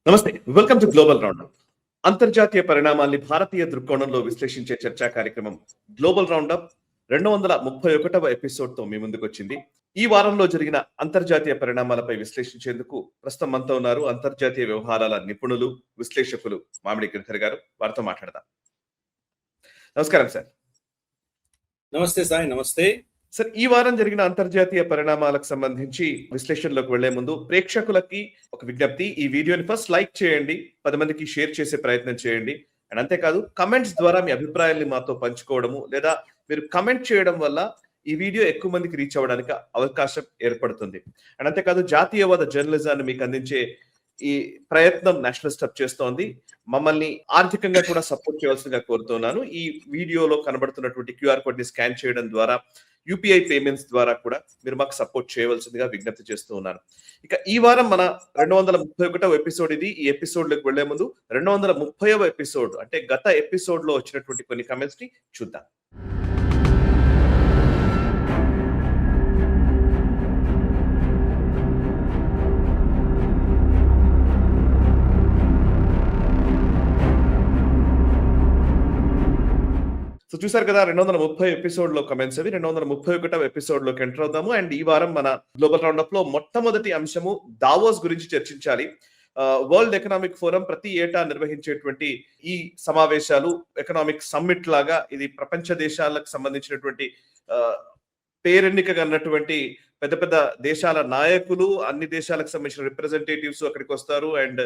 నమస్తే. Welcome to global roundup. అంతర్జాతీయ పరిణామాల్ని భారతీయ దృక్కోణంలో విశ్లేషించే చర్చా కార్యక్రమం గ్లోబల్ రౌండప్ 231వ ఎపిసోడ్‌తో మీ ముందుకొచ్చింది. ఈ వారంలో జరిగిన అంతర్జాతీయ పరిణామాలపై విశ్లేషించేందుకు ప్రస్తుతం మనతో ఉన్నారు అంతర్జాతీయ వ్యవహారాల నిపుణులు, విశ్లేషకులు మామిడి గిరిధర్ గారు. వారితో మాట్లాడదాం. నమస్కారం సార్. నమస్తే సాయి. నమస్తే సార్. ఈ వారం జరిగిన అంతర్జాతీయ పరిణామాలకు సంబంధించి విశ్లేషణలోకి వెళ్లే ముందు ప్రేక్షకులకి ఒక విజ్ఞప్తి. ఈ వీడియోని ఫస్ట్ లైక్ చేయండి, 10 మందికి షేర్ చేసే ప్రయత్నం చేయండి. అండ్ అంతేకాదు కమెంట్స్ ద్వారా మీ అభిప్రాయాల్ని మాతో పంచుకోవడము, లేదా మీరు కమెంట్ చేయడం వల్ల ఈ వీడియో ఎక్కువ మందికి రీచ్ అవ్వడానికి అవకాశం ఏర్పడుతుంది. అండ్ అంతేకాదు జాతీయవాద జర్నలిజాన్ని మీకు అందించే ఈ ప్రయత్నం నేషనల్ స్టెప్ చేస్తోంది. మమ్మల్ని ఆర్థికంగా కూడా సపోర్ట్ చేయవలసిందిగా కోరుతున్నాను. ఈ వీడియోలో కనబడుతున్నటువంటి క్యూఆర్ కోడ్ ని స్కాన్ చేయడం ద్వారా, యూపీఐ పేమెంట్స్ ద్వారా కూడా మీరు మాకు సపోర్ట్ చేయవలసిందిగా విజ్ఞప్తి చేస్తూ ఉన్నాను. ఇక ఈ వారం మన 231వ ఎపిసోడ్ ఇది. ఈ ఎపిసోడ్ లోకి వెళ్లే ముందు 230వ ఎపిసోడ్ అంటే గత ఎపిసోడ్ లో వచ్చినటువంటి కొన్ని కమెంట్స్ ని చూద్దాం. సో చూసారు కదా, 230 ఎపిసోడ్ లో కమెంట్స్ అవి. 231వ ఎపిసోడ్ లోకి ఎంటర్ అవుతాము. అండ్ ఈ వారం మన గ్లోబల్ రౌండప్ లో మొట్టమొదటి అంశము దావోస్ గురించి చర్చించాలి. వరల్డ్ ఎకనామిక్ ఫోరం ప్రతి ఏటా నిర్వహించేటువంటి ఈ సమావేశాలు ఎకనామిక్ సమ్మిట్ లాగా ఇది ప్రపంచ దేశాలకు సంబంధించినటువంటి పేరెన్నికగా అన్నటువంటి పెద్ద పెద్ద దేశాల నాయకులు, అన్ని దేశాలకు సంబంధించిన రిప్రజెంటేటివ్స్ అక్కడికి వస్తారు. అండ్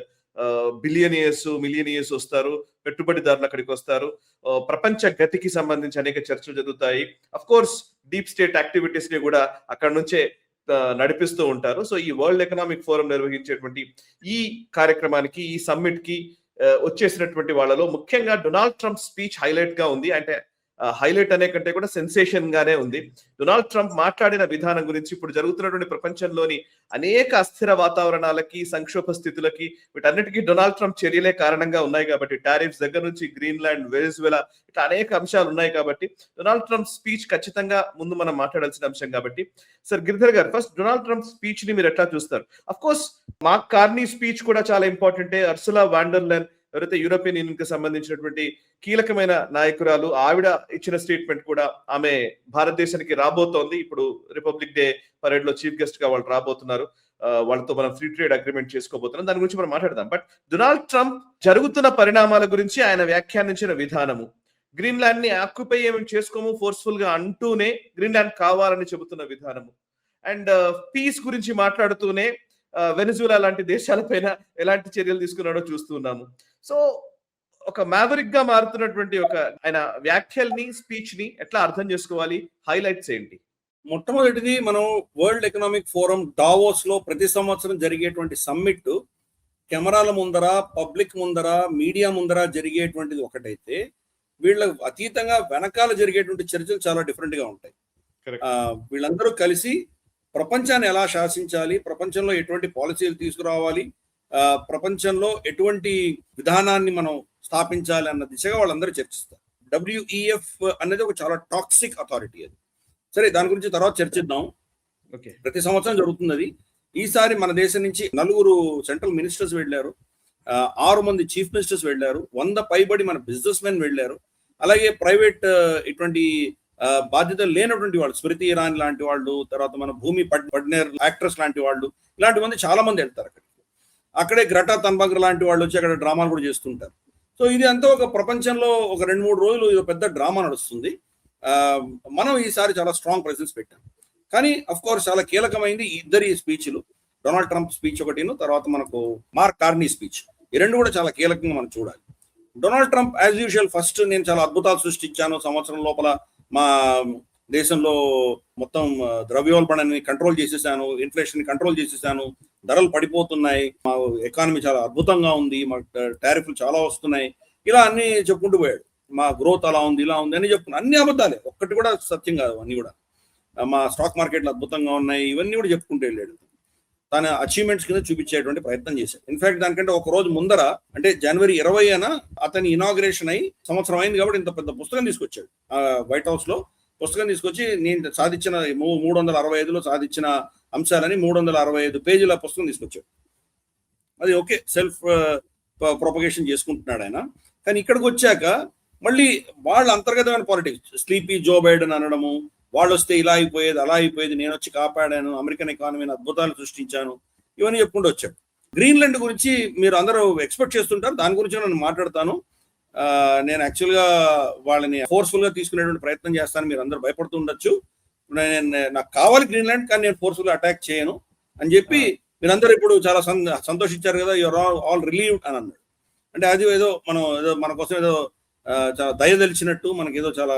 బిలియనియర్స్, మిలియనియర్స్ వస్తారు, పెట్టుబడిదారులు అక్కడికి వస్తారు. ప్రపంచ గతికి సంబంధించి అనేక చర్చలు జరుగుతాయి. Of course deep state activities ని కూడా అక్కడ నుంచే నడిపిస్తూ ఉంటారు. సో ఈ వరల్డ్ ఎకనామిక్ ఫోరం నిర్వహించేటువంటి ఈ కార్యక్రమానికి, ఈ సమ్మిట్ కి వచ్చేసినటువంటి వాళ్ళలో ముఖ్యంగా డొనాల్డ్ ట్రంప్ స్పీచ్ హైలైట్ గా ఉంది. అంటే హైలైట్ అనే కంటే కూడా సెన్సేషన్ గానే ఉంది. డొనాల్డ్ ట్రంప్ మాట్లాడిన విధానం గురించి, ఇప్పుడు జరుగుతున్నటువంటి ప్రపంచంలోని అనేక అస్థిర వాతావరణాలకి, సంక్షోభ స్థితులకి, వీటన్నిటికీ డొనాల్డ్ ట్రంప్ చర్యలే కారణంగా ఉన్నాయి కాబట్టి, టారిఫ్స్ దగ్గర నుంచి గ్రీన్లాండ్, వెనిజువెలా ఇట్లా అనేక అంశాలు ఉన్నాయి కాబట్టి డొనాల్డ్ ట్రంప్ స్పీచ్ ఖచ్చితంగా ముందు మనం మాట్లాడాల్సిన అంశం కాబట్టి. సార్ గిరిధర్ గారు, ఫస్ట్ డొనాల్డ్ ట్రంప్ స్పీచ్ ని మీరు ఎట్లా చూస్తారు? Of course mark Carney speech కూడా చాలా ఇంపార్టెంటే. అర్సులా వాండర్లైన్ ఎవరైతే యూరోపియన్ యూనియన్ కి సంబంధించినటువంటి కీలకమైన నాయకురాలు, ఆవిడ ఇచ్చిన స్టేట్మెంట్ కూడా, ఆమె భారతదేశానికి రాబోతోంది. ఇప్పుడు రిపబ్లిక్ డే పరేడ్ లో చీఫ్ గెస్ట్ గా వాళ్ళు రాబోతున్నారు. వాళ్ళతో మనం ఫ్రీ ట్రేడ్ అగ్రిమెంట్ చేసుకోబోతున్నాం. దాని గురించి మనం మాట్లాడదాం. బట్ డొనాల్డ్ ట్రంప్ జరుగుతున్న పరిణామాల గురించి ఆయన వ్యాఖ్యానించిన విధానము, గ్రీన్లాండ్ ని ఆక్యుపై ఏమి చేసుకోము ఫోర్స్ఫుల్ గా అంటూనే గ్రీన్లాండ్ కావాలని చెబుతున్న విధానము, అండ్ పీస్ గురించి మాట్లాడుతూనే వెనిజువెలా లాంటి దేశాలపైన ఎలాంటి చర్యలు తీసుకున్నాడో చూస్తున్నాము. సో ఒక మ్యావరిక్ గా మారుతున్నటువంటి ఒక ఆయన వ్యాఖ్యల్ని, స్పీచ్ ని ఎట్లా అర్థం చేసుకోవాలి? హైలైట్స్ ఏంటి? మొట్టమొదటిది, మనం వరల్డ్ ఎకనామిక్ ఫోరం డావోస్ లో ప్రతి సంవత్సరం జరిగేటువంటి సమ్మిట్ కెమెరాల ముందర, పబ్లిక్ ముందర, మీడియా ముందర జరిగేటువంటిది ఒకటైతే, వీళ్ళ అతీతంగా వెనకాల జరిగేటువంటి చర్చలు చాలా డిఫరెంట్ గా ఉంటాయి. వీళ్ళందరూ కలిసి ప్రపంచాన్ని ఎలా శాసించాలి, ప్రపంచంలో ఎటువంటి పాలసీలు తీసుకురావాలి, ప్రపంచంలో ఎటువంటి విధానాన్ని మనం స్థాపించాలి అన్న దిశగా వాళ్ళందరూ చర్చిస్తారు. WEF అనేది ఒక చాలా టాక్సిక్ అథారిటీ. అది సరే, దాని గురించి తర్వాత చర్చిద్దాం. ప్రతి సంవత్సరం జరుగుతుంది అది. ఈసారి మన దేశం నుంచి 4 సెంట్రల్ మినిస్టర్స్ వెళ్ళారు, 6 మంది చీఫ్ మినిస్టర్స్ వెళ్ళారు, 100 పైబడి మన బిజినెస్ మెన్ వెళ్ళారు. అలాగే ప్రైవేట్ ఇటువంటి బాధ్యతలు లేనటువంటి వాళ్ళు, స్మృతి ఇరానీ లాంటి వాళ్ళు, తర్వాత మన భూమి పడ్నేర్ యాక్ట్రెస్ లాంటి వాళ్ళు, ఇలాంటి మంది చాలా మంది వెళ్తారు అక్కడికి. అక్కడే గ్రెటా థన్బర్గ్ లాంటి వాళ్ళు వచ్చి అక్కడ డ్రామాలు కూడా చేస్తుంటారు. సో ఇది అంతా ఒక ప్రపంచంలో ఒక 2-3 రోజులు ఇది పెద్ద డ్రామా నడుస్తుంది. మనం ఈసారి చాలా స్ట్రాంగ్ ప్రెసెన్స్ పెట్టాం. కానీ అఫ్ కోర్స్ చాలా కీలకమైంది ఇద్దరి స్పీచ్లు, డొనాల్డ్ ట్రంప్ స్పీచ్ ఒకటిను, తర్వాత మనకు మార్క్ కార్నీ స్పీచ్. ఈ రెండు కూడా చాలా కీలకంగా మనం చూడాలి. Donald Trump as usual first, నేను చాలా అద్భుతాలు సృష్టించాను, సంవత్సరం లోపల మా దేశంలో మొత్తం ద్రవ్యోల్బణాన్ని కంట్రోల్ చేసేసాను, ఇన్ఫ్లేషన్ కంట్రోల్ చేసేసాను, ధరలు పడిపోతున్నాయి, మా ఎకానమీ చాలా అద్భుతంగా ఉంది, మా టారిఫ్లు చాలా వస్తున్నాయి, ఇలా అన్ని చెప్పుకుంటూ పోయాడు. మా గ్రోత్ అలా ఉంది, ఇలా ఉంది అని చెప్పుకున్నాను. అన్ని అబద్ధాలే, ఒక్కటి కూడా సత్యం కాదు. అన్ని కూడా మా స్టాక్ మార్కెట్లు అద్భుతంగా ఉన్నాయి, ఇవన్నీ కూడా చెప్పుకుంటూ వెళ్ళాడు. తన అచీవ్మెంట్స్ కింద చూపించేటువంటి ప్రయత్నం చేశాడు. ఇన్ఫాక్ట్ దానికంటే ఒక రోజు ముందర, అంటే జనవరి 20న అతని ఇనాగ్రేషన్ అయి సంవత్సరం అయింది కాబట్టి ఇంత పెద్ద పుస్తకం తీసుకొచ్చాడు. వైట్ హౌస్ లో పుస్తకం తీసుకొచ్చి, నేను సాధించిన 365లో సాధించిన అంశాలని 365 పేజీల పుస్తకం తీసుకొచ్చాడు. అది ఓకే, సెల్ఫ్ ప్రొపగేషన్ చేసుకుంటున్నాడు ఆయన. కానీ ఇక్కడికి వచ్చాక మళ్ళీ వాళ్ళ అంతర్గతమైన పాలిటిక్స్, స్లీపీ జో బైడెన్ అనడము, వాళ్ళు వస్తే ఇలా అయిపోయేది అలా అయిపోయేది, నేను వచ్చి కాపాడాను, అమెరికన్ ఎకానమీని అద్భుతాలు సృష్టించాను, ఇవన్నీ చెప్పుకుంటూ వచ్చాడు. గ్రీన్లాండ్ గురించి మీరు అందరూ ఎక్స్పెక్ట్ చేస్తుంటారు, దాని గురించి నేను మాట్లాడతాను. నేను యాక్చువల్గా వాళ్ళని ఫోర్స్ఫుల్ గా తీసుకునేటువంటి ప్రయత్నం చేస్తాను, మీరు అందరూ భయపడుతూ ఉండొచ్చు. నాకు కావాలి గ్రీన్లాండ్, కానీ నేను ఫోర్స్ఫుల్ గా అటాక్ చేయను అని చెప్పి మీరందరూ ఇప్పుడు చాలా సంతోషించారు కదా, యువర్ ఆల్ రిలీవ్డ్ అని అన్నాడు. అంటే అది ఏదో మన కోసం ఏదో చాలా దయ తెలిసినట్టు, మనకి ఏదో చాలా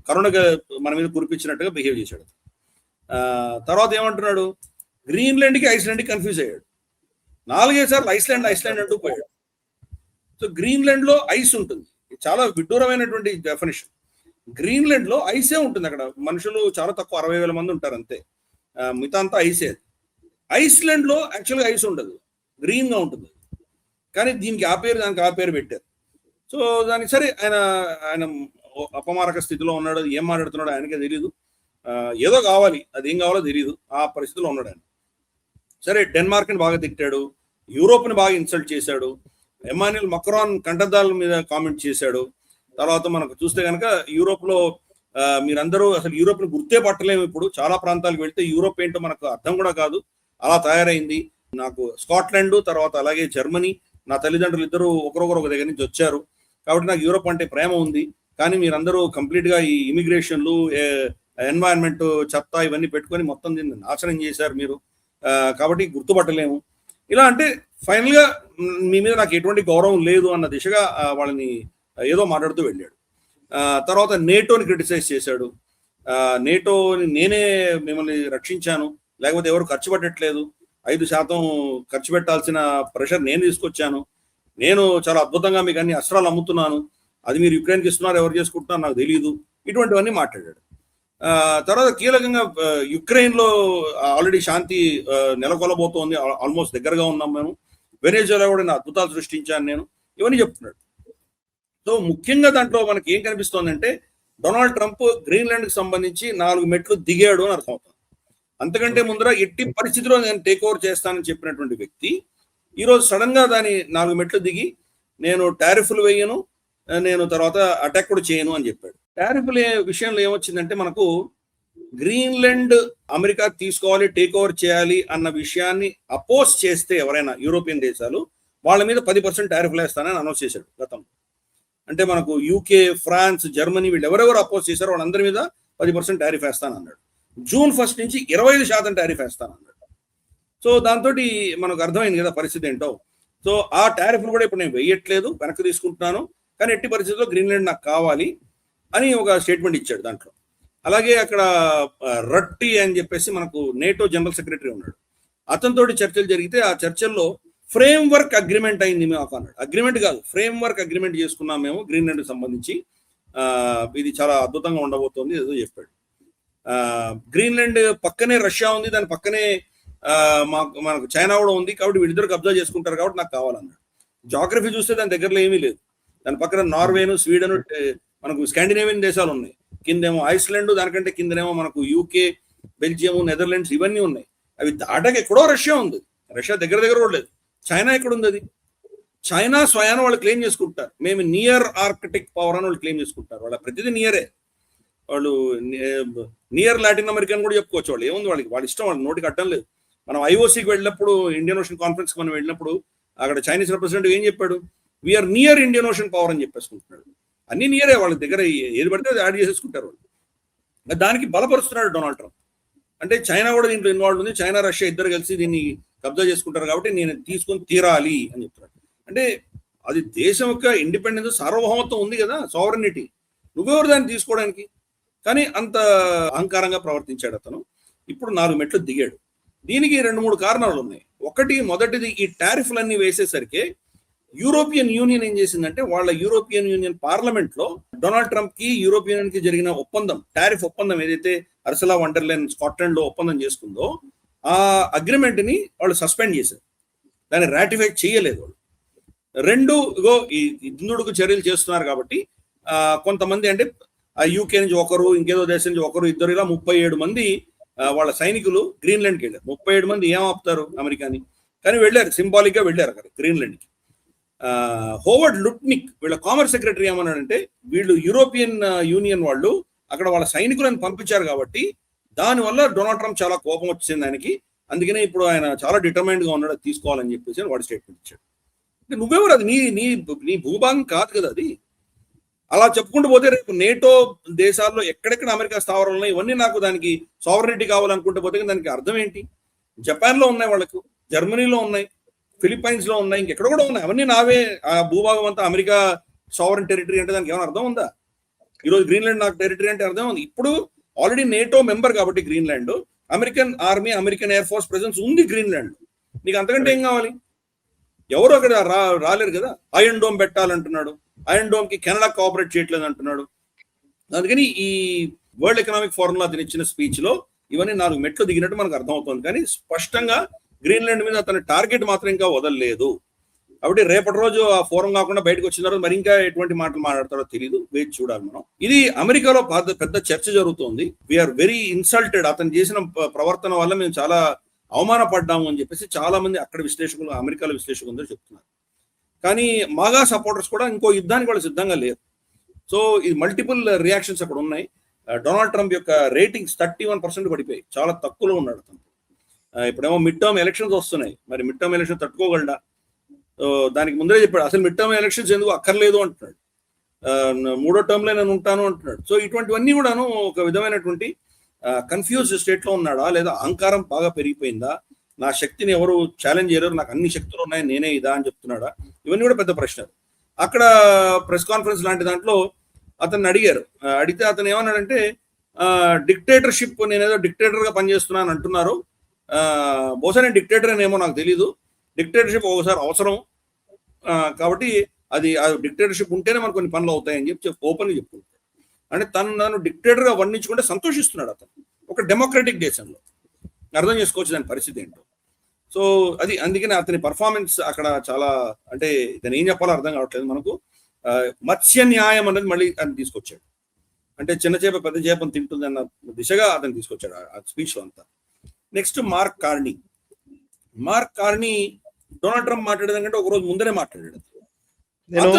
కరుణగా మన మీద కురిపించినట్టుగా బిహేవ్ చేశాడు. తర్వాత ఏమంటున్నాడు, గ్రీన్లాండ్కి ఐస్లాండ్కి కన్ఫ్యూజ్ అయ్యాడు. 4 సార్లు ఐస్లాండ్ అంటూ పోయాడు. సో గ్రీన్లాండ్ లో ఐస్ ఉంటుంది, చాలా విడ్డూరమైనటువంటి డెఫినేషన్. గ్రీన్లాండ్ లో ఐసే ఉంటుంది, అక్కడ మనుషులు చాలా తక్కువ, 60,000 మంది ఉంటారు అంతే, మిగతా అంతా ఐసే. ఐస్లాండ్ లో యాక్చువల్గా ఐస్ ఉండదు, గ్రీన్ గా ఉంటుంది, కానీ దీనికి దానికి ఆ పేరు పెట్టారు. సో దానికి సరే ఆయన అపమారక స్థితిలో ఉన్నాడు, ఏం మాట్లాడుతున్నాడు ఆయనకే తెలియదు, ఏదో కావాలి, అది ఏం కావాలో తెలియదు, ఆ పరిస్థితిలో ఉన్నాడు ఆయన. సరే, డెన్మార్క్ని బాగా తిట్టాడు, యూరోప్ని బాగా ఇన్సల్ట్ చేశాడు, ఎమాన్యుయల్ మక్రాన్ కంటదాల మీద కామెంట్ చేశాడు. తర్వాత మనకు చూస్తే కనుక యూరోప్లో మీరందరూ అసలు యూరోప్ని గుర్తే పట్టలేము, ఇప్పుడు చాలా ప్రాంతాలకు వెళ్తే యూరోప్ ఏంటో మనకు అర్థం కూడా కాదు, అలా తయారైంది. నాకు స్కాట్లాండ్, తర్వాత అలాగే జర్మనీ, నా తల్లిదండ్రులు ఇద్దరు ఒకరొకరు ఒక దగ్గర నుంచి వచ్చారు, కాబట్టి నాకు యూరోప్ అంటే ప్రేమ ఉంది. కానీ మీరందరూ కంప్లీట్ గా ఈ ఇమిగ్రేషన్లు, ఎన్వైరన్మెంట్, చెత్త ఇవన్నీ పెట్టుకొని మొత్తం దీన్ని నాశనం చేశారు మీరు, కాబట్టి గుర్తుపట్టలేము. ఇలా అంటే ఫైనల్ గా మీ మీద నాకు ఎటువంటి గౌరవం లేదు అన్న దిశగా వాళ్ళని ఏదో మాట్లాడుతూ వెళ్ళాడు. తర్వాత నేటోని క్రిటిసైజ్ చేశాడు. నేటోని నేనే మిమ్మల్ని రక్షించాను, లేకపోతే ఎవరు ఖర్చు పెట్టట్లేదు, 5% ఖర్చు పెట్టాల్సిన ప్రెషర్ నేను తీసుకొచ్చాను, నేను చాలా అద్భుతంగా మీకు అన్ని అస్త్రాలు అమ్ముతున్నాను, అది మీరు యుక్రెయిన్కి ఇస్తున్నారు, ఎవరు చేసుకుంటున్నారు నాకు తెలియదు, ఇటువంటివన్నీ మాట్లాడాడు. తర్వాత కీలకంగా యుక్రెయిన్ లో ఆల్రెడీ శాంతి నెలకొలబోతోంది, ఆల్మోస్ట్ దగ్గరగా ఉన్నాం మేము, వెనెజులా కూడా అద్భుతాలు సృష్టించాను నేను, ఇవన్నీ చెప్తున్నాడు. సో ముఖ్యంగా దాంట్లో మనకి ఏం కనిపిస్తోంది అంటే, డొనాల్డ్ ట్రంప్ గ్రీన్లాండ్ కి సంబంధించి 4 మెట్లు దిగాడు అని అర్థం అవుతుంది. అంతకంటే ముందర ఎట్టి పరిస్థితిలో నేను టేక్ ఓవర్ చేస్తానని చెప్పినటువంటి వ్యక్తి ఈరోజు సడన్ గా దాని 4 మెట్లు దిగి, నేను టారిఫ్లు వేయను, నేను తర్వాత అటాక్ కూడా చేయను అని చెప్పాడు. టారిఫ్ల విషయంలో ఏమొచ్చిందంటే, మనకు గ్రీన్లాండ్ అమెరికా తీసుకోవాలి, టేక్ ఓవర్ చేయాలి అన్న విషయాన్ని అపోజ్ చేస్తే ఎవరైనా యూరోపియన్ దేశాలు, వాళ్ళ మీద 10% టారిఫ్లు వేస్తానని అనౌన్స్ చేశాడు గతంలో. అంటే మనకు యూకే, ఫ్రాన్స్, జర్మనీ, వీళ్ళు ఎవరెవరు అపోజ్ చేశారో వాళ్ళందరి మీద 10% టారిఫ్ వేస్తానన్నాడు. June 1 నుంచి 25% టారిఫ్ వేస్తానన్నాడు. సో దాంతో మనకు అర్థమైంది కదా పరిస్థితి ఏంటో. సో ఆ టారిఫ్లు కూడా ఇప్పుడు నేను వేయట్లేదు, వెనక్కి తీసుకుంటున్నాను, కానీ ఎట్టి పరిస్థితుల్లో గ్రీన్లాండ్ నాకు కావాలి అని ఒక స్టేట్మెంట్ ఇచ్చాడు దాంట్లో. అలాగే అక్కడ రట్టి అని చెప్పేసి మనకు నేటో జనరల్ సెక్రటరీ ఉన్నాడు, అతనితోటి చర్చలు జరిగితే ఆ చర్చల్లో ఫ్రేమ్ వర్క్ అగ్రిమెంట్ అయింది మేము అన్నాడు. అగ్రిమెంట్ కాదు, ఫ్రేమ్ వర్క్ అగ్రిమెంట్ చేసుకున్నాం మేము గ్రీన్లాండ్కి సంబంధించి, ఇది చాలా అద్భుతంగా ఉండబోతోంది ఏదో చెప్పాడు. గ్రీన్లాండ్ పక్కనే రష్యా ఉంది, దాని పక్కనే మనకు చైనా కూడా ఉంది, కాబట్టి వీళ్ళిద్దరు కబ్జా చేసుకుంటారు, కాబట్టి నాకు కావాలన్నాడు. జాగ్రఫీ చూస్తే దాని దగ్గరలో ఏమీ లేదు, దాని పక్కన నార్వేను, స్వీడన్, మనకు స్కాండినేవియన్ దేశాలు ఉన్నాయి, కిందేమో ఐస్లాండ్, దానికంటే కిందనేమో మనకు యూకే, బెల్జియం, నెదర్లాండ్స్ ఇవన్నీ ఉన్నాయి. అవి దాటక ఎక్కడో రష్యా ఉంది, రష్యా దగ్గర కూడా లేదు. చైనా ఎక్కడుంది? అది చైనా స్వయాన వాళ్ళు క్లెయిమ్ చేసుకుంటారు, మేము నియర్ ఆర్కిటిక్ పవర్ అని వాళ్ళు క్లెయిమ్ చేసుకుంటారు. వాళ్ళ ప్రతిదీ నియరే, వాళ్ళు నియర్ లాటిన్ అమెరికన్ కూడా చెప్పుకోవచ్చు. వాళ్ళు ఏముంది, వాళ్ళ ఇష్టం, వాళ్ళ నోటికి అడ్డం లేదు. మనం ఐఓసీకి వెళ్ళినప్పుడు, ఇండియన్ ఓషన్ కాన్ఫరెన్స్కి మనం వెళ్ళినప్పుడు, అక్కడ చైనీస్ రిప్రజెంటేటివ్ ఏం చెప్పాడు, we are near Indian Ocean power అని చెప్పేసుకుంటున్నాడు. అన్ని నియరే, వాళ్ళ దగ్గర ఏది పడితే అది యాడ్ చేసేసుకుంటారు వాళ్ళు. దానికి బలపరుస్తున్నాడు డొనాల్డ్ ట్రంప్. అంటే చైనా కూడా దీంట్లో ఇన్వాల్వ్ ఉంది, చైనా రష్యా ఇద్దరు కలిసి దీన్ని కబ్జా చేసుకుంటారు, కాబట్టి నేను తీసుకొని తీరాలి అని చెప్తున్నాడు. అంటే అది దేశం యొక్క ఇండిపెండెన్స్, సార్వభౌమత్వం ఉంది కదా, సావరనిటీ, నువ్వెవరు దాన్ని తీసుకోవడానికి? కానీ అంత అహంకారంగా ప్రవర్తించాడు అతను. ఇప్పుడు 4 మెట్లు దిగాడు. దీనికి 2-3 కారణాలు ఉన్నాయి. మొదటిది ఈ టారిఫ్లన్నీ వేసేసరికి యూరోపియన్ యూనియన్ ఏం చేసిందంటే, వాళ్ళ యూరోపియన్ యూనియన్ పార్లమెంట్ లో డొనాల్డ్ ట్రంప్ కి యూరోపియన్ యూనియన్ కి జరిగిన ఒప్పందం, టారిఫ్ ఒప్పందం ఏదైతే అర్సలా వండర్లైన్ స్కాట్లాండ్ లో ఒప్పందం చేసుకుందో, ఆ అగ్రిమెంట్ ని వాళ్ళు సస్పెండ్ చేశారు, దాన్ని రాటిఫై చేయలేదు వాళ్ళు. 2 ఈ ఇందుకు చర్యలు చేస్తున్నారు కాబట్టి కొంతమంది, అంటే యూకే నుంచి ఒకరు, ఇంకేదో దేశం నుంచి ఒకరు, ఇద్దరు, ఇలా 37 మంది వాళ్ళ సైనికులు గ్రీన్లాండ్కి వెళ్ళారు. 37 మంది ఏం ఆపుతారు అమెరికాని? కానీ వెళ్ళారు, సింబాలిక్ గా వెళ్ళారు అక్కడ గ్రీన్లాండ్కి. హోవర్డ్ లుట్నిక్ వీళ్ళ కామర్స్ సెక్రటరీ ఏమన్నాడంటే, వీళ్ళు యూరోపియన్ యూనియన్ వాళ్ళు అక్కడ వాళ్ళ సైనికులను పంపించారు కాబట్టి దానివల్ల డొనాల్డ్ ట్రంప్ చాలా కోపం వచ్చింది ఆయనకి, అందుకనే ఇప్పుడు ఆయన చాలా డిటర్మైన్డ్ గా ఉన్నాడు, అది తీసుకోవాలని చెప్పేసి వాడు స్టేట్మెంట్ ఇచ్చాడు. అంటే నువ్వెవరు, అది నీ నీ నీ భూభాగం కాదు కదా అది. అలా చెప్పుకుంటూ పోతే రేపు నేటో దేశాల్లో ఎక్కడెక్కడ అమెరికా స్థావరాలు ఉన్నాయి, ఇవన్నీ నాకు దానికి సావరెనిటీ కావాలనుకుంటే పోతే దానికి అర్థం ఏంటి? జపాన్ లో ఉన్నాయి, వాళ్ళకు జర్మనీలో ఉన్నాయి, ఫిలిప్పైన్స్ లో ఉన్నాయి, ఇంకెక్కడ కూడా ఉన్నాయి, అవన్నీ నావే. ఆ భూభాగం అంతా అమెరికా సావరెన్ టెరిటరీ అంటే దానికి ఏమైనా అర్థం ఉందా? ఈరోజు గ్రీన్లాండ్ నాకు టెరిటరీ అంటే అర్థం ఉంది. ఇప్పుడు ఆల్రెడీ నేటో మెంబర్ కాబట్టి Greenland, American army, American air force presence ఉంది గ్రీన్లాండ్. నీకు అంతకంటే ఏం కావాలి? ఎవరు అక్కడ రాలేరు కదా. ఐరన్ డోమ్ పెట్టాలంటున్నాడు, ఐరన్ డోమ్ కి కెనడా కోఆపరేట్ చేయట్లేదు అంటున్నాడు. అందుకని ఈ వరల్డ్ ఎకనామిక్ ఫోరం లో అతను ఇచ్చిన స్పీచ్ లో ఇవన్నీ 4 మెట్లు దిగినట్టు మనకు అర్థమవుతుంది. కానీ స్పష్టంగా గ్రీన్లాండ్ మీద అతని టార్గెట్ మాత్రం ఇంకా వదలలేదు. కాబట్టి రేపటి రోజు ఆ ఫోరం కాకుండా బయటకు వచ్చిన తర్వాత మరి ఇంకా ఎటువంటి మాటలు మాట్లాడతారో తెలియదు, వేచి చూడాలి మనం. ఇది అమెరికాలో పెద్ద చర్చ జరుగుతోంది. వీఆర్ వెరీ ఇన్సల్టెడ్, అతను చేసిన ప్రవర్తన వల్ల మేము చాలా అవమానపడ్డాము అని చెప్పేసి చాలా మంది అక్కడ విశ్లేషకులు, అమెరికాలో విశ్లేషకులు చెప్తున్నారు. కానీ మాగా సపోర్టర్స్ కూడా ఇంకో యుద్ధానికి వాళ్ళు సిద్ధంగా లేరు. సో ఇది మల్టిపుల్ రియాక్షన్స్ అక్కడ ఉన్నాయి. డొనాల్డ్ ట్రంప్ యొక్క రేటింగ్స్ 31% పడిపోయి చాలా తక్కువలో ఉన్నాడు అతను. ఇప్పుడేమో మిడ్ టర్మ్ ఎలక్షన్స్ వస్తున్నాయి, మరి మిడ్ టర్మ్ ఎలక్షన్ తట్టుకోగలడా? దానికి ముందే చెప్పాడు, అసలు మిడ్ టర్మ్ ఎలక్షన్స్ ఎందుకు అక్కర్లేదు అంటున్నాడు, 3వ టర్మ్ లో నేను ఉంటాను అంటున్నాడు. సో ఇటువంటివన్నీ కూడాను ఒక విధమైనటువంటి కన్ఫ్యూజ్ స్టేట్ లో ఉన్నాడా, లేదా అహంకారం బాగా పెరిగిపోయిందా, నా శక్తిని ఎవరు ఛాలెంజ్ చేయలేరు, నాకు అన్ని శక్తులు ఉన్నాయి, నేనే ఇదా అని చెప్తున్నాడా? ఇవన్నీ కూడా పెద్ద ప్రశ్నలు. అక్కడ ప్రెస్ కాన్ఫరెన్స్ లాంటి దాంట్లో అతన్ని అడిగితే అతను ఏమన్నాడంటే, డిక్టేటర్షిప్, నేనేదో డిక్టేటర్ గా పనిచేస్తున్నాను అంటున్నారు, బహుశా నేను డిక్టేటర్ అనేమో నాకు తెలీదు, డిక్టేటర్షిప్ ఒకసారి అవసరం, కాబట్టి అది డిక్టేటర్షిప్ ఉంటేనే మనకు కొన్ని పనులు అవుతాయని చెప్పి ఓపెన్ గా చెప్పుకుంటాడు. అంటే తను డిక్టేటర్ గా వర్ణించుకుంటే సంతోషిస్తున్నాడు అతను ఒక డెమోక్రటిక్ దేశంలో. అర్థం చేసుకోవచ్చు దాని పరిస్థితి ఏంటో. సో అది అందుకని అతని పర్ఫార్మెన్స్ అక్కడ చాలా, అంటే ఇతను ఏం చెప్పాలో అర్థం కావట్లేదు మనకు. మత్స్య న్యాయం అనేది మళ్ళీ అతను తీసుకొచ్చాడు, అంటే చిన్న చేప పెద్ద చేపను తింటుంది అన్న దిశగా అతను తీసుకొచ్చాడు ఆ స్పీచ్ అంతా. Next Mark Carney Donald Trump మాట్లాడేదానికంటే ఒక రోజు ముందరే మాట్లాడాడు. నేను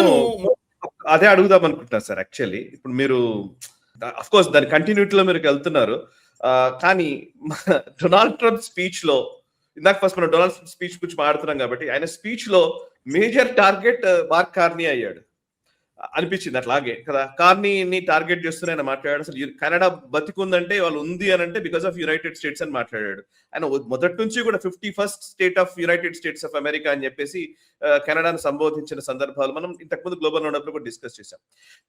అదే అడుగుదాం అనుకుంటున్నా సార్. యాక్చువల్లీ ఇప్పుడు మీరు అఫ్ కోర్స్ దాని కంటిన్యూటీలో మీరు వెళ్తున్నారు, కానీ డొనాల్డ్ ట్రంప్ స్పీచ్ లో, ఇందాక ఫస్ట్ మనం డొనాల్డ్ ట్రంప్ స్పీచ్ గురించి మాట్లాడుతున్నాం కాబట్టి, ఆయన స్పీచ్ లో మేజర్ టార్గెట్ మార్క్ కార్నీ అయ్యాడు అనిపించింది. అట్లాగే కదా, కార్నీని టార్గెట్ చేస్తూనే ఆయన మాట్లాడాడు. అసలు కెనడా బతికుందంటే వాళ్ళు ఉంది అని అంటే బికాస్ ఆఫ్ యునైటెడ్ స్టేట్స్ అని మాట్లాడాడు. ఆయన మొదటి నుంచి కూడా 51st state of United states of America అని చెప్పేసి కెనడాను సంబోధించిన సందర్భాలు మనం ఇంతకుముందు గ్లోబల్ రౌండప్ లో కూడా డిస్కస్ చేశాం.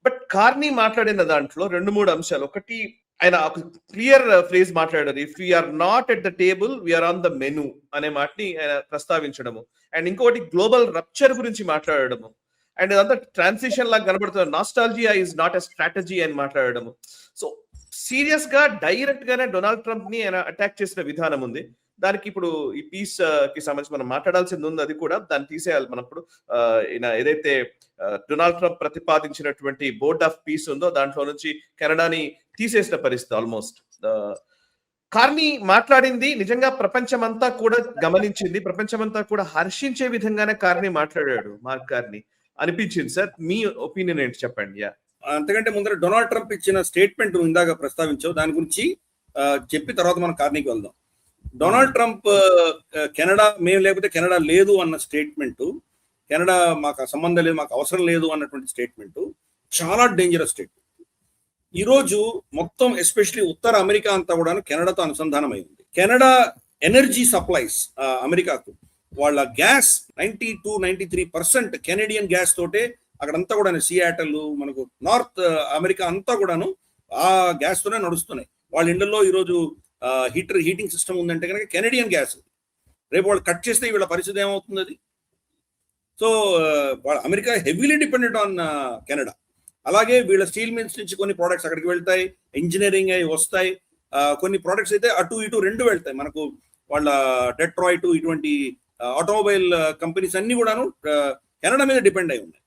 బట్ కార్నీ మాట్లాడిన దాంట్లో 2-3 అంశాలు. ఒకటి, ఆయన ఒక క్లియర్ ఫ్రేజ్ మాట్లాడారు, if we are not at the table we are on the menu అనే మాటని ఆయన ప్రస్తావించడము. అండ్ ఇంకొకటి గ్లోబల్ రప్చర్ గురించి మాట్లాడడము. అండ్ ఇదంతా ట్రాన్సిషన్ లాగా కనబడుతుంది, nostalgia is not a strategy అని మాట్లాడడము. సో సీరియస్ గా డైరెక్ట్ గానే డొనాల్డ్ ట్రంప్ ని ఆయన అటాక్ చేసిన విధానం ఉంది. దానికి ఇప్పుడు ఈ పీస్ కి సంబంధించి మనం మాట్లాడాల్సింది ఉంది, అది కూడా దాన్ని తీసేయాలి మనం. ఇప్పుడు ఏదైతే డొనాల్డ్ ట్రంప్ ప్రతిపాదించినటువంటి బోర్డ్ ఆఫ్ పీస్ ఉందో దాంట్లో నుంచి కెనడాని తీసేసిన పరిస్థితి ఆల్మోస్ట్. కార్నీ మాట్లాడింది నిజంగా ప్రపంచమంతా కూడా గమనించింది, ప్రపంచమంతా కూడా హర్షించే విధంగానే కార్నీ మాట్లాడాడు, మార్క్ కార్నీ అనిపించింది. సార్ మీ ఒపీనియన్ ఏంటి చెప్పండి. అంతకంటే ముందర డొనాల్డ్ ట్రంప్ ఇచ్చిన స్టేట్మెంట్ ఇందాక ప్రస్తావించావు, దాని గురించి చెప్పి తర్వాత మనం కార్నీకి వెళ్దాం. డొనాల్డ్ ట్రంప్ కెనడా మేము లేకపోతే కెనడా లేదు అన్న స్టేట్మెంట్, కెనడా మాకు సంబంధం లేదు, మాకు అవసరం లేదు అన్నటువంటి స్టేట్మెంట్ చాలా డేంజరస్ స్టేట్మెంట్. ఈరోజు మొత్తం ఎస్పెషలీ ఉత్తర అమెరికా అంతా కూడా కెనడాతో అనుసంధానం అయింది. కెనడా ఎనర్జీ సప్లైస్ అమెరికాకు, వాళ్ళ గ్యాస్ 92-93% కెనడియన్ గ్యాస్ తోటే అక్కడంతా కూడా, సియాటల్, మనకు నార్త్ అమెరికా అంతా కూడాను ఆ గ్యాస్ తోనే నడుస్తున్నాయి. వాళ్ళ ఇండ్లలో ఈరోజు హీటింగ్ సిస్టమ్ ఉందంటే కనుక కెనడియన్ గ్యాస్. రేపు వాళ్ళు కట్ చేస్తే వీళ్ళ పరిస్థితి ఏమవుతుంది అది? So America heavily dependent on Canada. అలాగే వీళ్ళ స్టీల్ మిల్స్ నుంచి కొన్ని ప్రోడక్ట్స్ అక్కడికి వెళ్తాయి, ఇంజనీరింగ్ అవి వస్తాయి, కొన్ని ప్రోడక్ట్స్ అయితే అటు ఇటు రెండు వెళ్తాయి. మనకు వాళ్ళ డెట్రాయిట్ ఇటువంటి ఆటోమొబైల్ కంపెనీస్ అన్ని కూడాను కెనడా మీద డిపెండ్ అయి ఉన్నాయి.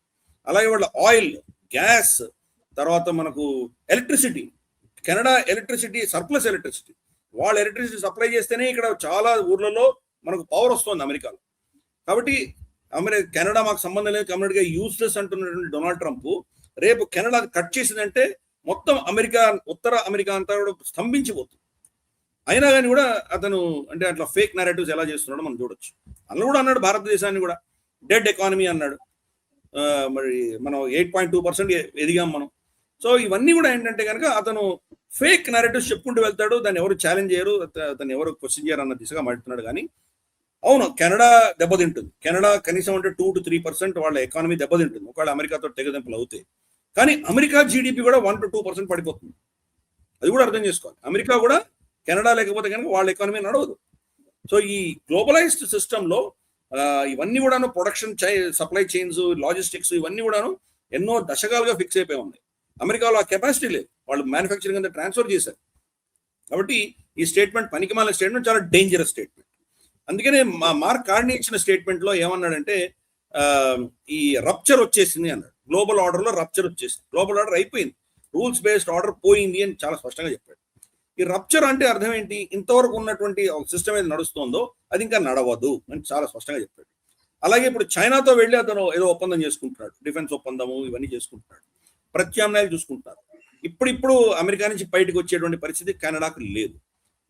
అలాగే వాళ్ళ ఆయిల్, గ్యాస్, తర్వాత మనకు electricity, Canada electricity surplus electricity, వాళ్ళ ఎలక్ట్రిసిటీ సప్లై చేస్తేనే ఇక్కడ చాలా ఊర్లలో మనకు పవర్ వస్తుంది అమెరికాలో. కాబట్టి కెనడా మాకు సంబంధం లేదు, కమ్యూనిటీగా యూస్లెస్ అంటున్నటువంటి డొనాల్డ్ ట్రంప్ రేపు కెనడా కట్ చేసిందంటే మొత్తం అమెరికా, ఉత్తర అమెరికా అంతా కూడా స్తంభించిపోతుంది. అయినా కానీ కూడా అతను అంటే అట్లా ఫేక్ నారేటివ్స్ ఎలా చేస్తున్నాడో మనం చూడొచ్చు. అందులో కూడా అన్నాడు భారతదేశాన్ని కూడా డెడ్ ఎకానమీ అన్నాడు. మరి మనం 8.2% ఎదిగాం మనం. సో ఇవన్నీ కూడా ఏంటంటే కనుక అతను ఫేక్ నారేటివ్స్ చెప్పుకుంటూ వెళ్తాడు, దాన్ని ఎవరు ఛాలెంజ్ చేయరు, దాన్ని ఎవరు క్వశ్చన్ చేయరు అన్న దిశగా మాట్లాడుతున్నాడు. కానీ అవును, కెనడా దెబ్బతింటుంది. కెనడా కనీసం అంటే 2 to 3% వాళ్ళ ఎకానమీ దెబ్బతింటుంది ఒకవేళ అమెరికాతో తెగదెంపులు అవుతాయి. కానీ అమెరికా జీడిపి కూడా 1 to 2% పడిపోతుంది. అది కూడా అర్థం చేసుకోవాలి. అమెరికా కూడా కెనడా లేకపోతే కనుక వాళ్ళ ఎకానమీ నడవదు. సో ఈ గ్లోబలైజ్డ్ సిస్టంలో ఇవన్నీ కూడాను ప్రొడక్షన్ సప్లై చైన్స్, లాజిస్టిక్స్ ఇవన్నీ కూడాను ఎన్నో దశకాలుగా ఫిక్స్ అయిపోయి ఉన్నాయి. అమెరికాలో ఆ కెపాసిటీ లేదు, వాళ్ళు మ్యానుఫ్యాక్చరింగ్ అంతా ట్రాన్స్ఫర్ చేశారు. కాబట్టి ఈ స్టేట్మెంట్ పనికిమాలిన స్టేట్మెంట్, చాలా డేంజరస్ స్టేట్మెంట్. అందుకనే మార్క్ కార్నీ ఇచ్చిన స్టేట్మెంట్ లో ఏమన్నాడంటే ఈ రప్చర్ వచ్చేసింది అన్నాడు. గ్లోబల్ ఆర్డర్ లో రప్చర్ వచ్చేసింది, గ్లోబల్ ఆర్డర్ అయిపోయింది, రూల్స్ బేస్డ్ ఆర్డర్ పోయింది అని చాలా స్పష్టంగా చెప్పాడు. ఈ రప్చర్ అంటే అర్థం ఏంటి? ఇంతవరకు ఉన్నటువంటి సిస్టమ్ ఏది నడుస్తుందో అది ఇంకా నడవదు అని చాలా స్పష్టంగా చెప్పాడు. అలాగే ఇప్పుడు చైనాతో వెళ్ళి అతను ఏదో ఒప్పందం చేసుకుంటున్నాడు, డిఫెన్స్ ఒప్పందము ఇవన్నీ చేసుకుంటున్నాడు, ప్రత్యామ్నాయాలు చూసుకుంటున్నారు. ఇప్పుడు అమెరికా నుంచి బయటకు వచ్చేటువంటి పరిస్థితి కెనడాకు లేదు.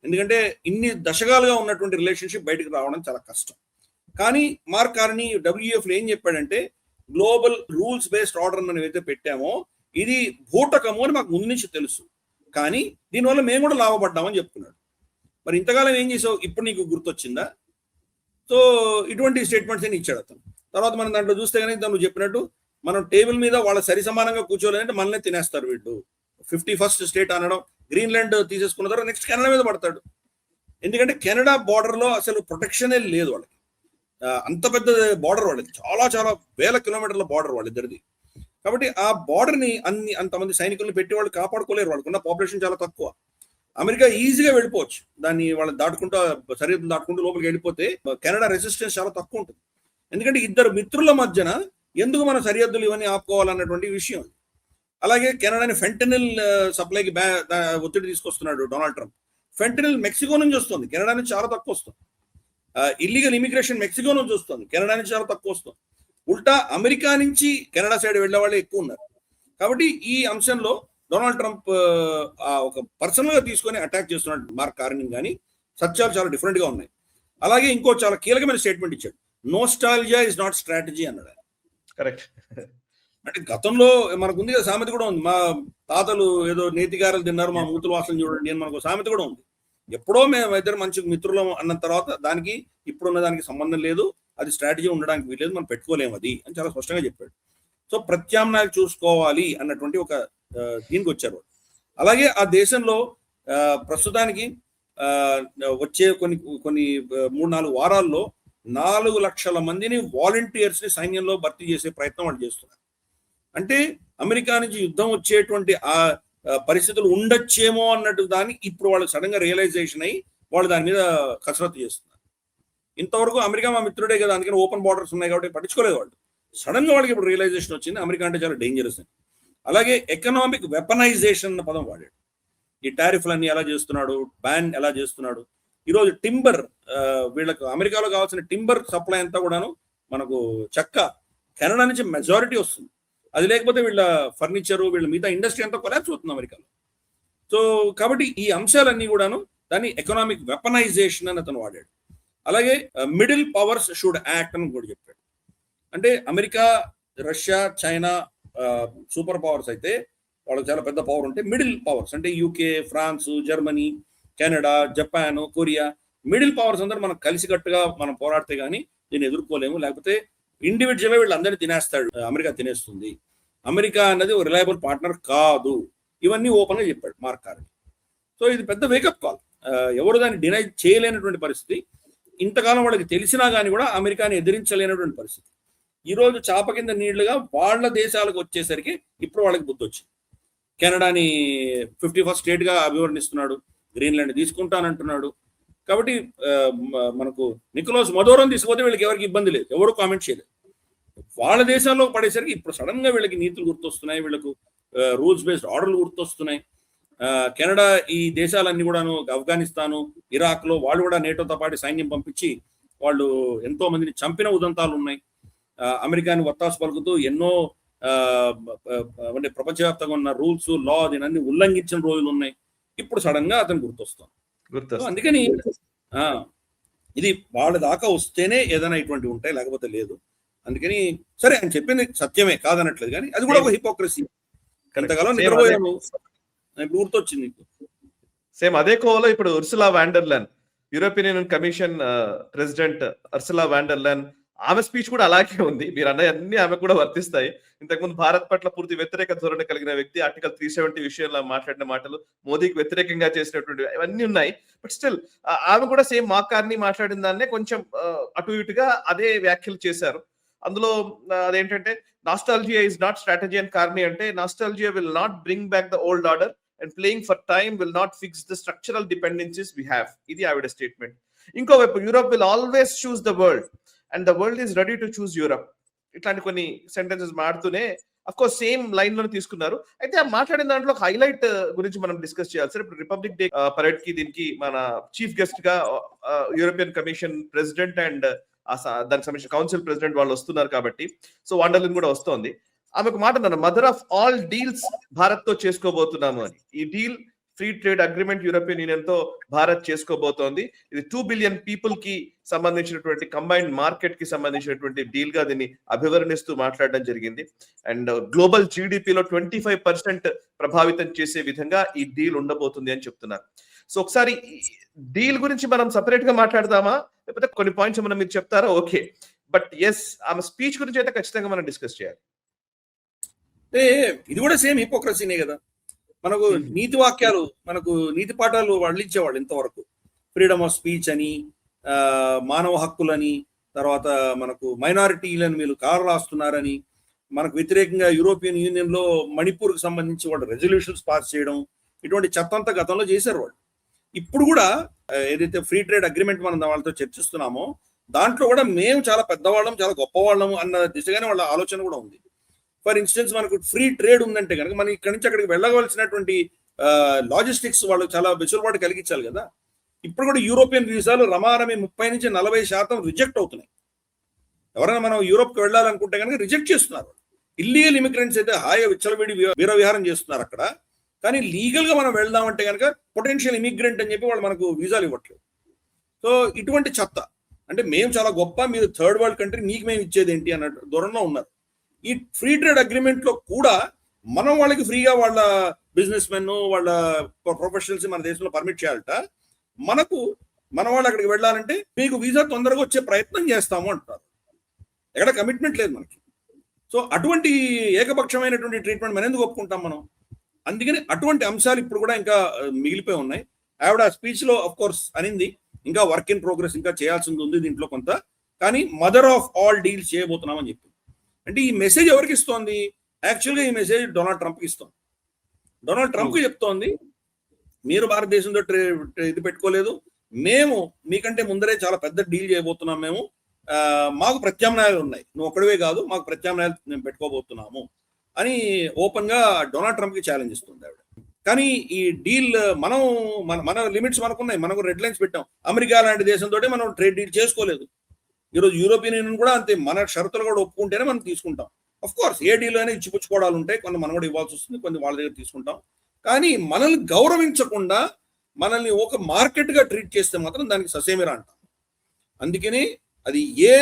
ఎందుకంటే ఇన్ని దశకాలుగా ఉన్నటువంటి రిలేషన్షిప్ బయటకు రావడం చాలా కష్టం. కానీ మార్క్ కార్నీ WEF లో ఏం చెప్పాడంటే గ్లోబల్ రూల్స్ బేస్డ్ ఆర్డర్ మనం ఏదైతే పెట్టామో ఇది భూటకము అని మాకు ముందు నుంచి తెలుసు, కానీ దీనివల్ల మేము కూడా లాభపడ్డామని చెప్తున్నాడు. మరి ఇంతకాలం ఏం చేసావు, ఇప్పుడు నీకు గుర్తొచ్చిందా? సో ఇటువంటి స్టేట్మెంట్స్ అని ఇచ్చాడు అతను. తర్వాత మనం దాంట్లో చూస్తే కనుక నువ్వు చెప్పినట్టు మనం టేబుల్ మీద వాళ్ళ సరి సమానంగా కూర్చోలేదంటే మనల్ని తినేస్తారు వీళ్ళు. 51st స్టేట్ అనడం, గ్రీన్లాండ్ తీసేసుకున్న తర్వాత నెక్స్ట్ కెనడా మీద పడతాడు. ఎందుకంటే కెనడా బార్డర్ లో అసలు ప్రొటెక్షనే లేదు వాళ్ళకి. అంత పెద్ద బార్డర్ వాళ్ళది, చాలా చాలా వేల కిలోమీటర్ల బార్డర్ వాళ్ళిద్దరిది. కాబట్టి ఆ బార్డర్ ని అంతమంది సైనికులను పెట్టి వాళ్ళు కాపాడుకోలేరు, వాళ్ళకున్న పాపులేషన్ చాలా తక్కువ. అమెరికా ఈజీగా వెళ్ళిపోవచ్చు, దాన్ని వాళ్ళు దాటుకుంటూ సరిహద్దులు దాటుకుంటూ లోపలికి వెళ్ళిపోతే కెనడా రెసిస్టెన్స్ చాలా తక్కువ ఉంటుంది. ఎందుకంటే ఇద్దరు మిత్రుల మధ్యన ఎందుకు మన సరిహద్దులు ఇవన్నీ ఆపుకోవాలన్నటువంటి విషయం. అలాగే కెనడాని ఫెంటనిల్ సప్లైకి ఒత్తిడి తీసుకొస్తున్నాడు డొనాల్డ్ ట్రంప్. ఫెంటనిల్ మెక్సికో నుంచి వస్తుంది, కెనడా నుంచి చాలా తక్కువ వస్తుంది. ఇల్లీగల్ ఇమిగ్రేషన్ మెక్సికో నుంచి వస్తుంది, కెనడా నుంచి చాలా తక్కువ వస్తుంది. ఉల్టా అమెరికా నుంచి కెనడా సైడ్ వెళ్ళే వాళ్ళే ఎక్కువ ఉన్నారు. కాబట్టి ఈ అంశంలో డొనాల్డ్ ట్రంప్ ఒక పర్సనల్ గా తీసుకొని అటాక్ చేస్తున్నాడు మార్క్ కార్నీ. కానీ సత్యాలు చాలా డిఫరెంట్ గా ఉన్నాయి. అలాగే ఇంకో చాలా కీలకమైన స్టేట్మెంట్ ఇచ్చాడు, నోస్టాల్జియా ఇస్ నాట్ స్ట్రాటజీ అన్నాడు. కరెక్ట్. అంటే గతంలో మనకుంది సామెత కూడా ఉంది, మా తాతలు ఏదో నేతిగారలు తిన్నారు మా మూతుల వాసన చూడండి అని మనకు సామెత కూడా ఉంది. ఎప్పుడో మేము ఇద్దరు మంచి మిత్రులం అన్న తర్వాత దానికి ఇప్పుడున్న దానికి సంబంధం లేదు, అది స్ట్రాటజీ ఉండడానికి వీలేదు, మనం పెట్టుకోలేము అది అని చాలా స్పష్టంగా చెప్పాడు. సో ప్రత్యామ్నాయాలు చూసుకోవాలి అన్నటువంటి ఒక దీనికి వచ్చారు. అలాగే ఆ దేశంలో ప్రస్తుతానికి వచ్చే కొన్ని 3-4 వారాల్లో 4 లక్షల మందిని వాలంటీర్స్ ని సైన్యంలో భర్తీ చేసే ప్రయత్నం వాళ్ళు చేస్తున్నారు. అంటే అమెరికా నుంచి యుద్ధం వచ్చేటువంటి ఆ పరిస్థితులు ఉండొచ్చేమో అన్నట్టు దాన్ని ఇప్పుడు వాళ్ళు సడన్ గా రియలైజేషన్ అయ్యి వాళ్ళు దాని మీద కసరత్తు చేస్తున్నారు. ఇంతవరకు అమెరికా మా మిత్రుడే కదా, అందుకని ఓపెన్ బార్డర్స్ ఉన్నాయి కాబట్టి పట్టించుకోలేదు వాళ్ళు. సడన్ గా వాళ్ళకి ఇప్పుడు రియలైజేషన్ వచ్చింది అమెరికా అంటే చాలా డేంజరస్ అని. అలాగే ఎకనామిక్ వెపనైజేషన్ అన్న పదం వాడాడు. ఈ టారిఫ్లన్నీ ఎలా చేస్తున్నాడు, బ్యాన్ ఎలా చేస్తున్నాడు. ఈరోజు టింబర్, వీళ్ళకు అమెరికాలో కావాల్సిన టింబర్ సప్లై అంతా కూడాను మనకు చెక్క కెనడా నుంచి మెజారిటీ వస్తుంది. అది లేకపోతే వీళ్ళ ఫర్నిచరు, వీళ్ళ మిగతా ఇండస్ట్రీ అంతా కొలాప్స్ అవుతుంది అమెరికాలో. సో కాబట్టి ఈ అంశాలన్నీ కూడాను దాన్ని ఎకనామిక్ వెపనైజేషన్ అని అతను వాడాడు. అలాగే మిడిల్ పవర్స్ షుడ్ యాక్ట్ అని కూడా చెప్పాడు. అంటే America, Russia, China super powers అయితే వాళ్ళకి చాలా పెద్ద పవర్ ఉంటే మిడిల్ పవర్స్ అంటే UK, France, Germany, Canada, Japan, Korea, middle powers అందరూ మనం కలిసికట్టుగా మనం పోరాడితే కానీ దీన్ని ఎదుర్కోలేము. లేకపోతే ఇండివిజువల్గా వీళ్ళందరినీ తినేస్తాడు, అమెరికా తినేస్తుంది. అమెరికా అన్నది ఒక రిలయబుల్ పార్ట్నర్ కాదు. ఇవన్నీ ఓపెన్ గా చెప్పాడు మార్క్ కార్నీ. సో ఇది పెద్ద వేకప్ కాల్, ఎవరు దాన్ని డినై చేయలేనటువంటి పరిస్థితి. ఇంతకాలం వాళ్ళకి తెలిసినా కానీ కూడా అమెరికాని ఎదిరించలేనటువంటి పరిస్థితి. ఈ రోజు చాప కింద నీళ్లుగా వాళ్ళ దేశాలకు వచ్చేసరికి ఇప్పుడు వాళ్ళకి బుద్ధి వచ్చింది. కెనడాని 51st స్టేట్ గా అభివర్ణిస్తున్నాడు, గ్రీన్లాండ్ తీసుకుంటానంటున్నాడు. కాబట్టి మనకు నికోలస్ మదోరోని తీసుకుపోతే వీళ్ళకి ఎవరికి ఇబ్బంది లేదు, ఎవరు కామెంట్ చేయలేదు. వాళ్ళ దేశాల్లో పడేసరికి ఇప్పుడు సడన్ గా వీళ్ళకి నీతులు గుర్తొస్తున్నాయి, వీళ్ళకు రూల్స్ బేస్డ్ ఆర్డర్లు గుర్తొస్తున్నాయి. కెనడా ఈ దేశాలన్నీ కూడాను, ఆఫ్ఘనిస్తాను, ఇరాక్ లో వాళ్ళు కూడా నేటోతో పాటు సైన్యం పంపించి వాళ్ళు ఎంతో మందిని చంపిన ఉదంతాలు ఉన్నాయి. అమెరికాని వత్తాసు పలుకుతూ ఎన్నో అంటే ప్రపంచవ్యాప్తంగా ఉన్న రూల్స్ లా దీనన్ని ఉల్లంఘించిన రోజులు ఉన్నాయి. ఇప్పుడు సడన్ గా అతను గుర్తొస్తాం. అందుకని ఇది వాళ్ళ దాకా వస్తేనే ఏదైనా ఇటువంటివి ఉంటాయి, లేకపోతే లేదు. అందుకని సరే ఆయన చెప్పింది సత్యమే కాదనట్లేదు, కానీ అది కూడా ఒక హిపోక్రసీ. ఎంతకాలం నిద్రపోయాను, ఇప్పుడు గుర్తొచ్చింది. సేమ్ అదే కోవలో ఇప్పుడు Ursula von der Leyen, European Union Commission President Ursula von der Leyen, ఆమె స్పీచ్ కూడా అలాగే ఉంది. మీరు అన్నీ ఆమె కూడా వర్తిస్తాయి. ఇంతకుముందు భారత్ పట్ల పూర్తి వ్యతిరేక ధోరణి కలిగిన వ్యక్తి, ఆర్టికల్ 370 విషయంలో మాట్లాడిన మాటలు, మోదీకి వ్యతిరేకంగా చేసినటువంటి ఇవన్నీ ఉన్నాయి. బట్ స్టిల్ ఆమె కూడా సేమ్ మాకార్ని మాట్లాడిన దాన్నే కొంచెం అటు ఇటుగా అదే వ్యాఖ్యలు చేశారు. అందులో అదేంటంటే nostalgia is not strategy and Carney అంటే nostalgia will not bring back the old order and playing for time will not fix the structural dependencies we have. ఇది ఆవిడ స్టేట్మెంట్. ఇంకోవైపు Europe will always choose the world and the world is ready to choose Europe. ఇట్లాంటి కొన్ని sentences మాడుతూనే of course same line లో తీసుకున్నారు. అయితే ఆ మాట్లాడిన దాంట్లో ఒక హైలైట్ గురించి మనం డిస్కస్ చేయాలి సార్. ఇప్పుడు రిపబ్లిక్ డే పరేడ్ కి దీనికి మన చీఫ్ గెస్ట్ గా యూరోపియన్ కమిషన్ ప్రెసిడెంట్ అండ్ దానికి సంబంధించిన కౌన్సిల్ ప్రెసిడెంట్ వాళ్ళు వస్తున్నారు కాబట్టి, సో వాండర్లిన్ కూడా వస్తోంది. ఆమెకు మాట అన్నారు, mother of all deals Bharat తో చేసుకోబోతున్నాము అని. ఈ deal free trade agreement European union తో భారత్ చేసుకోబోతోంది. ఇది 2 బిలియన్ పీపుల్ కి సంబంధించినటువంటి కంబైన్డ్ మార్కెట్ కి సంబంధించినటువంటి డీల్ గా దీన్ని అభివర్ణిస్తూ మాట్లాడడం జరిగింది. అండ్ గ్లోబల్ జీడిపిలో 25% ప్రభావితం చేసే విధంగా ఈ డీల్ ఉండబోతుంది అని చెప్తున్నారు. సో ఒకసారి డీల్ గురించి మనం సపరేట్ గా మాట్లాడదామా, లేకపోతే కొన్ని పాయింట్స్ ఏమైనా మీరు చెప్తారా? ఓకే, బట్ ఎస్ ఆమె స్పీచ్ గురించి అయితే ఖచ్చితంగా మనం డిస్కస్ చేయాలి. ఇది కూడా సేమ్ హిపోక్రసీనే కదా. మనకు నీతి వాక్యాలు, మనకు నీతి పాఠాలు వడ్లించేవాళ్ళు ఇంతవరకు. ఫ్రీడమ్ ఆఫ్ స్పీచ్ అని, మానవ హక్కులని, తర్వాత మనకు మైనారిటీలను వీళ్ళు కారు రాస్తున్నారని, మనకు వ్యతిరేకంగా యూరోపియన్ యూనియన్ లో మణిపూర్కి సంబంధించి వాళ్ళు రెజల్యూషన్స్ పాస్ చేయడం, ఇటువంటి చెత్తంతా గతంలో చేశారు వాళ్ళు. ఇప్పుడు కూడా ఏదైతే ఫ్రీ ట్రేడ్ అగ్రిమెంట్ మనం వాళ్ళతో చర్చిస్తున్నామో దాంట్లో కూడా మేము చాలా పెద్దవాళ్ళం, చాలా గొప్పవాళ్ళం అన్న దిశగానే వాళ్ళ ఆలోచన కూడా ఉంది. ఫర్ ఇన్స్టెన్స్ మనకు ఫ్రీ ట్రేడ్ ఉందంటే కనుక మనం ఇక్కడి నుంచి అక్కడికి వెళ్ళవలసినటువంటి లాజిస్టిక్స్ వాళ్ళు చాలా వెసులుబాటు కలిగించాలి కదా. ఇప్పుడు కూడా యూరోపియన్ వీసాలు రమారమి 30 నుంచి 40% రిజెక్ట్ అవుతున్నాయి. ఎవరైనా మనం యూరోప్కి వెళ్ళాలనుకుంటే కనుక రిజెక్ట్ చేస్తున్నారు. ఇల్లీగల్ ఇమిగ్రెంట్స్ అయితే హాయిగా విచ్చలవిడి వీర విహారం చేస్తున్నారు అక్కడ. కానీ లీగల్ గా మనం వెళ్దామంటే కనుక పొటెన్షియల్ ఇమిగ్రెంట్ అని చెప్పి వాళ్ళు మనకు వీసాలు ఇవ్వట్లేదు. సో ఇటువంటి చెత్త అంటే మేము చాలా గొప్ప, మీరు థర్డ్ వరల్డ్ కంట్రీ, మీకు మేము ఇచ్చేది ఏంటి అన్నట్టు దూరంలో ఉన్నారు. ఈ ఫ్రీ ట్రేడ్ అగ్రిమెంట్ లో కూడా మనం వాళ్ళకి ఫ్రీగా వాళ్ళ బిజినెస్ మెన్, వాళ్ళ ప్రొఫెషనల్స్ మన దేశంలో పర్మిట్ చేయాలట. మన వాళ్ళు అక్కడికి వెళ్ళాలంటే మీకు వీసా తొందరగా వచ్చే ప్రయత్నం చేస్తాము అంటారు. ఎక్కడ కమిట్మెంట్ లేదు మనకి. సో అటువంటి ఏకపక్షమైనటువంటి ట్రీట్మెంట్ మనం ఎందుకు ఒప్పుకుంటాం మనం? అందుకని అటువంటి అంశాలు ఇప్పుడు కూడా ఇంకా మిగిలిపోయి ఉన్నాయి. ఆవిడ స్పీచ్ లో ఆఫ్ కోర్స్ అనింది ఇంకా వర్క్ ఇన్ ప్రోగ్రెస్, ఇంకా చేయాల్సింది ఉంది దీంట్లో కొంత, కానీ మదర్ ఆఫ్ ఆల్ డీల్స్ చేయబోతున్నామని చెప్పి. అంటే ఈ మెసేజ్ ఎవరికి ఇస్తోంది? యాక్చువల్గా ఈ మెసేజ్ డొనాల్డ్ ట్రంప్కి ఇస్తోంది. డొనాల్డ్ ట్రంప్కి చెప్తోంది, మీరు భారతదేశంతో ఇది పెట్టుకోలేదు, మేము మీకంటే ముందరే చాలా పెద్ద డీల్ చేయబోతున్నాం, మేము మాకు ప్రత్యామ్నాయాలు ఉన్నాయి, నువ్వు ఒక్కడవే కాదు, మాకు ప్రత్యామ్నాయాలు మేము పెట్టుకోబోతున్నాము అని ఓపెన్ గా డొనాల్డ్ ట్రంప్ కి ఛాలెంజ్ ఇస్తుంది ఆవిడ. కానీ ఈ డీల్ మన లిమిట్స్ మనకున్నాయి, మనకు రెడ్ లైన్స్ పెట్టాం. అమెరికా లాంటి దేశంతో మనం ట్రేడ్ డీల్ చేసుకోలేదు. ఈరోజు యూరోపియన్ యూనియన్ కూడా అంతే, మన షరతులు కూడా ఒప్పుకుంటేనే మనం తీసుకుంటాం. అఫ్ కోర్స్ ఏ డీల్ అయినా ఇచ్చిపుచ్చుకోవడాలు ఉంటాయి, కొన్ని మనం కూడా ఇవ్వాల్సి వస్తుంది, కొన్ని వాళ్ళ దగ్గర తీసుకుంటాం. కానీ మనల్ని గౌరవించకుండా మనల్ని ఒక మార్కెట్ గా ట్రీట్ చేస్తే మాత్రం దానికి ససేమిరా అంటాం. అందుకని అది ఏ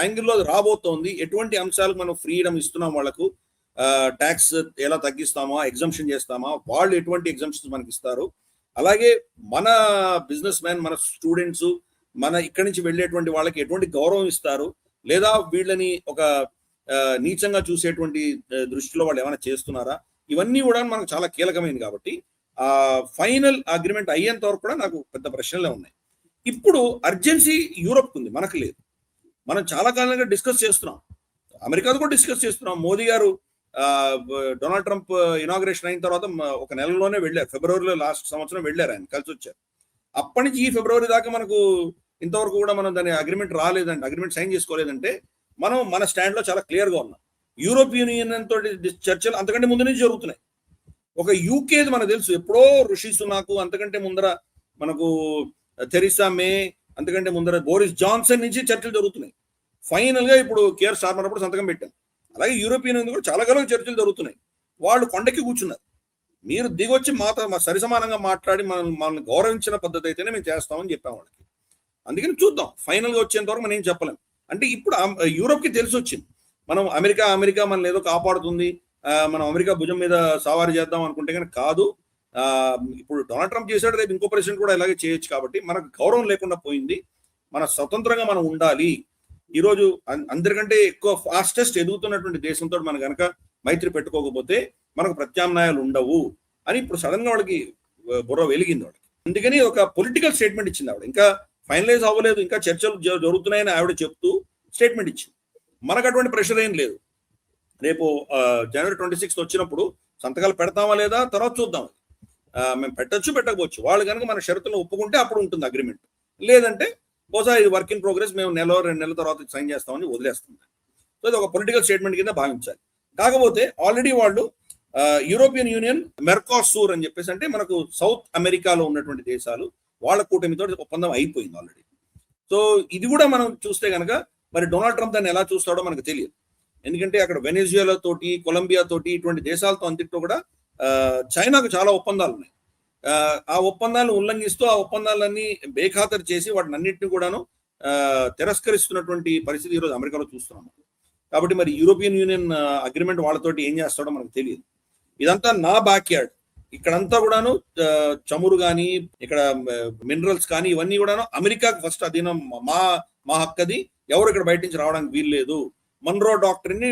యాంగిల్లో రాబోతోంది, ఎటువంటి అంశాలకు మనం ఫ్రీడమ్ ఇస్తున్నాం వాళ్ళకు, ట్యాక్స్ ఎలా తగ్గిస్తామా, ఎగ్జంప్షన్ చేస్తామా, వాళ్ళు ఎటువంటి ఎగ్జంప్షన్స్ మనకి ఇస్తారు, అలాగే మన బిజినెస్ మ్యాన్, మన స్టూడెంట్స్, మన ఇక్కడి నుంచి వెళ్ళేటువంటి వాళ్ళకి ఎటువంటి గౌరవం ఇస్తారు, లేదా వీళ్ళని ఒక నీచంగా చూసేటువంటి దృష్టిలో వాళ్ళు ఏమైనా చేస్తున్నారా, ఇవన్నీ కూడా మనకు చాలా కీలకమైనది. కాబట్టి ఆ ఫైనల్ అగ్రిమెంట్ అయ్యేంత వరకు కూడా నాకు పెద్ద ప్రశ్నలే ఉన్నాయి. ఇప్పుడు అర్జెన్సీ యూరోప్ ఉంది, మనకు లేదు. మనం చాలా కాలంగా డిస్కస్ చేస్తున్నాం, అమెరికాతో కూడా డిస్కస్ చేస్తున్నాం. మోదీ గారు డొనాల్డ్ ట్రంప్ ఇనాగ్రేషన్ అయిన తర్వాత ఒక నెలలోనే వెళ్ళారు, ఫిబ్రవరిలో లాస్ట్ సంవత్సరం వెళ్ళారు, ఆయన కలిసి వచ్చారు. అప్పటి నుంచి ఈ ఫిబ్రవరి దాకా మనకు ఇంతవరకు కూడా మనం దాని అగ్రిమెంట్ రాలేదంటే, అగ్రిమెంట్ సైన్ చేసుకోలేదంటే మనం మన స్టాండ్ లో చాలా క్లియర్ గా ఉన్నాం. యూరోపియన్ యూనియన్ తోటి చర్చలు అంతకంటే ముందు నుంచి జరుగుతున్నాయి. ఒక యూకేది మనకు తెలుసు, ఎప్పుడో రిషి సునాక్, అంతకంటే ముందర మనకు థెరిసా మే, అందుకంటే ముందర బోరిస్ జాన్సన్ నుంచి చర్చలు జరుగుతున్నాయి. ఫైనల్ గా ఇప్పుడు కేర్ స్టార్మర్ అప్పుడు సంతకం పెట్టాం. అలాగే యూరోపియన్ యూనియన్ కూడా చాలా కాలం చర్చలు జరుగుతున్నాయి. వాళ్ళు కొండకి కూర్చున్నారు. మీరు దిగొచ్చి మాతో సరిసమానంగా మాట్లాడి మనల్ని గౌరవించిన పద్ధతి అయితేనే మేము చేస్తామని చెప్పాం వాళ్ళకి. అందుకని చూద్దాం, ఫైనల్ గా వచ్చేంత వరకు మనం ఏం చెప్పలేం. అంటే ఇప్పుడు యూరోప్ కి తెలిసి వచ్చింది, మనం అమెరికా మనల్ని ఏదో కాపాడుతుంది, మనం అమెరికా భుజం మీద సవారీ చేద్దాం అనుకుంటే కనుక కాదు. ఇప్పుడు డొనాల్డ్ ట్రంప్ చేశాడు, రేపు ఇంకో ప్రెసిడెంట్ కూడా ఇలాగే చేయొచ్చు. కాబట్టి మనకు గౌరవం లేకుండా పోయింది. మన స్వతంత్రంగా మనం ఉండాలి. ఈరోజు అందరికంటే ఎక్కువ ఫాస్టెస్ట్ ఎదుగుతున్నటువంటి దేశంతో మనం కనుక మైత్రి పెట్టుకోకపోతే మనకు ప్రత్యామ్నాయాలు ఉండవు అని ఇప్పుడు సడన్ గా వాళ్ళకి బుర్ర వెలిగింది వాళ్ళకి. అందుకని ఒక పొలిటికల్ స్టేట్మెంట్ ఇచ్చింది ఆవిడ. ఇంకా ఫైనలైజ్ అవ్వలేదు, ఇంకా చర్చలు జరుగుతున్నాయని ఆవిడ చెప్తూ స్టేట్మెంట్ ఇచ్చింది. మనకు అటువంటి ప్రెషర్ ఏం లేదు. రేపు జనవరి 26 వచ్చినప్పుడు సంతకాలు పెడతామా లేదా తర్వాత చూద్దాం. మేము పెట్టచ్చు పెట్టకపోవచ్చు. వాళ్ళు కనుక మన షరతులను ఒప్పుకుంటే అప్పుడు ఉంటుంది అగ్రిమెంట్. లేదంటే బహుశా ఇది వర్క్ ఇన్ ప్రోగ్రెస్, మేము 1-2 నెలల తర్వాత సైన్ చేస్తామని వదిలేస్తుంది. సో ఇది ఒక పొలిటికల్ స్టేట్మెంట్ కింద భావించాలి. కాకపోతే ఆల్రెడీ వాళ్ళు యూరోపియన్ యూనియన్, మెర్కాసూర్ అని చెప్పేసి, అంటే మనకు సౌత్ అమెరికాలో ఉన్నటువంటి దేశాలు, వాళ్ళ కూటమితో ఒప్పందం అయిపోయింది ఆల్రెడీ. సో ఇది కూడా మనం చూస్తే కనుక మరి డొనాల్డ్ ట్రంప్ దాన్ని ఎలా చూస్తాడో మనకు తెలియదు. ఎందుకంటే అక్కడ వెనెజుయేలా తోటి, కొలంబియా తోటి, ఇటువంటి దేశాలతో అంతటితో కూడా చైనాకు చాలా ఒప్పందాలు ఉన్నాయి. ఆ ఒప్పందాలను ఉల్లంఘిస్తూ ఆ ఒప్పందాలన్నీ బేఖాతరు చేసి వాటిని అన్నింటినీ కూడాను తిరస్కరిస్తున్నటువంటి పరిస్థితి ఈరోజు అమెరికాలో చూస్తున్నాము. కాబట్టి మరి యూరోపియన్ యూనియన్ అగ్రిమెంట్ వాళ్ళతోటి ఏం చేస్తాడో మనకు తెలియదు. ఇదంతా నా బ్యాక్ యార్డ్. ఇక్కడంతా కూడాను చమురు కానీ, ఇక్కడ మినరల్స్ కానీ, ఇవన్నీ కూడాను అమెరికాకు ఫస్ట్ అధీనం, మా హక్కది, ఎవరు ఇక్కడ బయట నుంచి రావడానికి వీల్లేదు. మన్రో డాక్టరీని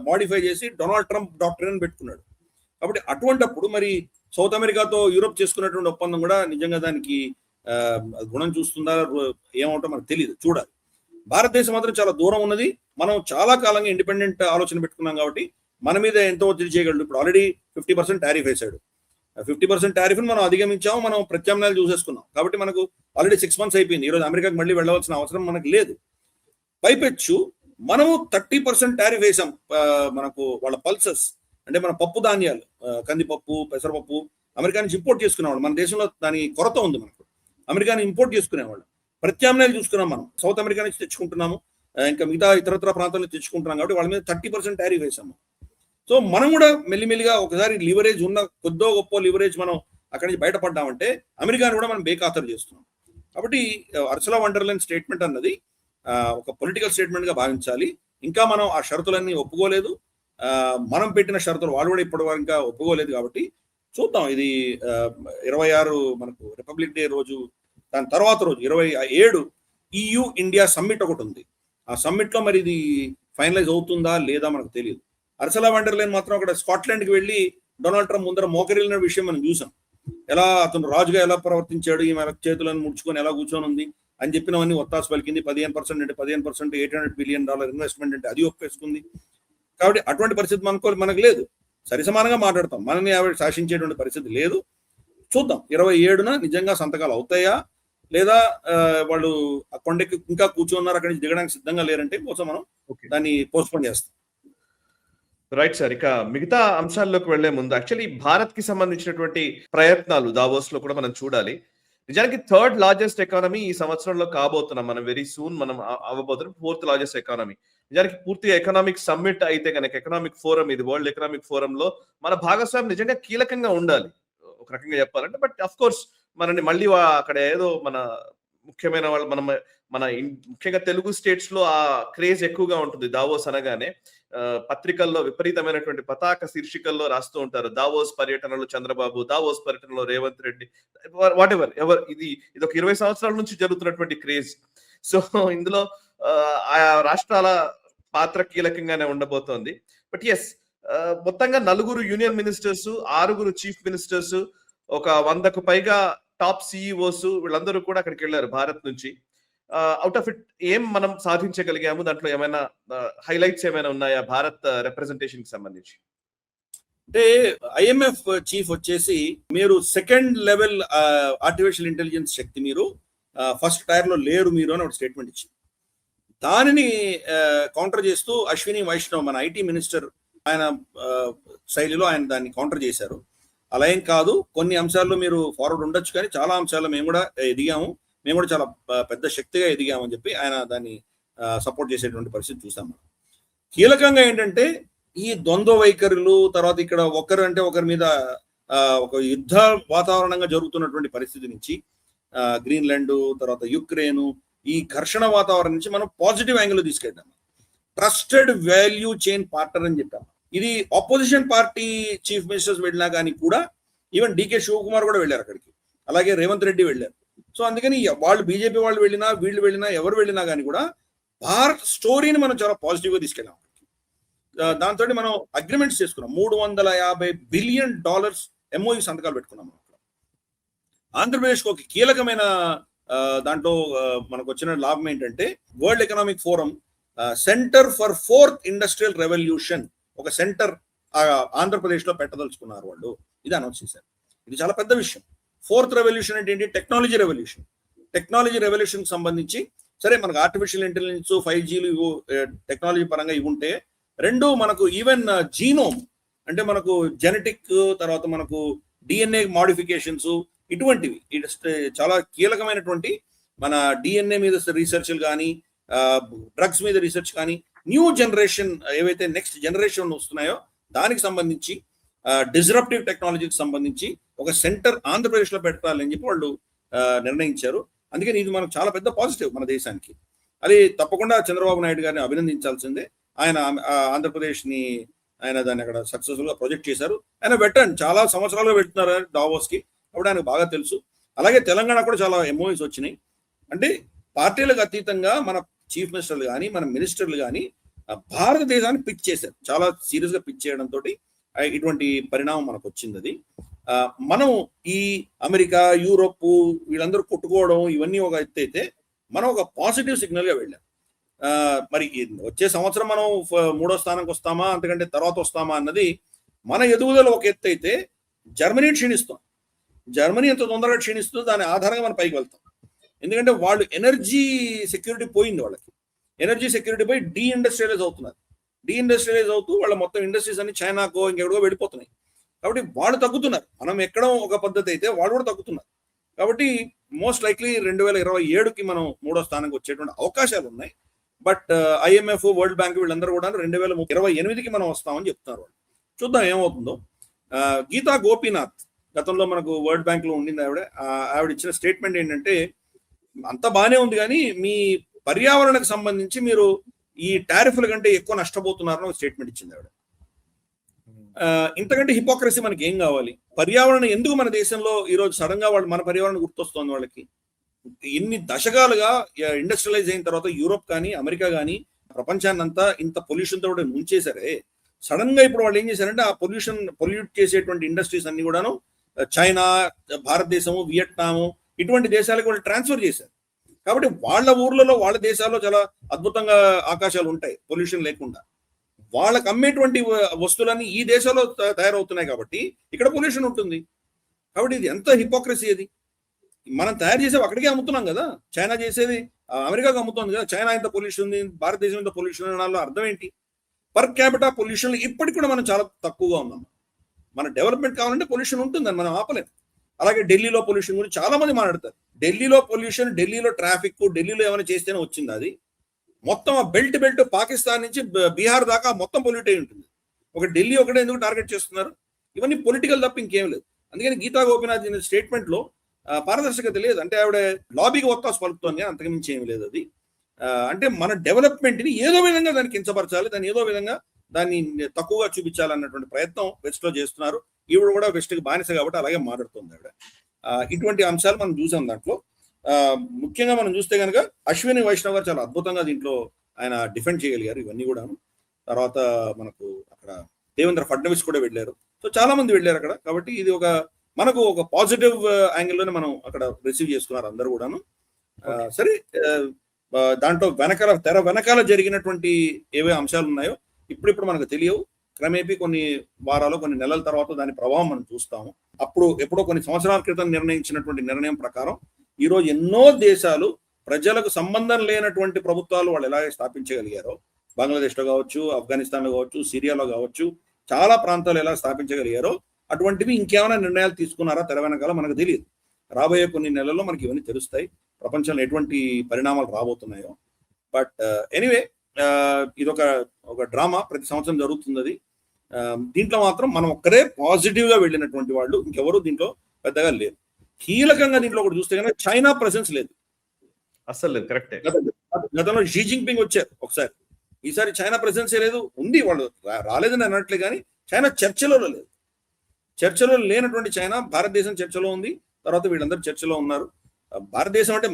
మాడిఫై చేసి డొనాల్డ్ ట్రంప్ డాక్టరీని పెట్టుకున్నాడు. కాబట్టి అటువంటిప్పుడు మరి సౌత్ అమెరికాతో యూరోప్ చేసుకున్నటువంటి ఒప్పందం కూడా నిజంగా దానికి గుణం చూస్తుందా ఏమవుతుందో మనకు తెలియదు, చూడాలి. భారతదేశం మాత్రం చాలా దూరం ఉన్నది. మనం చాలా కాలంగా ఇండిపెండెంట్ ఆలోచన పెట్టుకున్నాం కాబట్టి మన మీద ఎంతో ఒత్తిడి చేయగలడు. ఇప్పుడు ఆల్రెడీ 50% టారిఫ్ వేశాడు. 50% టారిఫ్ని మనం అధిగమించాము, మనం ప్రత్యామ్నాయాలు చూసేసుకున్నాం. కాబట్టి మనకు ఆల్రెడీ 6 months అయిపోయింది. ఈరోజు అమెరికాకి మళ్ళీ వెళ్ళవలసిన అవసరం మనకు లేదు. పైపెచ్చు మనము 30% టారిఫ్ వేసాం. మనకు వాళ్ళ పల్సెస్ అంటే మన పప్పు ధాన్యాలు, కందిపప్పు, పెసరపప్పు అమెరికా నుంచి ఇంపోర్ట్ చేసుకునేవాళ్ళు. మన దేశంలో దాని కొరత ఉంది. మనకు అమెరికాని ఇంపోర్ట్ చేసుకునేవాళ్ళు. ప్రత్యామ్నాయాలు చూసుకున్నాం. మనం సౌత్ అమెరికా నుంచి తెచ్చుకుంటున్నాము, ఇంకా మిగతా ఇతరత్ర ప్రాంతాల నుంచి తెచ్చుకుంటున్నాం. కాబట్టి వాళ్ళ మీద 30% టారిఫ్ వేసాము. సో మనం కూడా మెల్లిమెల్లిగా ఒకసారి లివరేజ్ ఉన్న కొద్దో గొప్ప లివరేజ్ మనం అక్కడి నుంచి బయటపడ్డామంటే అమెరికాని కూడా మనం బేఖాతరు చేస్తున్నాం. కాబట్టి అర్సులా వండర్ లైన్ స్టేట్మెంట్ అన్నది ఒక పొలిటికల్ స్టేట్మెంట్ గా భావించాలి. ఇంకా మనం ఆ షరతులన్నీ ఒప్పుకోలేదు. మనం పెట్టిన షరతులు వాళ్ళు కూడా ఇప్పటి వరకు ఇంకా ఒప్పుకోలేదు. కాబట్టి చూద్దాం. ఇది 26 మనకు రిపబ్లిక్ డే రోజు, దాని తర్వాత రోజు 27 EU ఇండియా సమ్మిట్ ఒకటి ఉంది. ఆ సమ్మిట్ లో మరి ఇది ఫైనలైజ్ అవుతుందా లేదా మనకు తెలియదు. అర్సులా వండర్ లైన్ మాత్రం అక్కడ స్కాట్లాండ్కి వెళ్ళి డొనాల్డ్ ట్రంప్ ముందర మోకరిల్లిన విషయం మనం చూసాం. ఎలా అతను రాజుగా ఎలా ప్రవర్తించాడు, ఈమె చేతులను ముడుచుకొని ఎలా కూర్చొని ఉంది అని చెప్పినవన్నీ ఒత్తాసు పలికింది. 15% అంటే 15%, $800 బిలియన్ ఇన్వెస్ట్మెంట్ అంటే అది ఒప్పేసుకుంది. కాబట్టి అటువంటి పరిస్థితి మనకు లేదు. సరిసమానంగా మాట్లాడతాం. మనని ఆవిడ శాసించేటువంటి పరిస్థితి లేదు. చూద్దాం 27న నిజంగా సంతకాలు అవుతాయా లేదా వాళ్ళు ఆ కొండకి ఇంకా కూర్చున్నారు, అక్కడి నుంచి దిగడానికి సిద్ధంగా లేరంటే కోసం మనం దాన్ని పోస్ట్పోన్ చేస్తాం. Right sir. ఇక మిగతా అంశాల్లోకి వెళ్లే ముందు యాక్చువల్లీ భారత్ కి సంబంధించినటువంటి ప్రయత్నాలు దావోస్ లో కూడా మనం చూడాలి. నిజానికి 3rd లార్జెస్ట్ ఎకానమీ ఈ సంవత్సరంలో కాబోతున్నాం మనం. వెరీ సూన్ మనం అవ్వబోతున్నాం 4th లార్జెస్ట్ ఎకానమీ. నిజానికి పూర్తిగా ఎకనామిక్ సమ్మిట్ అయితే కనుక, ఎకనామిక్ ఫోరం ఇది, వరల్డ్ ఎకనామిక్ ఫోరం లో మన భాగస్వామ్యం నిజంగా కీలకంగా ఉండాలి ఒక రకంగా చెప్పాలంటే. బట్ అఫ్ కోర్స్ మనని మళ్ళీ అక్కడ ఏదో మన ముఖ్యమైన వాళ్ళు మన ముఖ్యంగా తెలుగు స్టేట్స్ లో ఆ క్రేజ్ ఎక్కువగా ఉంటుంది. దావోస్ అనగానే పత్రికల్లో విపరీతమైనటువంటి పతాక శీర్షికల్లో రాస్తూ ఉంటారు. దావోస్ పర్యటనలో చంద్రబాబు, దావోస్ పర్యటనలో రేవంత్ రెడ్డి, వాట్ ఎవర్ ఇది ఒక 20 సంవత్సరాల నుంచి జరుగుతున్నటువంటి క్రేజ్. సో ఇందులో ఆయా రాష్ట్రాల పాత్ర కీలకంగానే ఉండబోతోంది. బట్ ఎస్, మొత్తంగా 4 యూనియన్ మినిస్టర్స్, 6 చీఫ్ మినిస్టర్స్, ఒక 100కు పైగా టాప్ సిఇఓస్ వీళ్ళందరూ కూడా అక్కడికి వెళ్ళారు భారత్ నుంచి. అవుట్ ఆఫ్ ఇట్ ఏం మనం సాధించగలిగాము? దాంట్లో ఏమైనా హైలైట్స్ ఏమైనా ఉన్నాయా భారత్ రిప్రజెంటేషన్ కి సంబంధించి? అంటే IMF చీఫ్ వచ్చేసి, మీరు 2nd లెవెల్ ఆర్టిఫిషియల్ ఇంటెలిజెన్స్ శక్తి, మీరు ఫస్ట్ టైర్ లో లేరు మీరు అని ఒక స్టేట్మెంట్ ఇచ్చింది. దానిని కౌంటర్ చేస్తూ అశ్విని వైష్ణవ్ మన IT మినిస్టర్, ఆయన శైలిలో ఆయన దాన్ని కౌంటర్ చేశారు. అలా ఏం కాదు, కొన్ని అంశాల్లో మీరు ఫార్వర్డ్ ఉండొచ్చు, కానీ చాలా అంశాల్లో మేము కూడా ఎదిగాము, మేము కూడా చాలా పెద్ద శక్తిగా ఎదిగామని చెప్పి ఆయన దాన్ని సపోర్ట్ చేసేటువంటి పరిస్థితి చూసాం మనం. కీలకంగా ఏంటంటే ఈ ద్వంద్వ వైఖరులు, తర్వాత ఇక్కడ ఒకరు అంటే ఒకరి మీద ఒక యుద్ధ వాతావరణంగా జరుగుతున్నటువంటి పరిస్థితి నుంచి గ్రీన్లాండ్, తర్వాత యుక్రెయిన్, ఈ ఘర్షణ వాతావరణం నుంచి మనం పాజిటివ్ యాంగిల్ తీసుకెళ్తాం. ట్రస్టెడ్ వాల్యూ చైన్ పార్ట్నర్ అని చెప్పాము. ఇది ఆపోజిషన్ పార్టీ చీఫ్ మినిస్టర్స్ వెళ్ళినా కానీ కూడా, ఈవెన్ డికే శివకుమార్ కూడా వెళ్ళారు అక్కడికి, అలాగే రేవంత్ రెడ్డి వెళ్ళారు. సో అందుకని వాళ్ళు బీజేపీ వాళ్ళు వెళ్ళినా, వీళ్ళు వెళ్ళినా, ఎవరు వెళ్ళినా కానీ కూడా భారత్ స్టోరీని మనం చాలా పాజిటివ్ గా తీసుకెళ్ళాం. దాంతో మనం అగ్రిమెంట్స్ చేసుకున్నాం. $350 బిలియన్ MOU సంతకాలు పెట్టుకున్నాం. ఆంధ్రప్రదేశ్కి ఒక కీలకమైన దాంట్లో మనకు వచ్చిన లాభం ఏంటంటే, world Economic forum centre for 4th industrial revolution ఒక సెంటర్ ఆంధ్రప్రదేశ్ లో పెట్టదలుచుకున్నారు వాళ్ళు. ఇది అనౌన్స్ చేశారు. ఇది చాలా పెద్ద విషయం. 4th రెవల్యూషన్ అంటే ఏంటి? Technology revolution. టెక్నాలజీ రెవల్యూషన్ సంబంధించి సరే మనకు ఆర్టిఫిషియల్ ఇంటెలిజెన్స్, 5Gలు టెక్నాలజీ పరంగా ఇవి ఉంటే, రెండు మనకు ఈవెన్ జీనోమ్ అంటే మనకు జెనెటిక్, తర్వాత మనకు DNA మాడిఫికేషన్స్, ఇటువంటివి చాలా కీలకమైనటువంటి మన DNA మీద రీసెర్చ్లు కానీ, డ్రగ్స్ మీద రీసెర్చ్ కానీ, న్యూ జనరేషన్ ఏవైతే నెక్స్ట్ జనరేషన్ వస్తున్నాయో దానికి సంబంధించి డిస్రప్టివ్ టెక్నాలజీకి సంబంధించి ఒక సెంటర్ ఆంధ్రప్రదేశ్లో పెట్టాలని చెప్పి వాళ్ళు నిర్ణయించారు. అందుకని ఇది మనకు చాలా పెద్ద పాజిటివ్ మన దేశానికి. అది తప్పకుండా చంద్రబాబు నాయుడు గారిని అభినందించాల్సిందే. ఆయన ఆంధ్రప్రదేశ్ని ఆయన దాన్ని అక్కడ సక్సెస్ఫుల్ గా ప్రొజెక్ట్ చేశారు. ఆయన వెటరన్, చాలా సంవత్సరాలుగా పెడుతున్నారు దావోస్ కి, అప్పుడు ఆయనకు బాగా తెలుసు. అలాగే తెలంగాణ కూడా చాలా MOUs వచ్చినాయి. అంటే పార్టీలకు అతీతంగా మన చీఫ్ మినిస్టర్లు కానీ, మన మినిస్టర్లు కానీ భారతదేశాన్ని పిచ్ చేశారు. చాలా సీరియస్ గా పిచ్ చేయడంతో ఇటువంటి పరిణామం మనకు వచ్చింది. అది మనం ఈ అమెరికా, యూరోప్ వీళ్ళందరూ కొట్టుకోవడం ఇవన్నీ ఒక ఎత్తు అయితే, మనం ఒక పాజిటివ్ సిగ్నల్ గా వెళ్ళాం. మరి వచ్చే సంవత్సరం మనం 3వ స్థానానికి వస్తామా, అంతకంటే తర్వాత వస్తామా అన్నది మన ఎదుగుదల ఒక ఎత్తు అయితే, జర్మనీ క్షీణిస్తాం. జర్మనీ ఎంత తొందరగా క్షీణిస్తుందో దాని ఆధారంగా మనం పైకి వెళ్తాం. ఎందుకంటే వాళ్ళు ఎనర్జీ సెక్యూరిటీ పోయింది, వాళ్ళకి ఎనర్జీ సెక్యూరిటీ పోయి డీఇండస్ట్రియలైజ్ అవుతున్నారు. డీఇండస్ట్రియలైజ్ అవుతూ వాళ్ళ మొత్తం ఇండస్ట్రీస్ అన్ని చైనాకో ఇంకెక్కడో వెళ్ళిపోతున్నాయి. కాబట్టి వాళ్ళు తగ్గుతున్నారు. మనం ఎక్కడం ఒక పద్ధతి అయితే వాళ్ళు కూడా తగ్గుతున్నారు. కాబట్టి మోస్ట్ లైక్లీ 2027కి మనం 3వ స్థానానికి వచ్చేటువంటి అవకాశాలు ఉన్నాయి. బట్ IMF, వరల్డ్ బ్యాంక్ వీళ్ళందరూ కూడా 2028కి మనం వస్తామని చెప్తున్నారు వాళ్ళు. చూద్దాం ఏమవుతుందో. గీతా గోపీనాథ్ గతంలో మనకు వరల్డ్ బ్యాంక్ లో ఉండింది. ఆవిడ ఇచ్చిన స్టేట్మెంట్ ఏంటంటే, అంత బాగానే ఉంది కానీ మీ పర్యావరణకు సంబంధించి మీరు ఈ టారిఫ్ల కంటే ఎక్కువ నష్టపోతున్నారని ఒక స్టేట్మెంట్ ఇచ్చింది ఆవిడ. ఇంతకంటే హిపోక్రసీ మనకి ఏం కావాలి? పర్యావరణం ఎందుకు మన దేశంలో ఈరోజు సడన్ గా వాళ్ళు మన పర్యావరణం గుర్తొస్తోంది వాళ్ళకి? ఎన్ని దశకాలుగా ఇండస్ట్రియలైజ్ అయిన తర్వాత యూరోప్ కానీ, అమెరికా కానీ ప్రపంచాన్ని అంతా ఇంత పొల్యూషన్ తో ముంచేశారే, సడన్ గా ఇప్పుడు వాళ్ళు ఏం చేశారంటే ఆ పొల్యూట్ చేసేటువంటి ఇండస్ట్రీస్ అన్ని కూడాను చైనా, భారతదేశము, వియట్నాము ఇటువంటి దేశాలకు వాళ్ళు ట్రాన్స్ఫర్ చేశారు. కాబట్టి వాళ్ళ ఊర్లలో, వాళ్ళ దేశాల్లో చాలా అద్భుతంగా ఆకాశాలు ఉంటాయి పొల్యూషన్ లేకుండా. వాళ్ళకి అమ్మేటువంటి వస్తువులన్నీ ఈ దేశంలో తయారవుతున్నాయి కాబట్టి ఇక్కడ పొల్యూషన్ ఉంటుంది. కాబట్టి ఇది ఎంత హిపోక్రసీ అది. మనం తయారు చేసేవి అక్కడికే అమ్ముతున్నాం కదా. చైనా చేసేది అమెరికాకు అమ్ముతుంది కదా. చైనా ఇంత పొల్యూషన్ ఉంది, భారతదేశం ఇంత పొల్యూషన్ అనడంలో అర్థం ఏంటి? పర్ క్యాపిటల్ పొల్యూషన్ ఇప్పటికి కూడా మనం చాలా తక్కువగా ఉన్నాం. మన డెవలప్మెంట్ కావాలంటే పొల్యూషన్ ఉంటుందని మనం ఆపలేం. అలాగే ఢిల్లీలో పొల్యూషన్ గురించి చాలా మంది మాట్లాడతారు. ఢిల్లీలో పొల్యూషన్, ఢిల్లీలో ట్రాఫిక్, ఢిల్లీలో ఏమైనా చేస్తేనే వచ్చింది అది. మొత్తం ఆ బెల్ట్ పాకిస్తాన్ నుంచి బీహార్ దాకా మొత్తం పొల్యూట్ అయి ఉంటుంది. ఒక ఢిల్లీ ఒకటే ఎందుకు టార్గెట్ చేస్తున్నారు? ఇవన్నీ పొలిటికల్ తప్ప ఇంకేం లేదు. అందుకని గీతా గోపీనాథ్ స్టేట్మెంట్ లో పారదర్శకత లేదు. అంటే ఆవిడ లాబీకి ఒత్తాసు పలుకుతోంది, అంతకుమించి ఏమి లేదు. అది అంటే మన డెవలప్మెంట్ ని ఏదో విధంగా దాన్ని కించపరచాలి, దాన్ని ఏదో విధంగా దాన్ని తక్కువగా చూపించాలన్నటువంటి ప్రయత్నం వెస్ట్ లో చేస్తున్నారు. ఈవిడ కూడా వెస్ట్ కి బానిస కాబట్టి అలాగే మాట్లాడుతుంది ఆవిడ. ఇటువంటి అంశాలు మనం చూసాం దాంట్లో. ముఖ్యంగా మనం చూస్తే కనుక అశ్విని వైష్ణవ్ గారు చాలా అద్భుతంగా దీంట్లో ఆయన డిఫెండ్ చేయగలిగారు ఇవన్నీ కూడా. తర్వాత మనకు అక్కడ దేవేంద్ర ఫడ్నవీస్ కూడా వెళ్ళారు. సో చాలా మంది వెళ్ళారు అక్కడ. కాబట్టి ఇది మనకు ఒక పాజిటివ్ యాంగిల్లోనే మనం అక్కడ రిసీవ్ చేసుకున్నారు అందరూ కూడాను. సరే, దాంట్లో తెర వెనకాల జరిగినటువంటి ఏవే అంశాలు ఉన్నాయో ఇప్పుడు మనకు తెలియవు. క్రమేపీ కొన్ని వారాలు, కొన్ని నెలల తర్వాత దాని ప్రభావం మనం చూస్తాము. అప్పుడు ఎప్పుడో కొన్ని సంవత్సరాల క్రితం నిర్ణయించినటువంటి నిర్ణయం ప్రకారం ఈ రోజు ఎన్నో దేశాలు ప్రజలకు సంబంధం లేనటువంటి ప్రభుత్వాలు వాళ్ళు ఎలాగే స్థాపించగలిగారో, బంగ్లాదేశ్ లో కావచ్చు, ఆఫ్ఘనిస్తాన్ లో కావచ్చు, సిరియాలో కావచ్చు, చాలా ప్రాంతాలు ఎలా స్థాపించగలిగారో అటువంటివి ఇంకేమైనా నిర్ణయాలు తీసుకున్నారా తెర వెనకాల మనకు తెలియదు. రాబోయే కొన్ని నెలల్లో మనకి ఇవన్నీ తెలుస్తాయి. ప్రపంచంలో ఎటువంటి పరిణామాలు రాబోతున్నాయో. బట్ ఎనీవే ఒక డ్రామా ప్రతి సంవత్సరం జరుగుతుంది అది. దీంట్లో మాత్రం మనం ఒక్కరే పాజిటివ్ గా వెళ్ళినటువంటి వాళ్ళు ఇంకెవరు దీంట్లో పెద్దగా లేరు. కీలకంగా దీంట్లో ఒకటి చూస్తే కనుక చైనా ప్రెసెన్స్ లేదు అసలు. కరెక్టే. గతంలో షీ జింగ్పింగ్ వచ్చారు ఒకసారి, ఈసారి చైనా ప్రెసెన్స్ లేదు. ఉంది, వాళ్ళు రాలేదని అనట్లే, కానీ చైనా చర్చలో లేదు. చర్చలో లేనటువంటి చైనా భారతదేశం చర్చలో ఉంది. తర్వాత వీళ్ళందరూ చర్చలో ఉన్నారు. భారతదేశం అంటే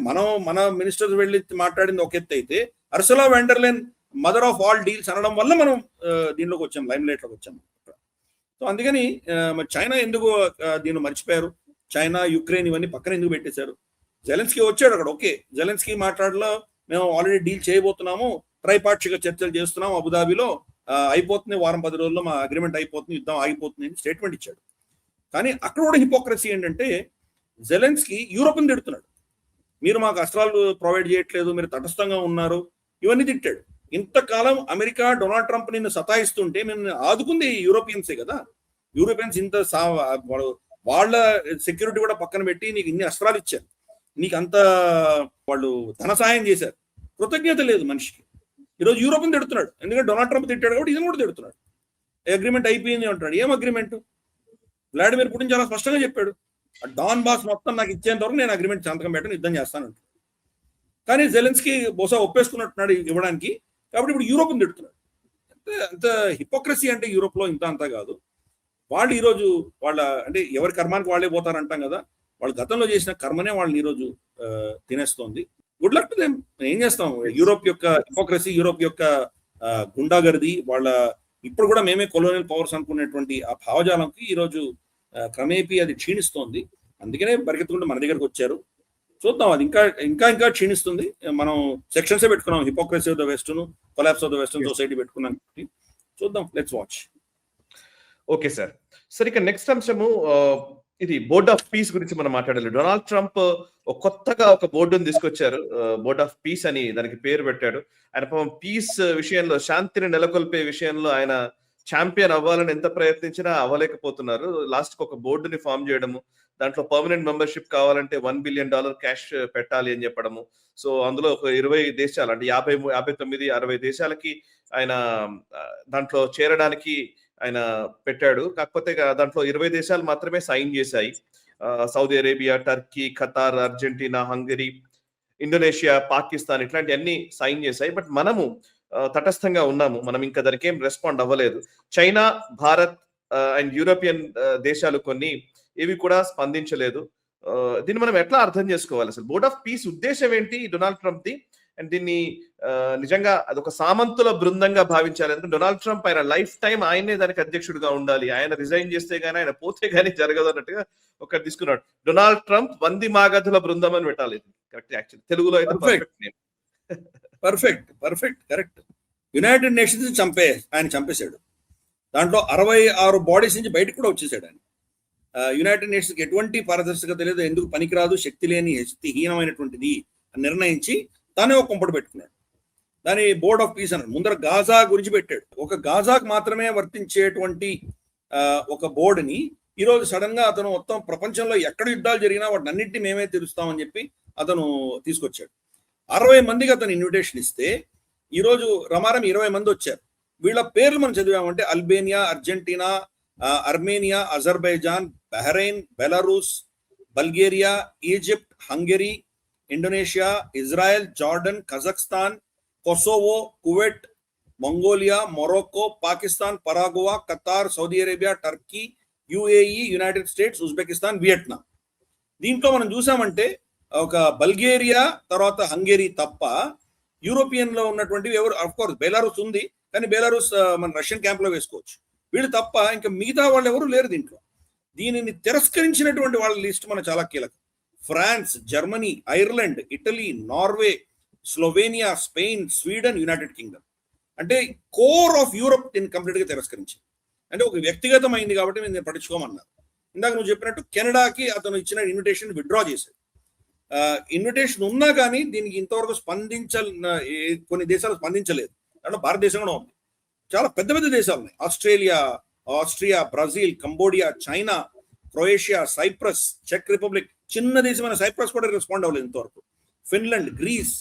మన మినిస్టర్ వెళ్ళి మాట్లాడింది ఒక ఎత్తు అయితే, Ursula von der Leyen mother of all deals అనడం వల్ల మనం దీనిలోకి వచ్చాం, లైమ్ లైట్ లోకి వచ్చాం. సో అందుకని చైనా ఎందుకు దీన్ని మర్చిపోయారు? చైనా, యుక్రెయిన్ ఇవన్నీ పక్కన ఎందుకు పెట్టేశారు? జెలెన్స్కీ వచ్చాడు అక్కడ, ఓకే, జెలెన్స్కీ మాట్లాడలో మేము ఆల్రెడీ డీల్ చేయబోతున్నాము, ట్రైపాక్షిక చర్చలు చేస్తున్నాం అబుదాబిలో, అయిపోతుంది, వారం 10 రోజుల్లో మా అగ్రిమెంట్ అయిపోతుంది, యుద్ధం ఆగిపోతుంది అని స్టేట్మెంట్ ఇచ్చాడు. కానీ అక్కడ కూడా హిపోక్రసీ ఏంటంటే, జెలెన్స్కీ యూరోప్ని తిడుతున్నాడు, మీరు మాకు అస్త్రాలు ప్రొవైడ్ చేయట్లేదు, మీరు తటస్థంగా ఉన్నారు, ఇవన్నీ తిట్టాడు. ఇంతకాలం అమెరికా, డొనాల్డ్ ట్రంప్ నిన్ను సతాయిస్తుంటే మేము ఆదుకుంది యూరోపియన్సే కదా. యూరోపియన్స్ ఇంత వాళ్ళ సెక్యూరిటీ కూడా పక్కన పెట్టి నీకు ఇన్ని అస్త్రాలు ఇచ్చారు, నీకు అంత వాళ్ళు ధన సహాయం చేశారు, కృతజ్ఞత లేదు మనిషికి. ఈరోజు యూరోప్ని తిడుతున్నాడు, ఎందుకంటే డొనాల్డ్ ట్రంప్ తిట్టాడు కాబట్టి ఇది కూడా తిడుతున్నాడు. అగ్రిమెంట్ అయిపోయింది అంటున్నాడు. ఏం అగ్రిమెంట్? వ్లాడిమిర్ పుటిన్ చాలా స్పష్టంగా చెప్పాడు, డాన్ బాస్ మొత్తం నాకు ఇచ్చేంత వరకు నేను అగ్రిమెంట్ సంతకం పెట్టని యుద్ధం చేస్తానంట. కానీ జెలెన్స్కీ బహుశా ఒప్పేసుకున్నట్టున్నాడు ఇవ్వడానికి, కాబట్టి ఇప్పుడు యూరోప్ని తిడుతున్నాడు. అంత హిపోక్రసీ అంటే యూరోప్లో ఇంత అంతా కాదు. వాళ్ళు ఈరోజు అంటే ఎవరి కర్మానికి వాళ్ళే పోతారంటాం కదా, వాళ్ళు గతంలో చేసిన కర్మనే వాళ్ళని ఈరోజు తినేస్తోంది. Good luck to them. ఏం చేస్తాం? యూరోప్ యొక్క హిపోక్రసీ, యూరోప్ యొక్క గుండాగర్ది, వాళ్ళ ఇప్పుడు కూడా మేమే కొలోనియల్ పవర్స్ అనుకునేటువంటి ఆ భావజాలంకి ఈరోజు క్రమేపీ అది క్షీణిస్తోంది. అందుకనే పరిగెత్తుకుంటూ మన దగ్గరకు వచ్చారు. చూద్దాం, అది ఇంకా క్షీణిస్తుంది. మనం సెక్షన్సే పెట్టుకున్నాం, hypocrisy of the western, collapse of the western society పెట్టుకున్నాం. చూద్దాం, లెట్స్ వాచ్. Okay sir. సరే, ఇక నెక్స్ట్ అంశము ఇది బోర్డ్ ఆఫ్ పీస్ గురించి మనం మాట్లాడాలి. డొనాల్డ్ ట్రంప్ కొత్తగా ఒక బోర్డును తీసుకొచ్చారు, బోర్డ్ ఆఫ్ పీస్ అని దానికి పేరు పెట్టాడు. ఆయన పీస్ విషయంలో, శాంతిని నెలకొల్పే విషయంలో ఆయన ఛాంపియన్ అవ్వాలని ఎంత ప్రయత్నించినా అవ్వలేకపోతున్నారు. లాస్ట్ కి ఒక బోర్డుని ఫామ్ చేయడము, దాంట్లో పర్మనెంట్ మెంబర్షిప్ కావాలంటే $1 బిలియన్ క్యాష్ పెట్టాలి అని చెప్పడము. సో అందులో ఒక 20 దేశాలు అంటే 59, 60 దేశాలకి ఆయన దాంట్లో చేరడానికి ఆయన పెట్టాడు. కాకపోతే దాంట్లో 20 దేశాలు మాత్రమే సైన్ చేశాయి. Saudi Arabia, Turkey, Qatar, Argentina, Hungary, Indonesia, Pakistan ఇట్లాంటి అన్ని సైన్ చేశాయి. బట్ మనము తటస్థంగా ఉన్నాము, మనం ఇంకా దానికి ఏం రెస్పాండ్ అవ్వలేదు. చైనా, భారత్ అండ్ యూరోపియన్ దేశాలు కొన్ని ఇవి కూడా స్పందించలేదు. దీన్ని మనం ఎట్లా అర్థం చేసుకోవాలి? అసలు బోర్డ్ ఆఫ్ పీస్ ఉద్దేశం ఏంటి డొనాల్డ్ ట్రంప్ ది? అండ్ దీన్ని నిజంగా అదొక సామంతుల బృందంగా భావించాలి. ఎందుకంటే డొనాల్డ్ ట్రంప్ ఆయన లైఫ్ టైం ఆయనే దానికి అధ్యక్షుడిగా ఉండాలి, ఆయన రిజైన్ చేస్తే గానీ, ఆయన పోతే గానీ జరగదు అన్నట్టుగా ఒకటి తీసుకున్నాడు. డొనాల్డ్ ట్రంప్ వంది మాగధుల బృందం అని పెట్టాలి. కరెక్ట్, యాక్చువల్లీ తెలుగులో అయితే పర్ఫెక్ట్ కరెక్ట్. యునైటెడ్ నేషన్స్ ఆయన చంపేశాడు. దాంట్లో 66 బాడీస్ నుంచి బయటకు కూడా వచ్చేసాడు ఆయన. యునైటెడ్ నేషన్స్కి ఎటువంటి పారదర్శకత లేదు, ఎందుకు పనికిరాదు, శక్తి లేని, శక్తిహీనమైనటువంటిది అని నిర్ణయించి తానే ఒక కుంపటి పెట్టుకున్నాడు. దాని బోర్డ్ ఆఫ్ పీస్ అన్నాడు. ముందర గాజా గురించి పెట్టాడు. ఒక గాజాకు మాత్రమే వర్తించేటువంటి ఒక బోర్డుని ఈరోజు సడన్ గా అతను మొత్తం ప్రపంచంలో ఎక్కడ యుద్ధాలు జరిగినా వాటిని అన్నింటినీ మేమే తెలుస్తామని చెప్పి అతను తీసుకొచ్చాడు. 60 మందికి అతను ఇన్విటేషన్ ఇస్తే ఈరోజు రమారం 20 మంది వచ్చారు. వీళ్ళ పేర్లు మనం చదివామంటే Albania, Argentina, Armenia, Azerbaijan, Bahrain, Belarus, Bulgaria, Egypt, Hungary, Indonesia, Israel, Jordan, Kazakhstan, Kosovo, Kuwait, Mongolia, Morocco, Pakistan, Paraguay, Qatar, Saudi Arabia, Turkey, UAE, United States, Uzbekistan, Vietnam. దీంట్లో మనం చూసామంటే ఒక బల్గేరియా తర్వాత హంగరీ తప్ప యూరోపియన్ లో ఉన్నటువంటి ఎవరు, అఫ్ కోర్స్ బెలారూస్ ఉంది, కానీ బెలారూస్ మన రష్యన్ క్యాంప్ లో వేసుకోవచ్చు. వీళ్ళు తప్ప ఇంకా మిగతా వాళ్ళు ఎవరు లేరు దీంట్లో. దీనిని తిరస్కరించినటువంటి వాళ్ళ లిస్ట్ మన చాలా కీలకం. France, Germany, Ireland, Italy, Norway, Slovenia, Spain, Sweden, United Kingdom. అంటే కోర్ ఆఫ్ యూరోప్ దీన్ని కంప్లీట్ గా తిరస్కరించింది. అంటే ఒక వ్యక్తిగతమైంది కాబట్టి నేను పట్టించుకోమన్నారు. ఇందాక నువ్వు చెప్పినట్టు కెనడాకి అతను ఇచ్చిన ఇన్విటేషన్ విత్డ్రా చేశాడు. ఇన్విటేషన్ ఉన్నా కానీ దీనికి ఇంతవరకు కొన్ని దేశాలు స్పందించలేదు. అంటే భారతదేశం కూడా ఉంది. చాలా పెద్ద పెద్ద దేశాలు ఉన్నాయి. Austria, Brazil, Cambodia, China, Croatia, Cyprus, చెక్ రిపబ్లిక్, చిన్న దేశమైన సైప్రస్ కూడా రెస్పాండ్ అవ్వలేదు ఇంతవరకు. ఫిన్లాండ్, గ్రీస్,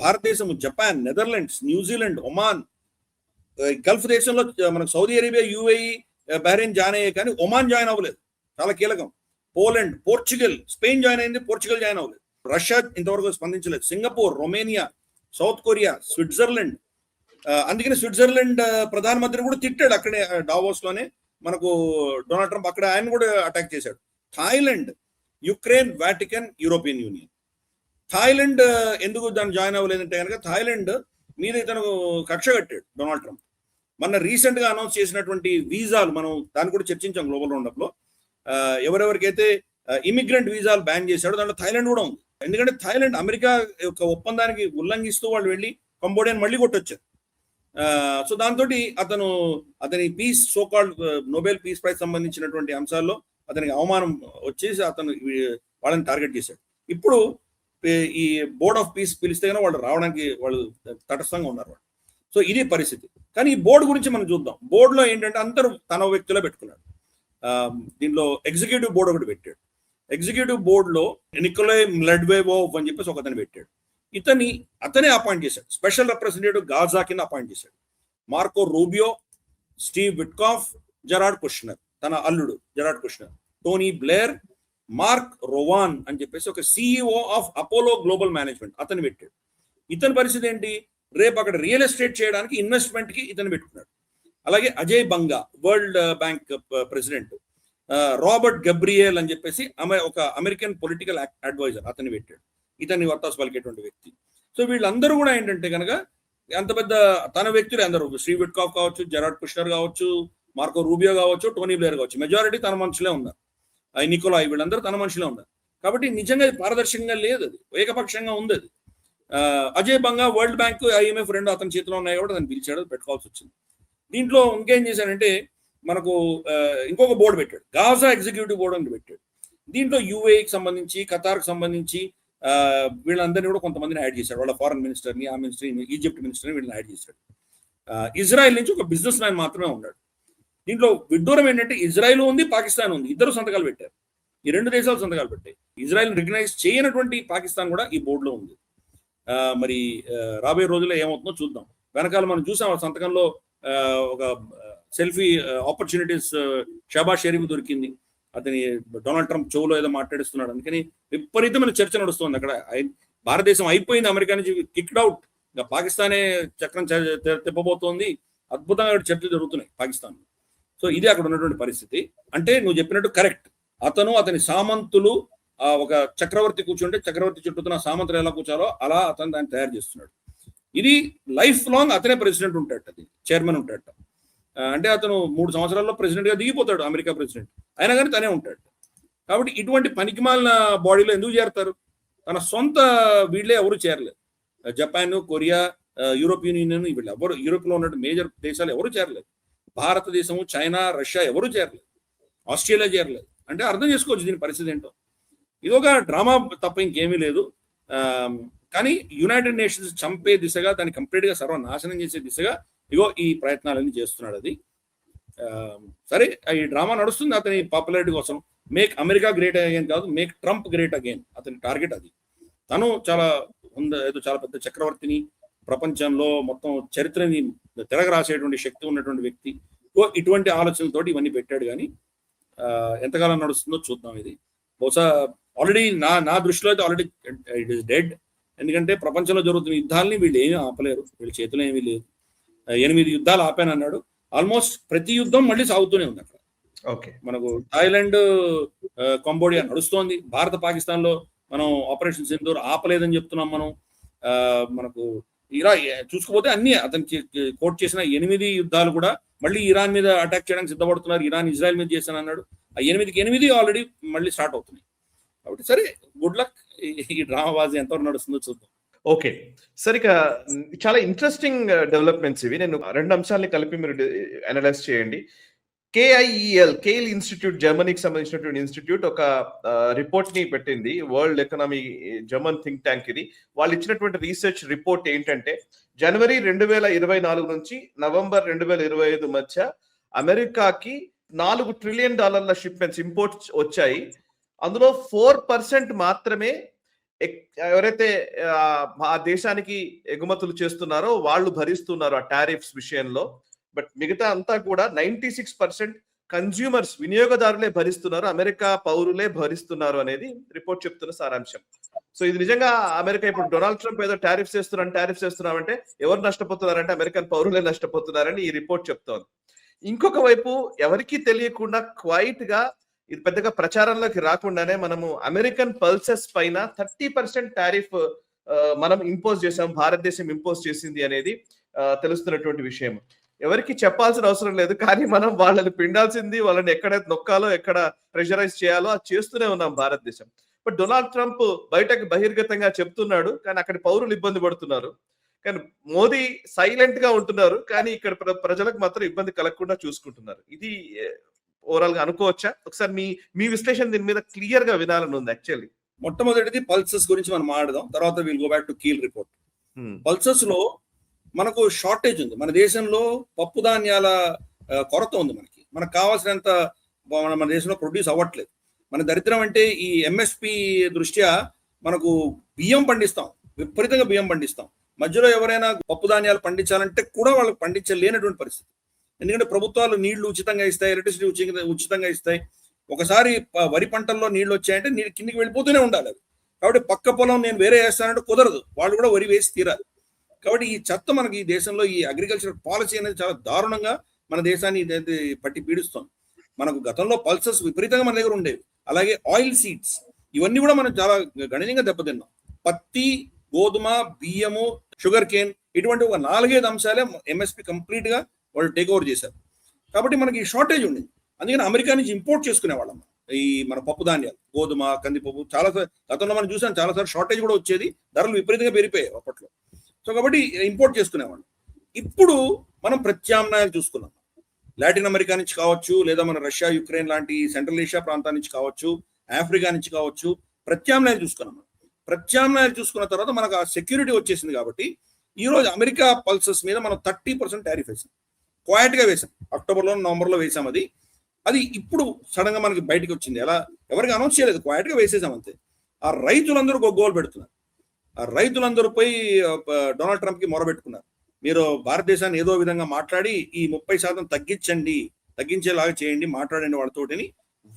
భారతదేశం, Japan, Netherlands, New Zealand, Oman, Gulf దేశంలో మనకు Saudi Arabia, UAE, Bahrain join అయ్యాయి, కానీ ఒమాన్ జాయిన్ అవ్వలేదు. చాలా కీలకం. పోలాండ్, పోర్చుగల్, స్పెయిన్ జాయిన్ అయింది, పోర్చుగల్ జాయిన్ అవ్వలేదు. రష్యా ఇంతవరకు స్పందించలేదు. Singapore, Romania, South Korea, Switzerland. అందుకని స్విట్జర్లాండ్ ప్రధానమంత్రి కూడా తిట్టాడు అక్కడే డావోస్ లోనే మనకు డొనాల్డ్ ట్రంప్, అక్కడ ఆయన కూడా అటాక్ చేశాడు. Thailand, Ukraine, Vatican, European union. Thailand ఎందుకు దాన్ని జాయిన్ అవ్వలేదంటే కనుక థాయిలాండ్ మీద ఇతను కక్ష కట్టాడు డొనాల్డ్ ట్రంప్. మొన్న రీసెంట్ గా అనౌన్స్ చేసినటువంటి వీసాలు, మనం దాన్ని కూడా చర్చించాం గ్లోబల్ రౌండప్ లో. ఎవరెవరికైతే ఇమిగ్రెంట్ వీసాలు బ్యాన్ చేశాడో దాంట్లో థాయిలాండ్ కూడా ఉంది. ఎందుకంటే థాయిలాండ్ అమెరికా యొక్క ఒప్పందానికి ఉల్లంఘిస్తూ వాళ్ళు వెళ్ళి కంబోడియాని మళ్ళీ కొట్టొచ్చారు. సో దాంతో అతని peace, so called Nobel peace prize సంబంధించినటువంటి అంశాల్లో అతనికి అవమానం వచ్చేసి అతను వాళ్ళని టార్గెట్ చేశాడు. ఇప్పుడు ఈ బోర్డ్ ఆఫ్ పీస్ పిలిస్తే కానీ వాళ్ళు రావడానికి వాళ్ళు తటస్థంగా ఉన్నారు. సో ఇది పరిస్థితి. కానీ ఈ బోర్డు గురించి మనం చూద్దాం. బోర్డులో ఏంటంటే అందరూ తన వ్యక్తిలో పెట్టుకున్నాడు. దీనిలో ఎగ్జిక్యూటివ్ బోర్డు ఒకటి పెట్టాడు. ఎగ్జిక్యూటివ్ బోర్డులో నికోలై మ్లడ్వేవోవ్ అని చెప్పేసి ఒక అతను పెట్టాడు. అతనే అపాయింట్ చేశాడు. స్పెషల్ రిప్రజెంటేటివ్ గాజా కింద అపాయింట్ చేశాడు. Marco Rubio, Steve Witkoff, Gerard Kushner, తన అల్లుడు Gerard Kushner, Tony Blair, mark రోవాన్ అని చెప్పేసి ఒక CEO of Apollo global management అతను పెట్టాడు. ఇతని పరిస్థితి ఏంటి? రేపు అక్కడ రియల్ ఎస్టేట్ చేయడానికి ఇన్వెస్ట్మెంట్ కి ఇతను పెట్టుకున్నాడు. అలాగే Ajay Banga, World Bank President, Robert Gabriel అని చెప్పేసి ఒక అమెరికన్ పొలిటికల్ అడ్వైజర్ అతన్ని పెట్టాడు. ఇతన్ని వత్తాసు పలికేటువంటి వ్యక్తి. సో వీళ్ళందరూ కూడా ఏంటంటే కనుక అంత పెద్ద తన వ్యక్తులు అందరూ, స్టీవ్ విట్కాఫ్ కావచ్చు, జెరార్డ్ కుష్నర్ కావచ్చు, మార్కో రూబియో కావచ్చు, టోనీ బ్లేర్ కావచ్చు, మెజారిటీ తన మనుషులే ఉన్నారు. నికోలాయ్ వీళ్ళందరూ తన మనుషులే ఉన్నారు. కాబట్టి నిజంగా పారదర్శకంగా లేదు, అది ఏకపక్షంగా ఉంది. అది Ajay Banga World bank, IMF రెండు అతని చేతిలో ఉన్నాయి కాబట్టి అతను పిలిచాడు, పెట్టుకోవాల్సి వచ్చింది. దీంట్లో ఇంకేం చేశాడంటే మనకు ఇంకొక బోర్డు పెట్టాడు, గాజా ఎగ్జిక్యూటివ్ బోర్డు అని పెట్టాడు. దీంట్లో యూఏఈకి సంబంధించి, ఖతార్కి సంబంధించి వీళ్ళందరినీ కూడా కొంతమందిని యాడ్ చేశాడు. వాళ్ళ ఫారెన్ మినిస్టర్ని, ఆ మినిస్టర్ని, ఈజిప్ట్ మినిస్టర్ని వీళ్ళని యాడ్ చేశాడు. ఇజ్రాయెల్ నుంచి ఒక బిజినెస్ మ్యాన్ మాత్రమే ఉన్నాడు. దీంట్లో విడ్డూరం ఏంటంటే ఇజ్రాయెల్ ఉంది, పాకిస్తాన్ ఉంది, ఇద్దరు సంతకాలు పెట్టారు. ఈ రెండు దేశాలు సంతకాలు పెట్టాయి. ఇజ్రాయెల్ రికగ్నైజ్ చేయనటువంటి పాకిస్తాన్ కూడా ఈ బోర్డులో ఉంది. మరి రాబోయే రోజుల్లో ఏమవుతుందో చూద్దాం. వెనకాల మనం చూసాం ఆ సంతకంలో ఒక సెల్ఫీ ఆపర్చునిటీస్ షాబాజ్ షరీఫ్ దొరికింది. అతని డొనాల్డ్ ట్రంప్ చెవులో ఏదో మాట్లాడిస్తున్నాడు. అందుకని విపరీతమైన చర్చ నడుస్తుంది అక్కడ. భారతదేశం అయిపోయింది, అమెరికా నుంచి కిక్డ్ అవుట్, ఇంకా పాకిస్తానే చక్రం తిప్పబోతోంది. అద్భుతంగా చర్చలు జరుగుతున్నాయి పాకిస్తాన్. సో ఇది అక్కడ ఉన్నటువంటి పరిస్థితి. అంటే నువ్వు చెప్పినట్టు కరెక్ట్. అతని సామంతులు ఒక చక్రవర్తి కూర్చుంటే చక్రవర్తి చుట్టూ సామంతులు ఎలా కూర్చోాలో అలా అతను దాన్ని తయారు చేస్తున్నాడు. ఇది లైఫ్ లాంగ్ అతనే ప్రెసిడెంట్ ఉంటాడు, అది చైర్మన్ ఉంటాడు. అంటే అతను 3 సంవత్సరాల్లో ప్రెసిడెంట్ గా దిగిపోతాడు, అమెరికా ప్రెసిడెంట్ అయినా కానీ తనే ఉంటాడు. కాబట్టి ఇటువంటి పనికిమాలిన బాడీలో ఎందుకు చేరతారు? తన సొంత వీళ్ళే ఎవరు చేరలేదు. జపాన్, కొరియా, యూరోపియన్ యూనియన్ వీళ్ళు ఎవరు, యూరోప్ లో ఉన్న మేజర్ దేశాలు ఎవరు చేరలేదు. భారతదేశము, చైనా, రష్యా ఎవరు చేరలేదు. ఆస్ట్రేలియా చేరలేదు. అంటే అర్థం చేసుకోవచ్చు దీని పరిస్థితి ఏంటో. ఇదొక డ్రామా తప్ప ఇంకేమీ లేదు. కానీ యునైటెడ్ నేషన్స్ చంపే దిశగా, దాన్ని కంప్లీట్ గా సర్వనాశనం చేసే దిశగా ఇగో ఈ ప్రయత్నాలన్నీ చేస్తున్నాడు. అది సరే, ఈ డ్రామా నడుస్తుంది అతని పాపులారిటీ కోసం. మేక్ అమెరికా గ్రేట్ అగైన్ కాదు, మేక్ ట్రంప్ గ్రేట్ అగైన్ అతని టార్గెట్ అది. తను ఏదో చాలా పెద్ద చక్రవర్తిని, ప్రపంచంలో మొత్తం చరిత్రని తిరగరాసేటువంటి శక్తి ఉన్నటువంటి వ్యక్తి. ఇటువంటి ఆలోచనలతోటి ఇవన్నీ పెట్టాడు. కానీ ఎంతకాలం నడుస్తుందో చూద్దాం. ఇది బహుశా ఆల్రెడీ నా దృష్టిలో అయితే ఆల్రెడీ ఇట్ ఈస్ డెడ్. ఎందుకంటే ప్రపంచంలో జరుగుతున్న యుద్ధాలని వీళ్ళు ఏమీ ఆపలేరు, వీళ్ళ చేతిలో ఏమీ లేదు. 8 యుద్ధాలు ఆపానన్నాడు. ఆల్మోస్ట్ ప్రతి యుద్ధం మళ్ళీ సాగుతూనే ఉంది అక్కడ. ఓకే, మనకు థాయిలాండ్, కంబోడియా నడుస్తోంది. భారత పాకిస్తాన్ లో మనం ఆపరేషన్ సింధూర్ ఆపలేదని చెప్తున్నాం మనం. మనకు చూసుకుపోతే అన్ని అతనికి కోట్ చేసిన 8 యుద్ధాలు కూడా మళ్ళీ ఇరాన్ మీద అటాక్ చేయడానికి సిద్ధపడుతున్నారు. ఇరాన్ ఇజ్రాయెల్ మీద చేశాను అన్నాడు. ఆ 8 ఆల్రెడీ మళ్ళీ స్టార్ట్ అవుతున్నాయి. కాబట్టి సరే, గుడ్ లక్. ఈ డ్రామాబాజీ ఎంతవరకు నడుస్తుందో చూద్దాం. ఓకే, సరిగా చాలా ఇంట్రెస్టింగ్ డెవలప్మెంట్స్ ఇవి. నేను 2 అంశాలని కలిపి మీరు అనలైజ్ చేయండి. కేఎల్ ఇన్స్టిట్యూట్, జర్మనీకి సంబంధించినటువంటి ఇన్స్టిట్యూట్ ఒక రిపోర్ట్ ని పెట్టింది. World economy German think tank ఇది. వాళ్ళు ఇచ్చినటువంటి రీసెర్చ్ రిపోర్ట్ ఏంటంటే జనవరి 2024 నుంచి నవంబర్ 2025 మధ్య అమెరికాకి $4 ట్రిలియన్ షిప్మెంట్స్ ఇంపోర్ట్స్ వచ్చాయి. అందులో 4% మాత్రమే ఎవరైతే ఆ దేశానికి ఎగుమతులు చేస్తున్నారో వాళ్ళు భరిస్తున్నారు ఆ టారిఫ్స్ విషయంలో. బట్ మిగతా అంతా కూడా 96% కన్స్యూమర్స్ వినియోగదారులే భరిస్తున్నారు, అమెరికా పౌరులే భరిస్తున్నారు అనేది రిపోర్ట్ చెప్తున్న సారాంశం. సో ఇది నిజంగా అమెరికా ఇప్పుడు డొనాల్డ్ ట్రంప్ ఏదో టారిఫ్స్ చేస్తున్నామంటే ఎవరు నష్టపోతున్నారంటే అమెరికన్ పౌరులే నష్టపోతున్నారని ఈ రిపోర్ట్ చెప్తోంది. ఇంకొక వైపు ఎవరికీ తెలియకుండా క్వైట్ గా ఇది పెద్దగా ప్రచారంలోకి రాకుండానే మనము అమెరికన్ పల్సెస్ పైన 30% టారిఫ్ మనం ఇంపోజ్ చేసాం, భారతదేశం ఇంపోజ్ చేసింది అనేది తెలుస్తున్నటువంటి విషయం. ఎవరికి చెప్పాల్సిన అవసరం లేదు, కానీ మనం వాళ్ళని పిండాల్సింది, వాళ్ళని ఎక్కడ నొక్కాలో ఎక్కడ ప్రెషరైజ్ చేయాలో అది చేస్తూనే ఉన్నాం భారతదేశం. బట్ డొనాల్డ్ ట్రంప్ బయటకు బహిర్గతంగా చెప్తున్నాడు, కానీ అక్కడి పౌరులు ఇబ్బంది పడుతున్నారు. కానీ మోదీ సైలెంట్ గా ఉంటున్నారు, కానీ ఇక్కడ ప్రజలకు మాత్రం ఇబ్బంది కలగకుండా చూసుకుంటున్నారు. ఇది ఓవరాల్ గా అనుకోవచ్చా? ఒకసారి మీ విశ్లేషణ దీని మీద క్లియర్ గా వినాలని ఉంది యాక్చువల్లీ. మొట్టమొదటిది పల్సెస్ గురించి మనం మాట్లాడదాం, తర్వాత will go back to Kiel report. Pulses లో మనకు షార్టేజ్ ఉంది. మన దేశంలో పప్పు ధాన్యాల కొరత ఉంది. మనకు కావాల్సినంత మన దేశంలో ప్రొడ్యూస్ అవ్వట్లేదు. మన దరిద్రం అంటే ఈ ఎంఎస్పి దృష్ట్యా మనకు బియ్యం పండిస్తాం, విపరీతంగా బియ్యం పండిస్తాం. మధ్యలో ఎవరైనా పప్పు ధాన్యాలు పండించాలంటే కూడా వాళ్ళకి పండించలేనటువంటి పరిస్థితి. ఎందుకంటే ప్రభుత్వాలు నీళ్లు ఉచితంగా ఇస్తాయి, ఎలక్ట్రిసిటీ ఉచితంగా ఇస్తాయి. ఒకసారి వరి పంటల్లో నీళ్లు వచ్చాయంటే నీళ్ళు కిందికి వెళ్ళిపోతూనే ఉండాలి అది. కాబట్టి పక్క పొలం నేను వేరే వేస్తానంటే కుదరదు, వాళ్ళు కూడా వరి వేసి తీరాలి. కాబట్టి ఈ చెత్త మనకి ఈ దేశంలో ఈ అగ్రికల్చర్ పాలసీ అనేది చాలా దారుణంగా మన దేశాన్ని పట్టి పీడిస్తుంది. మనకు గతంలో పల్సెస్ విపరీతంగా మన దగ్గర ఉండేవి. అలాగే ఆయిల్ సీడ్స్ ఇవన్నీ కూడా మనం చాలా గణనీయంగా దెబ్బతిన్నాం. పత్తి, గోధుమ, బియ్యము, షుగర్ కేన్ ఇటువంటి ఒక 4-5 అంశాలే ఎంఎస్పి కంప్లీట్ గా వాళ్ళు టేక్ ఓవర్ చేశారు. కాబట్టి మనకి షార్టేజ్ ఉండేది. అందుకని అమెరికా నుంచి ఇంపోర్ట్ చేసుకునేవాళ్ళం ఈ మన పప్పు ధాన్యాలు, గోధుమ, కందిపప్పు. చాలా గతంలో మనం చూసాం, చాలాసార్లు షార్టేజ్ కూడా వచ్చేది, ధరలు విపరీతంగా పెరిగిపోయాయి అప్పట్లో. సో కాబట్టి ఇంపోర్ట్ చేసుకునేవాళ్ళం. ఇప్పుడు మనం ప్రత్యామ్నాయాలు చూసుకున్నాం. లాటిన్ అమెరికా నుంచి కావచ్చు, లేదా మన రష్యా, యుక్రెయిన్ లాంటి సెంట్రల్ ఏషియా ప్రాంతాల నుంచి కావచ్చు, ఆఫ్రికా నుంచి కావచ్చు, ప్రత్యామ్నాయాలు చూసుకున్నాం. ప్రత్యామ్నాయాలు చూసుకున్న తర్వాత మనకు ఆ సెక్యూరిటీ వచ్చేసింది. కాబట్టి ఈ రోజు అమెరికా పల్సెస్ మీద మనం 30% టారిఫ్ వేసాం. క్వైట్ గా వేసాం, అక్టోబర్లో నవంబర్లో వేసాం. అది ఇప్పుడు సడన్ గా మనకి బయటకు వచ్చింది. ఎలా ఎవరికి అనౌన్స్ చేయలేదు, క్వైట్ గా వేసేసాం అంతే. ఆ రైతులందరూ గోలు పెడుతున్నారు. ఆ రైతులందరూ పోయి డొనాల్డ్ ట్రంప్ కి మొరబెట్టుకున్నారు, మీరు భారతదేశాన్ని ఏదో విధంగా మాట్లాడి ఈ 30% తగ్గించేలాగా చేయండి, మాట్లాడండి వాళ్ళతోటిని.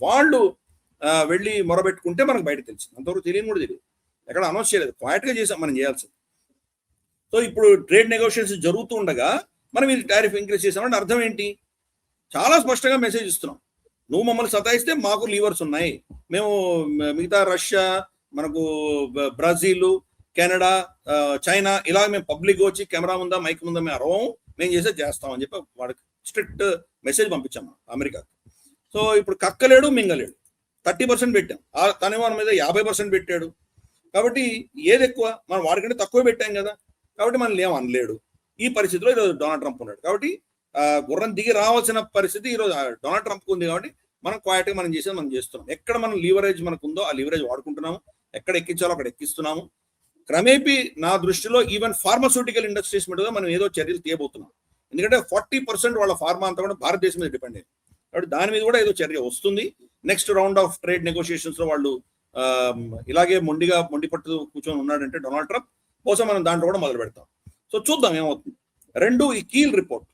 వాళ్ళు వెళ్ళి మొరబెట్టుకుంటే మనకు బయట తెలిసింది. అంతవరకు తెలియని కూడా తెలియదు, ఎక్కడ అనౌన్స్ చేయలేదు, క్వైట్ గా చేసాం మనం చేయాల్సింది. సో ఇప్పుడు ట్రేడ్ నెగోషియేషన్స్ జరుగుతూ ఉండగా మనం ఇది టారిఫ్ ఇంక్రీజ్ చేసామంటే అర్థం ఏంటి? చాలా స్పష్టంగా మెసేజ్ ఇస్తున్నాం, నువ్వు మమ్మల్ని సతాయిస్తే మాకు లీవర్స్ ఉన్నాయి, మేము మిగతా రష్యా, మనకు బ్రెజిల్, కెనడా, చైనా ఇలా మేము పబ్లిక్ వచ్చి కెమెరా ముందా మైక్ ముందా మేము అరవం, మేము చేస్తాం అని చెప్పి వాడికి స్ట్రిక్ట్ మెసేజ్ పంపించాం అమెరికా. సో ఇప్పుడు కక్కలేడు మింగలేడు, 30% పెట్టాం, తనే మన మీద 50% పెట్టాడు. కాబట్టి ఏది ఎక్కువ? మనం వాడికంటే తక్కువ పెట్టాం కదా, కాబట్టి మనం ఏం అనలేడు. ఈ పరిస్థితిలో ఈరోజు డొనాల్డ్ ట్రంప్ ఉన్నాడు. కాబట్టి గుర్రం దిగి రావాల్సిన పరిస్థితి ఈరోజు డొనాల్డ్ ట్రంప్ ఉంది. కాబట్టి మనం క్వాయిట్గా మనం చేసేది మనం చేస్తున్నాం. ఎక్కడ మనం లీవరేజ్ మనకు ఉందో ఆ లీవరేజ్ వాడుకుంటున్నాము, ఎక్కడ ఎక్కించాలో అక్కడ ఎక్కిస్తున్నాము. క్రమేపీ నా దృష్టిలో ఈవెన్ ఫార్మాస్యూటికల్ ఇండస్ట్రీస్ మీద మనం ఏదో చర్యలు తీయబోతున్నాం. ఎందుకంటే 40% వాళ్ళ ఫార్మా అంతా కూడా భారతదేశం మీద డిపెండ్ అయ్యింది. కాబట్టి దాని మీద కూడా ఏదో చర్య వస్తుంది. Next round of trade negotiations లో వాళ్ళు ఇలాగే మొండి పట్టు కూర్చొని ఉన్నాడంటే డొనాల్డ్ ట్రంప్, బహుశా మనం దాంట్లో కూడా మొదలు పెడతాం. సో చూద్దాం ఏమవుతుంది. రెండు, ఈ కీల్ రిపోర్ట్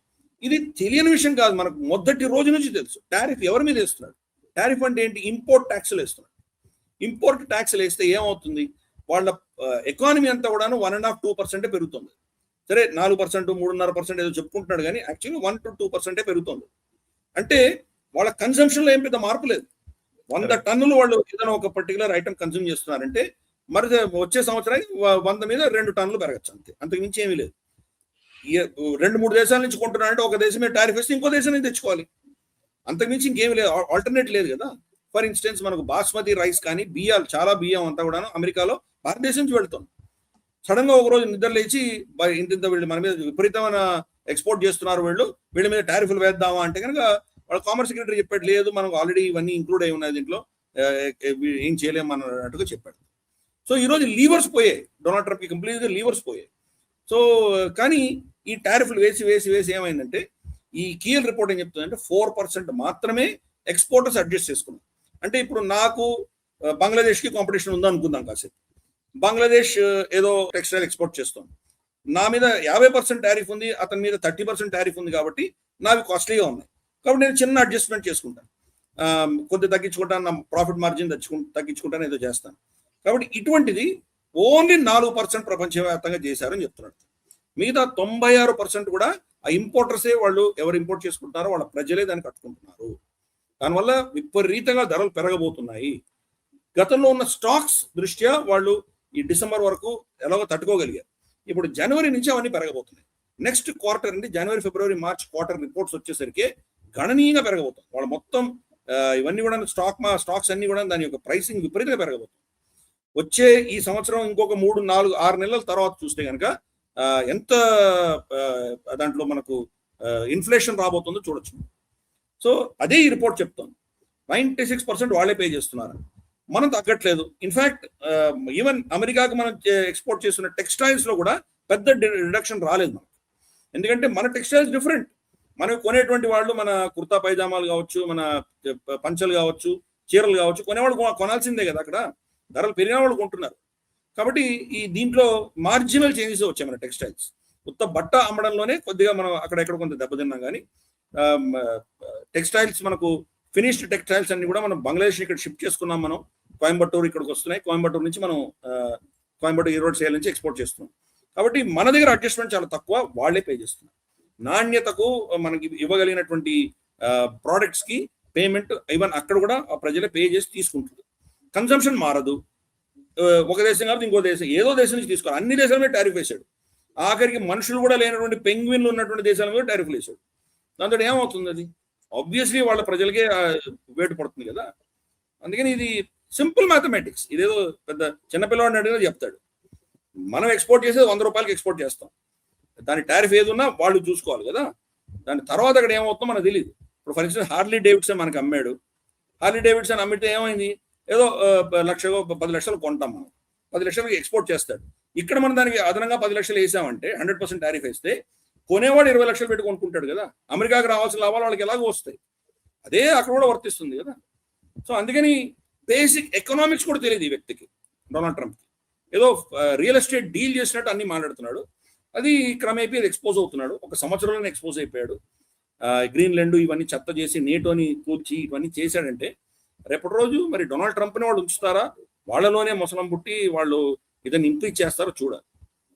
ఇది తెలియని విషయం కాదు, మనకు మొదటి రోజు నుంచి తెలుసు. టారిఫ్ ఎవరి మీద వేస్తున్నాడు? టారిఫ్ అంటే ఏంటి? ఇంపోర్ట్ ట్యాక్స్లు వేస్తున్నాడు. ఇంపోర్ట్ ట్యాక్స్లు వేస్తే ఏమవుతుంది? వాళ్ళ ఎకానమీ అంతా కూడా 1.5-2% పెరుగుతుంది. సరే 4%, 3.5% ఏదో చెప్పుకుంటున్నాడు, కానీ యాక్చువల్లీ 1-2% పెరుగుతుంది. అంటే వాళ్ళ కన్సంప్షన్ లో ఏం పెద్ద మార్పు లేదు. 100 టన్నులు వాళ్ళు ఏదైనా ఒక పర్టికులర్ ఐటమ్ కన్సూమ్ చేస్తున్నారంటే మరి వచ్చే సంవత్సరానికి 100 మీద 2 టన్నులు పెరగచ్చు, అంతే, అంతకు మించి ఏమీ లేదు. 2-3 దేశాల నుంచి కొంటున్నారంటే ఒక దేశం మీద టారిఫ్ వేస్తే ఇంకో దేశం నుంచి తెచ్చుకోవాలి, అంతకు మించి ఇంకేమీ లేదు, ఆల్టర్నేట్ లేదు కదా. ఫర్ ఇన్స్టెన్స్ మనకు బాస్మతి రైస్ కానీ బియ్యాలు, చాలా బియ్యం అంతా కూడా అమెరికాలో భారతదేశం నుంచి వెళ్తుంది. సడన్ గా ఒక రోజు నిద్ర లేచి ఇంత వీళ్ళు మన మీద విపరీతమైన ఎక్స్పోర్ట్ చేస్తున్నారు, వీళ్ళ మీద టారిఫ్లు వేద్దామా అంటే కనుక వాళ్ళ కామర్స్ సెక్రటరీ చెప్పాడు, లేదు మనకు ఆల్రెడీ ఇవన్నీ ఇంక్లూడ్ అయి ఉన్నాయి దీంట్లో, ఏం చేయలేము అన్నట్టుగా చెప్పాడు. సో ఈరోజు లీవర్స్ పోయాయి, డొనాల్డ్ ట్రంప్ కి కంప్లీట్గా లీవర్స్ పోయాయి. సో కానీ ఈ టారిఫ్లు వేసి ఏమైందంటే ఈ కీల్ రిపోర్ట్ ఏం చెప్తుందంటే 4% మాత్రమే ఎక్స్పోర్టర్స్ అడ్జస్ట్ చేసుకున్నాం. అంటే ఇప్పుడు నాకు బంగ్లాదేశ్కి కాంపిటీషన్ ఉందా అనుకుందాం కాసేపు, బంగ్లాదేశ్ ఏదో టెక్స్టైల్ ఎక్స్పోర్ట్ చేస్తుంది, నా మీద 50% టారిఫ్ ఉంది, అతని మీద 30% టారిఫ్ ఉంది, కాబట్టి నావి కాస్ట్లీగా ఉన్నాయి, కాబట్టి నేను చిన్న అడ్జస్ట్మెంట్ చేసుకుంటాను, కొద్దిగా తగ్గించుకుంటాను, నా ప్రాఫిట్ మార్జిన్ తగ్గించుకుంటాను, ఏదో చేస్తాను. కాబట్టి ఇటువంటిది ఓన్లీ 4% ప్రపంచవ్యాప్తంగా చేశారని చెప్తున్నాడు. మిగతా 96% కూడా ఆ ఇంపోర్టర్సే, వాళ్ళు ఎవరు ఇంపోర్ట్ చేసుకుంటున్నారో వాళ్ళ ప్రజలే దాన్ని కట్టుకుంటున్నారు. దానివల్ల విపరీతంగా ధరలు పెరగబోతున్నాయి. గతంలో ఉన్న స్టాక్స్ దృష్ట్యా వాళ్ళు ఈ డిసెంబర్ వరకు ఎలాగో తట్టుకోగలిగారు. ఇప్పుడు జనవరి నుంచి అవన్నీ పెరగబోతున్నాయి. నెక్స్ట్ క్వార్టర్ అంటే జనవరి, ఫిబ్రవరి, మార్చ్ క్వార్టర్ రిపోర్ట్స్ వచ్చేసరికి గణనీయంగా పెరగబోతుంది. వాళ్ళు మొత్తం ఇవన్నీ కూడా స్టాక్స్ అన్ని కూడా దాని యొక్క ప్రైసింగ్ విపరీతంగా పెరగబోతుంది. వచ్చే ఈ సంవత్సరం ఇంకొక 3, 4, 6 నెలల తర్వాత చూస్తే కనుక ఎంత దాంట్లో మనకు ఇన్ఫ్లేషన్ రాబోతుందో చూడొచ్చు. సో అదే ఈ రిపోర్ట్ చెప్తాం. 96% వాళ్ళే పే చేస్తున్నారు, మనం తగ్గట్లేదు. ఇన్ఫాక్ట్ ఈవెన్ అమెరికాకి మనం ఎక్స్పోర్ట్ చేస్తున్న టెక్స్టైల్స్ లో కూడా పెద్ద రిడక్షన్ రాలేదు మనకు. ఎందుకంటే మన టెక్స్టైల్స్ డిఫరెంట్. మనం కొనేటువంటి వాళ్ళు మన కుర్తా పైజామాలు కావచ్చు, మన పంచలు కావచ్చు, చీరలు కావచ్చు, కొనేవాళ్ళు కొనాల్సిందే కదా. అక్కడ ధరలు పెరిగిన వాళ్ళు కొంటున్నారు. కాబట్టి ఈ దీంట్లో మార్జినల్ చేంజెస్ వచ్చాయి మన టెక్స్టైల్స్. కొత్త బట్ట అమ్మడంలోనే కొద్దిగా మనం అక్కడెక్కడ కొంత దెబ్బతిన్నాం, కానీ టెక్స్టైల్స్ మనకు ఫినిష్డ్ టెక్స్టైల్స్ అన్ని కూడా మనం బంగ్లాదేశ్ ఇక్కడ షిఫ్ట్ చేసుకున్నాం. మనం కోయంబత్తూరు ఇక్కడికి వస్తున్నాయి, కోయంబత్తూరు నుంచి మనం కోయంబత్తూరు ఈరోడ్ సేల్ నుంచి ఎక్స్పోర్ట్ చేస్తున్నాం. కాబట్టి మన దగ్గర అడ్జస్ట్మెంట్ చాలా తక్కువ, వాళ్ళే పే చేస్తున్నారు. నాణ్యతకు మనకి ఇవ్వగలిగినటువంటి ప్రోడక్ట్స్ కి పేమెంట్ ఈవెన్ అక్కడ కూడా ఆ ప్రజలే పే చేసి తీసుకుంటుంది. కన్సంప్షన్ మారదు. ఒక దేశం కాబట్టి ఇంకో దేశం, ఏదో దేశం నుంచి తీసుకోవాలి. అన్ని దేశాల మీద టారిఫ్ వేశాడు. ఆఖరికి మనుషులు కూడా లేనటువంటి పెంగ్విన్లు ఉన్నటువంటి దేశాల మీద టారిఫ్లు వేశాడు. దాంతో ఏమవుతుంది? అది ఆబ్వియస్లీ వాళ్ళ ప్రజలకే వేటు పడుతుంది కదా. అందుకని ఇది సింపుల్ మ్యాథమెటిక్స్. ఇదేదో పెద్ద చిన్నపిల్లవాడిని అడిగినా చెప్తాడు. మనం ఎక్స్పోర్ట్ చేసేది 100 రూపాయలకి ఎక్స్పోర్ట్ చేస్తాం. దాని టారిఫ్ ఏది ఉన్నా వాళ్ళు చూసుకోవాలి కదా. దాని తర్వాత అక్కడ ఏమవుతుందో మనకు తెలియదు. ఇప్పుడు ఫర్ ఎగ్జాంపుల్ హార్లీ డేవిడ్సన్ మనకు అమ్మాడు. హార్లీ డేవిడ్సన్ అమ్మితే ఏమైంది? ఏదో 10 లక్షలు కొంటాం మనం, 10 లక్షలకి ఎక్స్పోర్ట్ చేస్తాడు. ఇక్కడ మనం దానికి అదనంగా 10 లక్షలు వేసామంటే 100% టారిఫ్ వేస్తే కొనేవాడు 20 లక్షలు పెట్టి కొనుక్కుంటాడు కదా. అమెరికాకి రావాల్సిన లాభాలు వాళ్ళకి ఎలాగో వస్తాయి. అదే అక్కడ కూడా వర్తిస్తుంది కదా. సో అందుకని బేసిక్ ఎకనామిక్స్ కూడా తెలియదు ఈ వ్యక్తికి, డొనాల్డ్ ట్రంప్కి. ఏదో రియల్ ఎస్టేట్ డీల్ చేసినట్టు అన్ని మాట్లాడుతున్నాడు. అది క్రమేపీ ఎక్స్పోజ్ అవుతున్నాడు. ఒక సంవత్సరంలోనే ఎక్స్పోజ్ అయిపోయాడు. గ్రీన్లాండ్ ఇవన్నీ చెత్త చేసి నేటోని కూల్చి ఇవన్నీ చేశాడంటే రేపటి రోజు మరి డొనాల్డ్ ట్రంప్ని వాళ్ళు ఉంచుతారా, వాళ్ళలోనే ముసలం పుట్టి వాళ్ళు ఇదని ఇంప్లీజ్ చేస్తారో చూడాలి.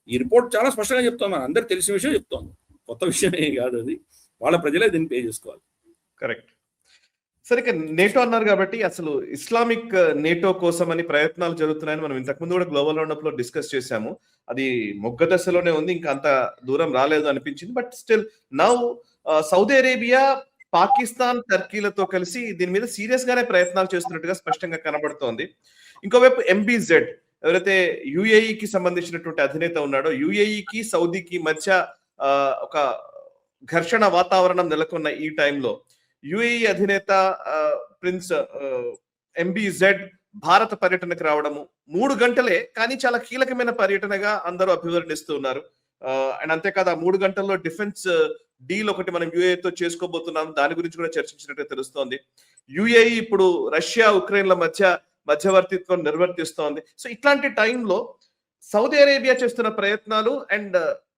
ఈ రిపోర్ట్ చాలా స్పష్టంగా చెప్తాను, అందరికి తెలిసిన విషయం చెప్తాను, కొత్త విషయమే కాదు అది. వాళ్ళ ప్రజలే దీన్ని పే చేసుకోవాలి. కరెక్ట్. సరే, నేటో అన్నారు కాబట్టి అసలు ఇస్లామిక్ నేటో కోసం అని ప్రయత్నాలు జరుగుతున్నాయని మనం ఇంతకుముందు కూడా గ్లోబల్ రౌండప్ లో డిస్కస్ చేశాము. అది మొగ్గ దశలోనే ఉంది, ఇంకా అంత దూరం రాలేదు అనిపించింది. But still now Saudi Arabia, Pakistan, టర్కీలతో కలిసి దీని మీద సీరియస్ గానే ప్రయత్నాలు చేస్తున్నట్టుగా స్పష్టంగా కనబడుతోంది. ఇంకోవైపు ఎంబీజెడ్ ఎవరైతే యుఏఈకి సంబంధించినటువంటి అధినేత ఉన్నాడో, యుఏఈకి సౌదీకి మధ్య ఒక ఘర్షణ వాతావరణం నెలకొన్న ఈ టైంలో యుఏఈ అధినేత ప్రిన్స్ ఎంబీజెడ్ భారత పర్యటనకు రావడము 3 గంటలే, కానీ చాలా కీలకమైన పర్యటనగా అందరూ అభివర్ణిస్తూ ఉన్నారు. అండ్ అంతేకాదు, ఆ 3 గంటల్లో డిఫెన్స్ డీల్ ఒకటి మనం యుఏఈతో చేసుకోబోతున్నాం, దాని గురించి కూడా చర్చించినట్టు తెలుస్తోంది. యుఏఈ ఇప్పుడు రష్యా, ఉక్రెయిన్ల మధ్యవర్తిత్వం నిర్వర్తిస్తోంది. సో ఇట్లాంటి టైంలో సౌదీ అరేబియా చేస్తున్న ప్రయత్నాలు అండ్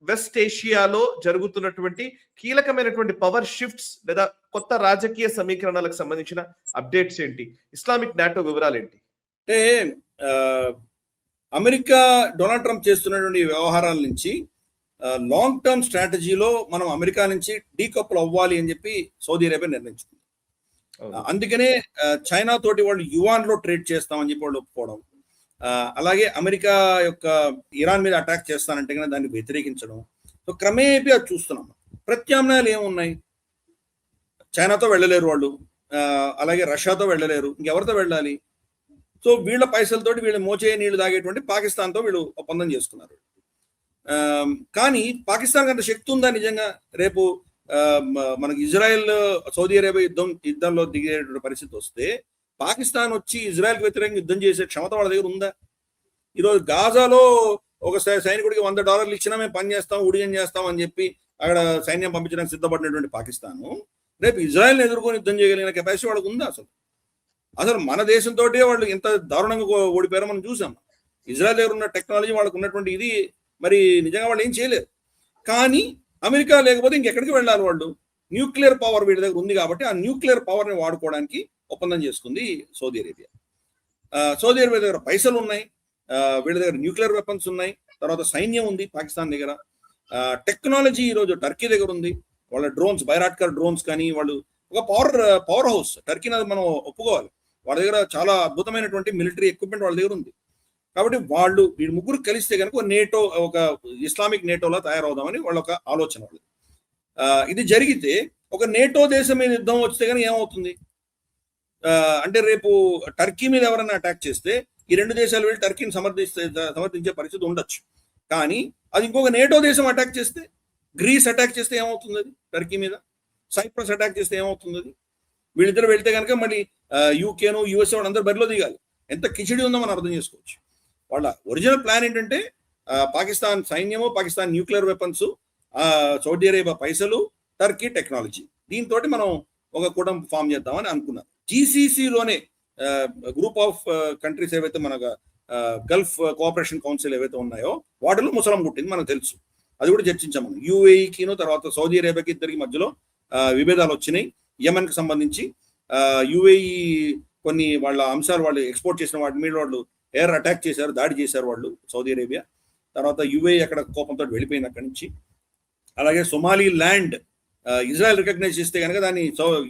వెస్ట్ ఏషియాలో జరుగుతున్నటువంటి కీలకమైనటువంటి పవర్ షిఫ్ట్స్ లేదా కొత్త రాజకీయ సమీకరణాలకు సంబంధించిన అప్డేట్స్ ఏంటి? ఇస్లామిక్ నాటో వివరాలు ఏంటి? అంటే అమెరికా డొనాల్డ్ ట్రంప్ చేస్తున్నటువంటి వ్యవహారాల నుంచి లాంగ్ టర్మ్ స్ట్రాటజీలో మనం అమెరికా నుంచి డీకపుల్ అవ్వాలి అని చెప్పి సౌదీ అరేబియా నిర్ణయించుకుంది. అందుకనే చైనా తోటి వాళ్ళు యువాన్ లో ట్రేడ్ చేస్తామని చెప్పి వాళ్ళు ఒప్పుకోవడం, అలాగే అమెరికా యొక్క ఇరాన్ మీద అటాక్ చేస్తానంటే కనుక దాన్ని వ్యతిరేకించడం. సో క్రమేపీ అది చూస్తున్నాం. ప్రత్యామ్నాయాలు ఏమున్నాయి? చైనాతో వెళ్ళలేరు వాళ్ళు, అలాగే రష్యాతో వెళ్ళలేరు, ఇంకెవరితో వెళ్ళాలి? సో వీళ్ళ పైసలతోటి వీళ్ళు మోచే నీళ్లు తాగేటువంటి పాకిస్తాన్తో వీళ్ళు ఒప్పందం చేసుకున్నారు. కానీ పాకిస్తాన్ అంత శక్తి ఉందా నిజంగా? రేపు మనకి ఇజ్రాయెల్ సౌదీ అరేబియా యుద్ధంలో దిగేటువంటి పరిస్థితి వస్తే పాకిస్తాన్ వచ్చి ఇజ్రాయెల్కి వ్యతిరేకంగా యుద్ధం చేసే క్షమత వాళ్ళ దగ్గర ఉందా? ఈరోజు గాజాలో ఒక సైనికుడికి $100 ఇచ్చినా మేము పని చేస్తాం, ఉడియం చేస్తాం అని చెప్పి అక్కడ సైన్యం పంపించడానికి సిద్ధపడినటువంటి పాకిస్తాను రేపు ఇజ్రాయెల్ని ఎదుర్కొని యుద్ధం చేయగలిగిన కెపాసిటీ వాళ్ళకు ఉందా? అసలు మన దేశంతో వాళ్ళు ఎంత దారుణంగా ఓడిపోయారో మనం చూసాం. ఇజ్రాయెల్ దగ్గర ఉన్న టెక్నాలజీ, వాళ్ళకు ఉన్నటువంటి ఇది మరి నిజంగా వాళ్ళు ఏం చేయలేరు. కానీ అమెరికా లేకపోతే ఇంకెక్కడికి వెళ్ళాలి వాళ్ళు? న్యూక్లియర్ పవర్ వీడి దగ్గర ఉంది కాబట్టి ఆ న్యూక్లియర్ పవర్ని వాడుకోవడానికి ఒప్పందం చేసుకుంది సౌదీ అరేబియా. సౌదీ అరేబియా దగ్గర పైసలు ఉన్నాయి, వీళ్ళ దగ్గర న్యూక్లియర్ వెపన్స్ ఉన్నాయి, తర్వాత సైన్యం ఉంది పాకిస్తాన్ దగ్గర, టెక్నాలజీ ఈరోజు టర్కీ దగ్గర ఉంది. వాళ్ళ డ్రోన్స్, బైరాట్కర్ డ్రోన్స్ కానీ, వాళ్ళు ఒక పవర్ హౌస్ టర్కీని, అది మనం ఒప్పుకోవాలి. వాళ్ళ దగ్గర చాలా అద్భుతమైనటువంటి మిలిటరీ ఎక్విప్మెంట్ వాళ్ళ దగ్గర ఉంది. కాబట్టి వాళ్ళు వీళ్ళు ముగ్గురు కలిస్తే కనుక నేటో, ఒక ఇస్లామిక్ నేటోలా తయారవుదామని వాళ్ళ ఒక ఆలోచన వాళ్ళు. ఇది జరిగితే ఒక నేటో దేశం మీద యుద్ధం వస్తే కానీ ఏమవుతుంది అంటే, రేపు టర్కీ మీద ఎవరైనా అటాక్ చేస్తే ఈ రెండు దేశాలు వెళ్ళి టర్కీని సమర్థించే పరిస్థితి ఉండొచ్చు. కానీ అది ఇంకొక నేటో దేశం అటాక్ చేస్తే, గ్రీస్ అటాక్ చేస్తే ఏమవుతుంది? అది టర్కీ మీద సైప్రస్ అటాక్ చేస్తే ఏమవుతుంది? అది వీళ్ళిద్దరు వెళ్తే కనుక మళ్ళీ యూకేను యూఎస్ఏ వాళ్ళందరూ బరిలో దిగాలి. ఎంత కిచిడి ఉందో మనం అర్థం చేసుకోవచ్చు. వాళ్ళ ఒరిజినల్ ప్లాన్ ఏంటంటే పాకిస్తాన్ సైన్యము, Pakistan nuclear weapons, Saudi Arabia పైసలు, టర్కీ టెక్నాలజీ, దీంతో మనం ఒక కూటమి ఫామ్ చేద్దామని అనుకున్నారు. జీసీసీలోనే గ్రూప్ ఆఫ్ కంట్రీస్ ఏవైతే మన గల్ఫ్ కోఆపరేషన్ కౌన్సిల్ ఏవైతే ఉన్నాయో వాటిలో ముసలం పుట్టింది మనకు తెలుసు. అది కూడా చర్చించాం మనం. యూఏఈకిను తర్వాత సౌదీ అరేబియాకి ఇద్దరికి మధ్యలో విభేదాలు వచ్చినాయి. యమన్కి సంబంధించి యూఏఈ కొన్ని వాళ్ళ అంశాలు వాళ్ళు ఎక్స్పోర్ట్ చేసిన వాటి మీద వాళ్ళు ఎయిర్ అటాక్ చేశారు, దాడి చేశారు వాళ్ళు సౌదీ అరేబియా. తర్వాత యూఏఈ అక్కడ కోపంతో వెళ్ళిపోయింది అక్కడి నుంచి. అలాగే సొమాలి ల్యాండ్ ఇజ్రాయెల్ రికగ్నైజ్ చేస్తే కనుక దాన్ని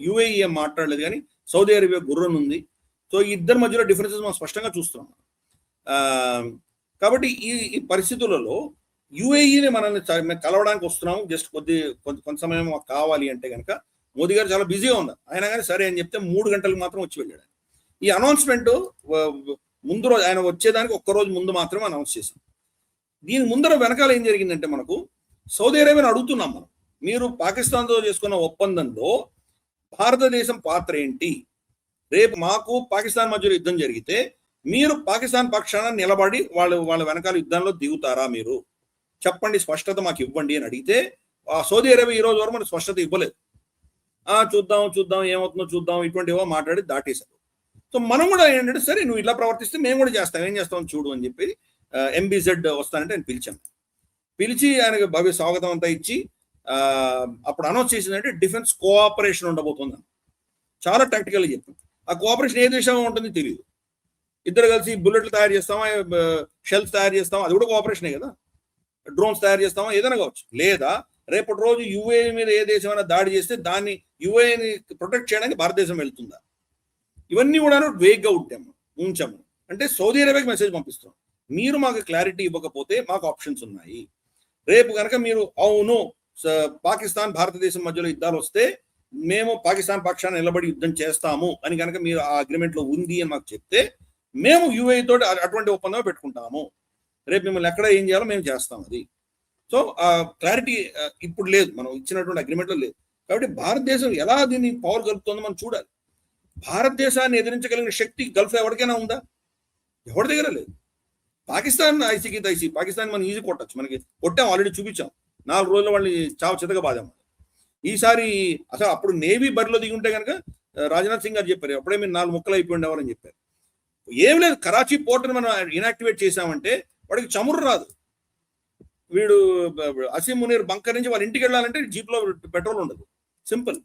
యూఏఈ ఏం మాట్లాడలేదు, కానీ సౌదీ అరేబియా గుర్రం ఉంది. సో ఈ ఇద్దరి మధ్యలో డిఫరెన్సెస్ మనం స్పష్టంగా చూస్తున్నాం. కాబట్టి ఈ పరిస్థితులలో యూఏఈని మనల్ని కలవడానికి వస్తున్నాము, జస్ట్ కొంత సమయం మాకు కావాలి అంటే కనుక మోదీ గారు చాలా బిజీగా ఉన్నారు. ఆయన కానీ సరే అని చెప్తే 3 గంటలకు మాత్రం వచ్చి వెళ్ళాడు. ఈ అనౌన్స్మెంట్ ముందు రోజు, ఆయన వచ్చేదానికి ఒక్కరోజు ముందు మాత్రమే అనౌన్స్ చేశాం. దీని ముందర వెనకాల ఏం జరిగిందంటే, మనకు సౌదీ అరేబియాని అడుగుతున్నాం మనం, మీరు పాకిస్తాన్తో చేసుకున్న ఒప్పందంలో భారతదేశం పాత్ర ఏంటి? రేపు మాకు పాకిస్తాన్ మధ్యలో యుద్ధం జరిగితే మీరు పాకిస్తాన్ పక్షాన నిలబడి వాళ్ళ వెనకాల యుద్ధంలో దిగుతారా? మీరు చెప్పండి, స్పష్టత మాకు ఇవ్వండి అని అడిగితే సౌదీ అరేబియా ఈ రోజు వరకు మనకు స్పష్టత ఇవ్వలేదు. చూద్దాం ఏమవుతుందో చూద్దాం, ఇటువంటివో మాట్లాడి దాటేశారు. సో మనం కూడా ఏంటంటే, సరే నువ్వు ఇలా ప్రవర్తిస్తే మేము కూడా చేస్తాం, ఏం చేస్తాం చూడు అని చెప్పి ఎంబీజెడ్ వస్తానంటే ఆయన పిలిచి ఆయనకు భవ్య స్వాగతం అంతా ఇచ్చి అప్పుడు అనౌన్స్ చేసిందంటే డిఫెన్స్ కోఆపరేషన్ ఉండబోతుంది. చాలా టాక్టికల్గా చెప్పాం. ఆ కోఆపరేషన్ ఏ దేశంలో ఉంటుంది తెలియదు. ఇద్దరు కలిసి బుల్లెట్లు తయారు చేస్తామా, షెల్స్ తయారు చేస్తామా, అది కూడా కోఆపరేషనే కదా. డ్రోన్స్ తయారు చేస్తామా, ఏదైనా కావచ్చు. లేదా రేపటి రోజు యూఏఈ మీద ఏ దేశమైనా దాడి చేస్తే దాన్ని యూఏఈని ప్రొటెక్ట్ చేయడానికి భారతదేశం వెళ్తుందా? ఇవన్నీ కూడా వేగ్గా ఉంచాము. అంటే సౌదీ అరేబియాకి మెసేజ్ పంపిస్తున్నాం, మీరు మాకు క్లారిటీ ఇవ్వకపోతే మాకు ఆప్షన్స్ ఉన్నాయి. రేపు కనుక మీరు అవును పాకిస్తాన్ భారతదేశం మధ్యలో యుద్ధాలు వస్తే మేము పాకిస్తాన్ పక్షాన్ని నిలబడి యుద్ధం చేస్తాము అని కనుక మీరు ఆ అగ్రిమెంట్ లో ఉంది అని మాకు చెప్తే మేము యూఏఈ తోటి అటువంటి ఒప్పందం పెట్టుకుంటాము. రేపు మిమ్మల్ని ఎక్కడ ఏం చేయాలో మేము చేస్తాం. అది సో ఆ క్లారిటీ ఇప్పుడు లేదు, మనం ఇచ్చినటువంటి అగ్రిమెంట్లో లేదు. కాబట్టి భారతదేశం ఎలా దీన్ని పవర్ కలుపుతుందో మనం చూడాలి. భారతదేశాన్ని ఎదిరించగలిగిన శక్తి గల్ఫ్ ఎవరికైనా ఉందా? ఎవరి దగ్గర లేదు. పాకిస్తాన్ ఐసీకి ఐసీ, పాకిస్తాన్ మనం ఈజీ కొట్టచ్చు, మనకి కొట్టాం, ఆల్రెడీ చూపించాం. 4 రోజుల్లో వాళ్ళని చావు చితగా బాధాం. ఈసారి అసలు అప్పుడు నేవీ బరిలో దిగి ఉంటే కనుక రాజ్నాథ్ సింగ్ గారు చెప్పారు, అప్పుడే మీరు 4 ముక్కలు అయిపోయి ఉండేవారని చెప్పారు. ఏం లేదు, కరాచీ పోర్టుని మనం ఇనాక్టివేట్ చేసామంటే వాడికి చమురు రాదు. వీడు అసీం మునీర్ బంకర్ నుంచి వాళ్ళ ఇంటికి వెళ్ళాలంటే జీప్లో పెట్రోల్ ఉండదు, సింపుల్.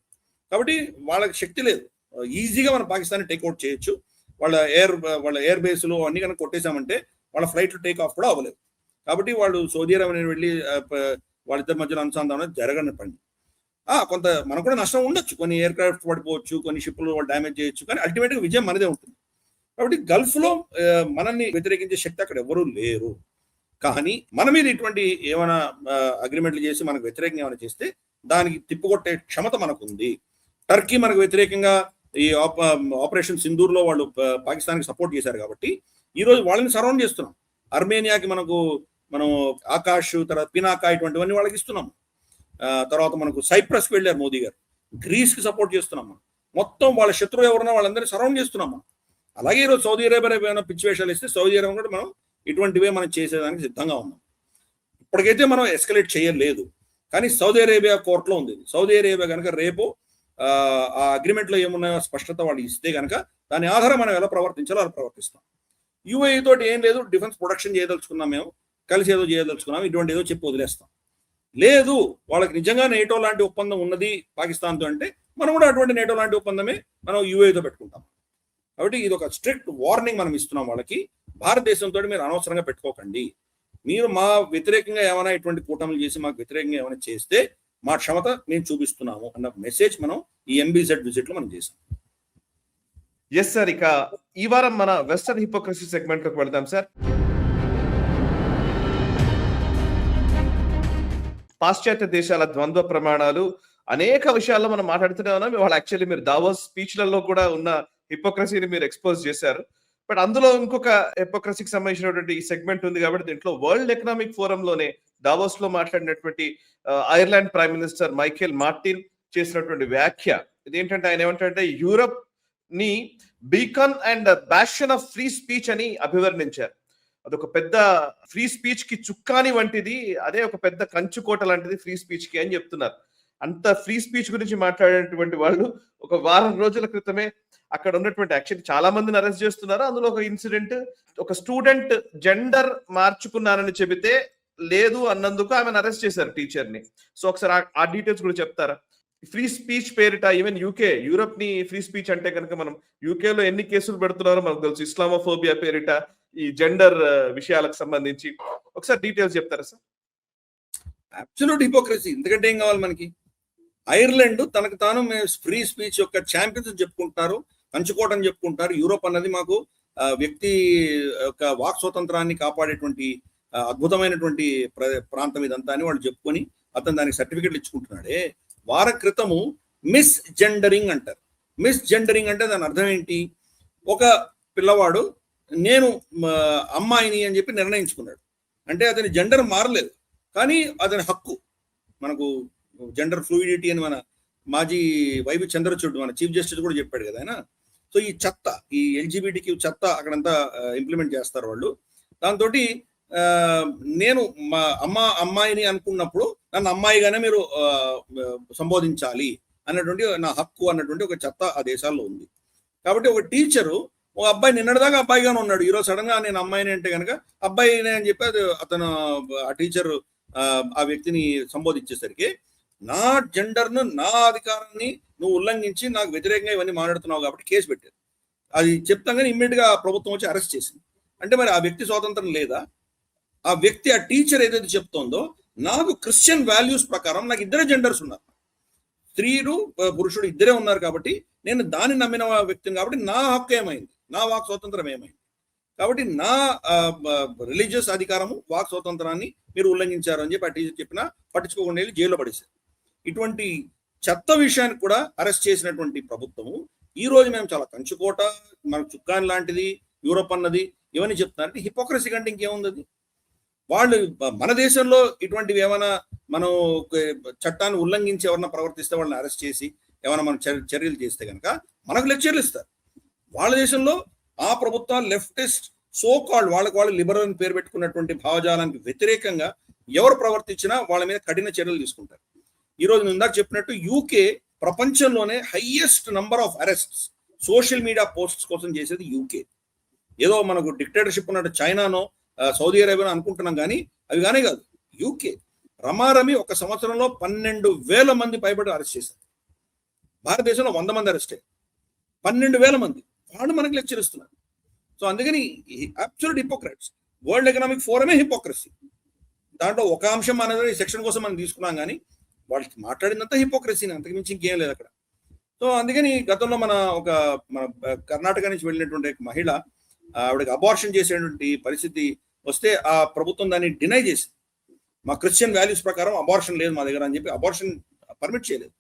కాబట్టి వాళ్ళకి శక్తి లేదు. ఈజీగా మనం పాకిస్తాన్ టేక్అవుట్ చేయొచ్చు. వాళ్ళ ఎయిర్ బేస్లు అన్ని కనుక కొట్టేశామంటే వాళ్ళ ఫ్లైట్లు టేక్ ఆఫ్ కూడా అవ్వలేదు. కాబట్టి వాళ్ళు సౌదీ అరేబియా వెళ్ళి వాళ్ళిద్దరి మధ్యలో అనుసంధానం జరగని పని. కొంత మనకు కూడా నష్టం ఉండొచ్చు, కొన్ని ఎయిర్ క్రాఫ్ట్ పడిపోవచ్చు, కొన్ని షిప్లు వాళ్ళు డ్యామేజ్ చేయొచ్చు, కానీ అల్టిమేట్గా విజయం మనదే ఉంటుంది. కాబట్టి గల్ఫ్లో మనల్ని వ్యతిరేకించే శక్తి అక్కడ ఎవరూ లేరు. కానీ మన మీద ఇటువంటి ఏమైనా అగ్రిమెంట్లు చేసి మనకు వ్యతిరేకంగా ఏమైనా చేస్తే దానికి తిప్పుకొట్టే క్షమత మనకు ఉంది. టర్కీ మనకు వ్యతిరేకంగా ఈ ఆపరేషన్ సింధూర్లో వాళ్ళు పాకిస్తాన్కి సపోర్ట్ చేశారు కాబట్టి ఈరోజు వాళ్ళని సరౌండ్ చేస్తున్నాం. అర్మేనియాకి మనం ఆకాష్, తర్వాత పినాకా ఇటువంటివన్నీ వాళ్ళకి ఇస్తున్నాం. తర్వాత మనకు సైప్రస్కి వెళ్ళారు మోదీ గారు, గ్రీస్కి సపోర్ట్ చేస్తున్నాం. మొత్తం వాళ్ళ శత్రువు ఎవరన్నా వాళ్ళందరినీ సరౌండ్ చేస్తున్నాం. అలాగే ఈరోజు సౌదీ అరేబియా ఏమైనా పిచ్చి వేషాలు ఇస్తే సౌదీ అరేబియా కూడా మనం ఇటువంటివే మనం చేసేదానికి సిద్ధంగా ఉన్నాం. ఇప్పటికైతే మనం ఎస్కలేట్ చేయలేదు, కానీ సౌదీ అరేబియా కోర్టులో ఉంది. సౌదీ అరేబియా కనుక రేపు ఆ అగ్రిమెంట్లో ఏమున్నాయో స్పష్టత వాళ్ళు ఇస్తే కనుక దాని ఆధారం మనం ఎలా ప్రవర్తించాలో అలా ప్రవర్తిస్తాం. యూఏఈ తోటి ఏం లేదు, డిఫెన్స్ ప్రొడక్షన్ చేయదలుచుకున్నాం, మేము కలిసి ఏదో చేయదలుచుకున్నాం, ఇటువంటి ఏదో చెప్పి వదిలేస్తాం. లేదు, వాళ్ళకి నిజంగా నేటో లాంటి ఒప్పందం ఉన్నది పాకిస్తాన్తో అంటే మనం కూడా అటువంటి నేటో లాంటి ఒప్పందమే మనం యూఏఈతో పెట్టుకుంటాం. కాబట్టి ఇది ఒక స్ట్రిక్ట్ వార్నింగ్ మనం ఇస్తున్నాం వాళ్ళకి, భారతదేశంతో మీరు అనవసరంగా పెట్టుకోకండి, మీరు మా వ్యతిరేకంగా ఏమైనా ఇటువంటి కూటములు చేసి మాకు వ్యతిరేకంగా ఏమైనా చేస్తే మా క్షమత మేము చూపిస్తున్నాము అన్న మెసేజ్ మనం ఈ ఎంబీజెడ్ విజిట్ లో మనం చేసాం. ఎస్ సార్, ఇక ఈ వారం మన వెస్టర్న్ హిపోక్రసీ సెగ్మెంట్ లోకి వెళ్దాం సార్. పాశ్చాత్య దేశాల ద్వంద్వ ప్రమాణాలు అనేక విషయాల్లో మనం మాట్లాడుతూనే ఉన్నాం. ఇవాళ యాక్చువల్లీ మీరు దావోస్ స్పీచ్లలో కూడా ఉన్న హిపోక్రసీని మీరు ఎక్స్పోజ్ చేశారు. బట్ అందులో ఇంకొక హిపోక్రసీకి సంబంధించినటువంటి ఈ సెగ్మెంట్ ఉంది కాబట్టి దీంట్లో వరల్డ్ ఎకనామిక్ ఫోరం లోనే దావోస్ లో మాట్లాడినటువంటి Ireland Prime Minister Michael Martin చేసినటువంటి వ్యాఖ్య ఇదేంటంటే, ఆయన ఏమంటే యూరప్ ని beacon and bastion of free speech అని అభివర్ణించారు. అదొక పెద్ద ఫ్రీ స్పీచ్ కి చుక్కాని వంటిది, అదే ఒక పెద్ద కంచుకోట లాంటిది ఫ్రీ స్పీచ్ కి అని చెప్తున్నారు. అంత ఫ్రీ స్పీచ్ గురించి మాట్లాడేటువంటి వాళ్ళు ఒక వారం రోజుల క్రితమే అక్కడ ఉన్నటువంటి యాక్చువల్లీ చాలా మందిని అరెస్ట్ చేస్తున్నారు. అందులో ఒక ఇన్సిడెంట్, ఒక స్టూడెంట్ జెండర్ మార్చుకున్నానని చెబితే లేదు అన్నందుకు ఆమెను అరెస్ట్ చేశారు, టీచర్ ని. సో ఒకసారి ఆ డీటెయిల్స్ కూడా చెప్తారా? ఫ్రీ స్పీచ్ పేరిట ఈవెన్ యూరప్ ని ఫ్రీ స్పీచ్ అంటే కనుక మనం యూకేలో ఎన్ని కేసులు పెడుతున్నారో మనకు తెలుసు. ఇస్లామోఫోబియా పేరిట ఈ జెండర్ విషయాలకు సంబంధించి ఒకసారి డీటెయిల్స్ చెప్తారా సార్? అబ్సల్యూట్ హిపోక్రసీ, ఎందుకంటే ఏం కావాలి మనకి? ఐర్లాండ్ తనకు తాను మేము ఫ్రీ స్పీచ్ యొక్క ఛాంపియన్స్ చెప్పుకుంటున్నారు, కంచుకోటని చెప్పుకుంటారు. యూరోప్ అన్నది మాకు వ్యక్తి యొక్క వాక్ స్వాతంత్రాన్ని కాపాడేటువంటి అద్భుతమైనటువంటి ప్రాంతం ఇదంతా అని వాళ్ళు చెప్పుకొని అతను దానికి సర్టిఫికెట్లు ఇచ్చుకుంటున్నాడే. వార క్రితము మిస్ జెండరింగ్ అంటారు. మిస్ జెండరింగ్ అంటే దాని అర్థం ఏంటి? ఒక పిల్లవాడు నేను అమ్మాయిని అని చెప్పి నిర్ణయించుకున్నాడు అంటే అతని జెండర్ మారలేదు, కానీ అతని హక్కు. మనకు జెండర్ ఫ్లూయిడిటీ అని మన మాజీ వైవి చంద్రచూడ్ మన చీఫ్ జస్టిస్ కూడా చెప్పాడు కదా ఆయన. సో ఈ చెత్త, ఈ ఎల్జిబిటిక్యూ చెత్త అక్కడంతా ఇంప్లిమెంట్ చేస్తారు వాళ్ళు. దాంతో నేను మా అమ్మాయిని అనుకున్నప్పుడు నన్ను అమ్మాయిగానే మీరు సంబోధించాలి అన్నటువంటి నా హక్కు అన్నటువంటి ఒక చెత్త ఆ దేశాల్లో ఉంది. కాబట్టి ఒక టీచరు ఒక అబ్బాయి నిన్నటిదాకా అబ్బాయిగానే ఉన్నాడు, ఈరోజు సడన్ గా నేను అమ్మాయిని అంటే కనుక అబ్బాయినే అని చెప్పి అతను ఆ టీచర్ ఆ వ్యక్తిని సంబోధించేసరికి నా జెండర్ను, నా అధికారాన్ని నువ్వు ఉల్లంఘించి నాకు వ్యతిరేకంగా ఇవన్నీ మాట్లాడుతున్నావు కాబట్టి కేసు పెట్టారు. అది చెప్తాగానే ఇమ్మీడియట్ గా ప్రభుత్వం వచ్చి అరెస్ట్ చేసింది. అంటే మరి ఆ వ్యక్తి స్వాతంత్రం లేదా? ఆ వ్యక్తి, ఆ టీచర్ ఏదైతే చెప్తోందో, నాకు క్రిస్టియన్ వాల్యూస్ ప్రకారం నాకు ఇద్దరే జెండర్స్ ఉన్నారు, స్త్రీలు పురుషుడు ఇద్దరే ఉన్నారు, కాబట్టి నేను దాన్ని నమ్మిన వ్యక్తిని కాబట్టి నా హక్కు ఏమైంది, నా వాక్ స్వాతంత్రం ఏమైంది? కాబట్టి నా రిలీజియస్ అధికారము, వాక్ స్వాతంత్రాన్ని మీరు ఉల్లంఘించారు అని చెప్పి ఆ టీచర్ చెప్పినా పట్టించుకోకుండా వెళ్ళి జైల్లో పడేశారు. ఇటువంటి చెత్త విషయానికి కూడా అరెస్ట్ చేసినటువంటి ప్రభుత్వము ఈ రోజు మేము చాలా కంచుకోట, మన చుక్కాని లాంటిది యూరోప్ అన్నది ఇవన్నీ చెప్తున్నారంటే హిపోక్రసీ కంటే ఇంకేముంది? అది వాళ్ళు మన దేశంలో ఇటువంటివి ఏమైనా మనం చట్టాన్ని ఉల్లంఘించి ఎవరన్నా ప్రవర్తిస్తే వాళ్ళని అరెస్ట్ చేసి ఏమైనా మనం చర్యలు చేస్తే కనుక మనకు లెక్చర్లు ఇస్తారు. వాళ్ళ దేశంలో ఆ ప్రభుత్వాలు లెఫ్టిస్ట్ సో కాల్డ్ వాళ్ళు లిబరల్ పేరు పెట్టుకున్నటువంటి భావజాలానికి వ్యతిరేకంగా ఎవరు ప్రవర్తించినా వాళ్ళ మీద కఠిన చర్యలు తీసుకుంటారు. ఈ రోజు నేను ఇందాక చెప్పినట్టు యూకే ప్రపంచంలోనే highest number of arrests social media posts కోసం చేసేది యూకే. ఏదో మనకు డిక్టేటర్షిప్ ఉన్నట్టు చైనానో సౌదీ అరేబియానో అనుకుంటున్నాం, కానీ అవి కానీ కాదు. యూకే రమారమి ఒక సంవత్సరంలో 12,000 మంది పైబడి అరెస్ట్ చేశారు. భారతదేశంలో 100 మంది అరెస్ట్ అయ్యారు, 12,000 మంది. వాళ్ళు మనకు లెక్చర్ ఇస్తున్నారు. సో అందుకని అబ్సల్యూట్ హిపోక్రట్స్. వరల్డ్ ఎకనామిక్ ఫోరమే హిపోక్రసీ. దాంట్లో ఒక అంశం అనేది సెక్షన్ కోసం మనం తీసుకున్నాం, కానీ వాళ్ళకి మాట్లాడినంత హిపోక్రసీని, అంతకుమించి ఇంకేం లేదు అక్కడ. సో అందుకని గతంలో మన కర్ణాటక నుంచి వెళ్ళినటువంటి మహిళ, ఆవిడకి అబార్షన్ చేసేటువంటి పరిస్థితి వస్తే ఆ ప్రభుత్వం దాన్ని డినై చేసింది. మా క్రిస్టియన్ వాల్యూస్ ప్రకారం అబార్షన్ లేదు మా దగ్గర అని చెప్పి అబార్షన్ పర్మిట్ చేయలేదు.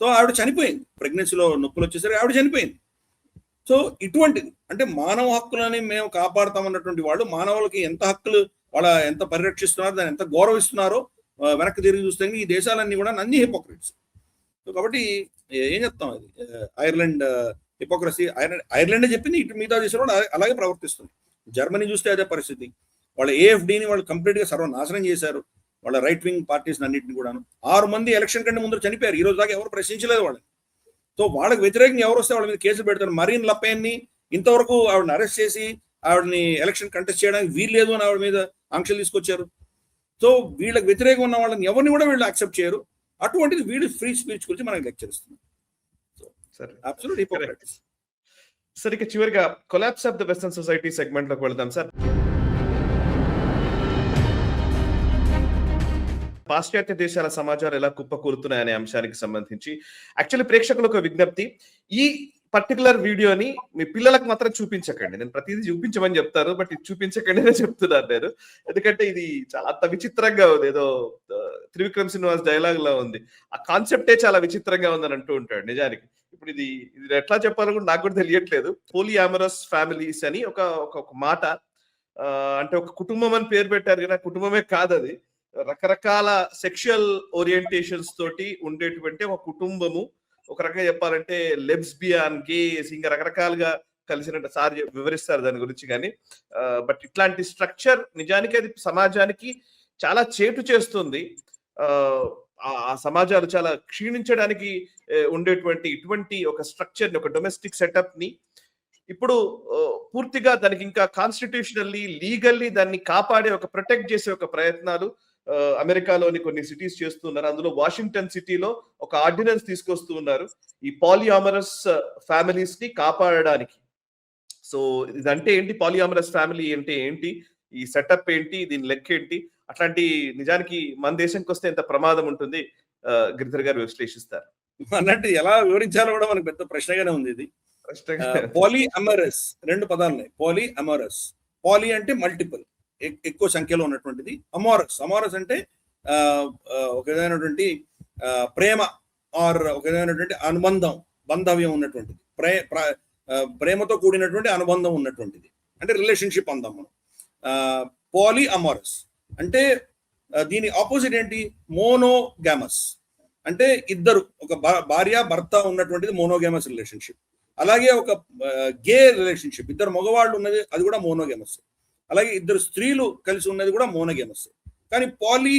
సో ఆవిడ చనిపోయింది, ప్రెగ్నెన్సీలో నొప్పులు వచ్చేసరికి ఆవిడ చనిపోయింది. సో ఇటువంటిది అంటే మానవ హక్కులని మేము కాపాడుతామన్నటువంటి వాళ్ళు మానవులకి ఎంత హక్కులు వాళ్ళ ఎంత పరిరక్షిస్తున్నారో, దాన్ని ఎంత గౌరవిస్తున్నారో వెనక్కి తిరిగి చూస్తే ఈ దేశాలన్నీ కూడా అన్ని హిపోక్రెట్స్. సో కాబట్టి ఏం చెప్తాం, అది ఐర్లాండ్ హిపోక్రసీ. ఐర్లాండ్ చెప్పింది, ఇటు మిగతా దేశంలో అలాగే ప్రవర్తిస్తుంది. జర్మనీ చూస్తే అదే పరిస్థితి. వాళ్ళ ఏఎఫ్డీని వాళ్ళు కంప్లీట్ గా సర్వనాశనం చేశారు, వాళ్ళ రైట్ వింగ్ పార్టీస్ అన్నింటిని కూడాను. 6 మంది ఎలక్షన్ కంటే ముందు చనిపోయారు, ఈ రోజు దాకా ఎవరు ప్రశ్నించలేదు వాళ్ళని. సో వాళ్ళకి వ్యతిరేకంగా ఎవరు వస్తే వాళ్ళ మీద కేసులు పెడతారు. మరీన్ లపెన్ని ఇంతవరకు ఆవిడని అరెస్ట్ చేసి ఆవిడని ఎలక్షన్ కంటెస్ట్ చేయడానికి వీలు లేదు అని ఆవిడ మీద ఆంక్షలు తీసుకొచ్చారు. సో వీళ్ళకి వ్యతిరేకంగా ఉన్న వాళ్ళని ఎవరిని కూడా వీళ్ళు యాక్సెప్ట్ చేయరు. అటువంటిది వీళ్ళు ఫ్రీ స్పీచ్ గురించి మనకి లెక్చర్ ఇస్తున్నారు. సరే, అబ్సల్యూట్ హిపోక్రట్స్. సార్ ఇక చివరిగా collapse of the western society segment లోకి వెళ్దాం సార్. పాశ్చాత్య దేశాల సమాజాలు ఎలా కుప్పకూలుతున్నాయనే అంశానికి సంబంధించి యాక్చువల్లీ ప్రేక్షకులకు ఒక విజ్ఞప్తి, ఈ పర్టికులర్ వీడియోని మీ పిల్లలకు మాత్రం చూపించకండి. నేను ప్రతిదీ చూపించమని చెప్తారు, బట్ ఇది చూపించకండి అని చెప్తున్నాను నేను. ఎందుకంటే ఇది చాలా అంత విచిత్రంగా ఉంది, ఏదో త్రివిక్రమ్ శ్రీనివాస్ డైలాగ్ లా ఉంది. ఆ కాన్సెప్టే చాలా విచిత్రంగా ఉందని అంటూ ఉంటాడు. నిజానికి ఇప్పుడు ఇది ఎట్లా చెప్పాలో కూడా నాకు కూడా తెలియట్లేదు. పోలియామరస్ ఫ్యామిలీస్ అని ఒక మాట, అంటే ఒక కుటుంబం అని పేరు పెట్టారు కానీ కుటుంబమే కాదు అది. రకరకాల సెక్షువల్ ఓరియంటేషన్స్ తోటి ఉండేటువంటి ఒక కుటుంబము. ఒక రకంగా చెప్పాలంటే లెస్బియన్, గేస్, ఇంకా రకరకాలుగా కలిసినట్టు సార్ వివరిస్తారు దాని గురించి. కానీ బట్ ఇట్లాంటి స్ట్రక్చర్ నిజానికి అది సమాజానికి చాలా చేటు చేస్తుంది. ఆ సమాజాలు చాలా క్షీణించడానికి ఉండేటువంటి ఇటువంటి ఒక స్ట్రక్చర్ ని, ఒక డొమెస్టిక్ సెటప్ ని ఇప్పుడు పూర్తిగా దానికి ఇంకా కాన్స్టిట్యూషనల్లీ, లీగల్లీ దాన్ని కాపాడే ఒక ప్రొటెక్ట్ చేసే ఒక ప్రయత్నాలు అమెరికాలోని కొన్ని సిటీస్ చేస్తున్నారు. అందులో వాషింగ్టన్ సిటీలో ఒక ఆర్డినెన్స్ తీసుకొస్తూ ఉన్నారు ఈ పాలియామరస్ ఫ్యామిలీస్ ని కాపాడడానికి. సో ఇదంటే ఏంటి, పాలియామరస్ ఫ్యామిలీ అంటే ఏంటి, ఈ సెటప్ ఏంటి, దీని లెక్క ఏంటి, అట్లాంటి నిజానికి మన దేశంకి వస్తే ఎంత ప్రమాదం ఉంటుంది, గిరిధర్ గారు విశ్లేషిస్తారు. అన్నట్టు ఎలా వివరించాలో కూడా మనకు పెద్ద ప్రశ్నగానే ఉంది ఇది. పాలీ అమరస్ 2 పదాలు ఉన్నాయి. పాలీ అమరస్, పాలీ అంటే మల్టిపుల్, ఎక్కువ సంఖ్యలో ఉన్నటువంటిది. అమారస్ అంటే ఒక విధమైనటువంటి ప్రేమ ఆర్ ఒక విధమైనటువంటి అనుబంధం, బంధవ్యం ఉన్నటువంటిది, ప్రేమతో కూడినటువంటి అనుబంధం ఉన్నటువంటిది, అంటే రిలేషన్షిప్ అందాం మనం. పాలీ అమారస్ అంటే దీని ఆపోజిట్ ఏంటి, మోనోగామస్ అంటే ఇద్దరు, ఒక భార్య భర్త ఉన్నటువంటిది మోనోగామస్ రిలేషన్షిప్. అలాగే ఒక గే రిలేషన్షిప్, ఇద్దరు మగవాళ్ళు ఉన్నది, అది కూడా మోనోగామస్. అలాగే ఇద్దరు స్త్రీలు కలిసి ఉన్నది కూడా మోనోగామస్. కానీ పాలీ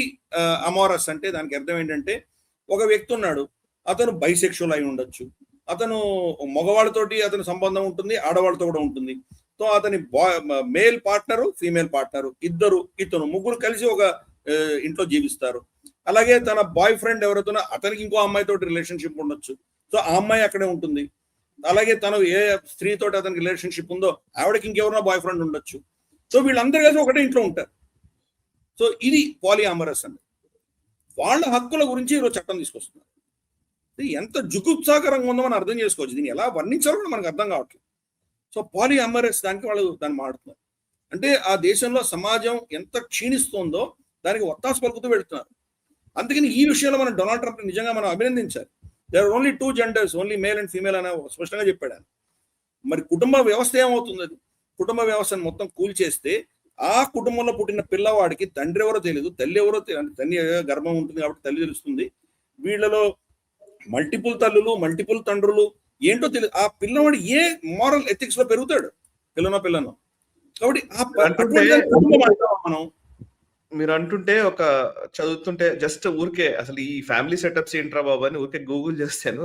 అమారస్ అంటే దానికి అర్థం ఏంటంటే, ఒక వ్యక్తి ఉన్నాడు, అతను బైసెక్షువల్ అయి ఉండొచ్చు, అతను మగవాళ్ళతోటి అతని సంబంధం ఉంటుంది, ఆడవాళ్ళతో కూడా ఉంటుంది. సో అతని మేల్ పార్ట్నరు, ఫీమేల్ పార్ట్నరు, ఇతను ముగ్గురు కలిసి ఒక ఇంట్లో జీవిస్తారు. అలాగే తన బాయ్ ఫ్రెండ్ ఎవరితో అతనికి ఇంకో అమ్మాయితోటి రిలేషన్షిప్ ఉండొచ్చు, సో ఆ అమ్మాయి అక్కడే ఉంటుంది. అలాగే తను ఏ స్త్రీతోటి అతనికి రిలేషన్షిప్ ఉందో ఆవిడకి ఇంకెవరన్నా బాయ్ ఫ్రెండ్ ఉండొచ్చు. సో వీళ్ళందరూ కలిసి ఒకటే ఇంట్లో ఉంటారు. సో ఇది పాలియామరస్ అండి. వాళ్ళ హక్కుల గురించి ఈరోజు చట్టం తీసుకొస్తున్నారు. ఎంత జుగుప్సాకరంగా ఉందో మనం అర్థం చేసుకోవచ్చు. దీన్ని ఎలా వర్ణించాలో కూడా మనకు అర్థం కావట్లేదు. సో పాలియామరస్ దానికి వాళ్ళు దాన్ని మాడుతున్నారు. అంటే ఆ దేశంలో సమాజం ఎంత క్షీణిస్తుందో దానికి ఒత్తాసు పలుకుతూ వెళ్తున్నారు. అందుకని ఈ విషయంలో మనం డొనాల్డ్ ట్రంప్ నిజంగా మనం అభినందించాలి. There are only 2 genders, only male and female అని స్పష్టంగా చెప్పాడు ఆయన. మరి కుటుంబ వ్యవస్థ ఏమవుతుంది? అది కుటుంబ వ్యవస్థను మొత్తం కూల్చేస్తే ఆ కుటుంబంలో పుట్టిన పిల్లవాడికి తండ్రి ఎవరో తెలియదు, తల్లి ఎవరో తెలియదు. తల్లి గర్భం ఉంటుంది కాబట్టి తల్లి తెలుస్తుంది. వీళ్ళలో మల్టిపుల్ తల్లులు, మల్టిపుల్ తండ్రులు ఏంటో తెలియదు. ఆ పిల్లవాడు ఏ మారల్ ఎథిక్స్ లో పెరుగుతాడు, పిల్లనో. కాబట్టి మనం మీరు అంటుంటే ఒక చదువుతుంటే జస్ట్ ఊరికే అసలు ఈ ఫ్యామిలీ సెటప్స్ ఏంట్రా బాబు అని ఊరికే గూగుల్ చేస్తాను.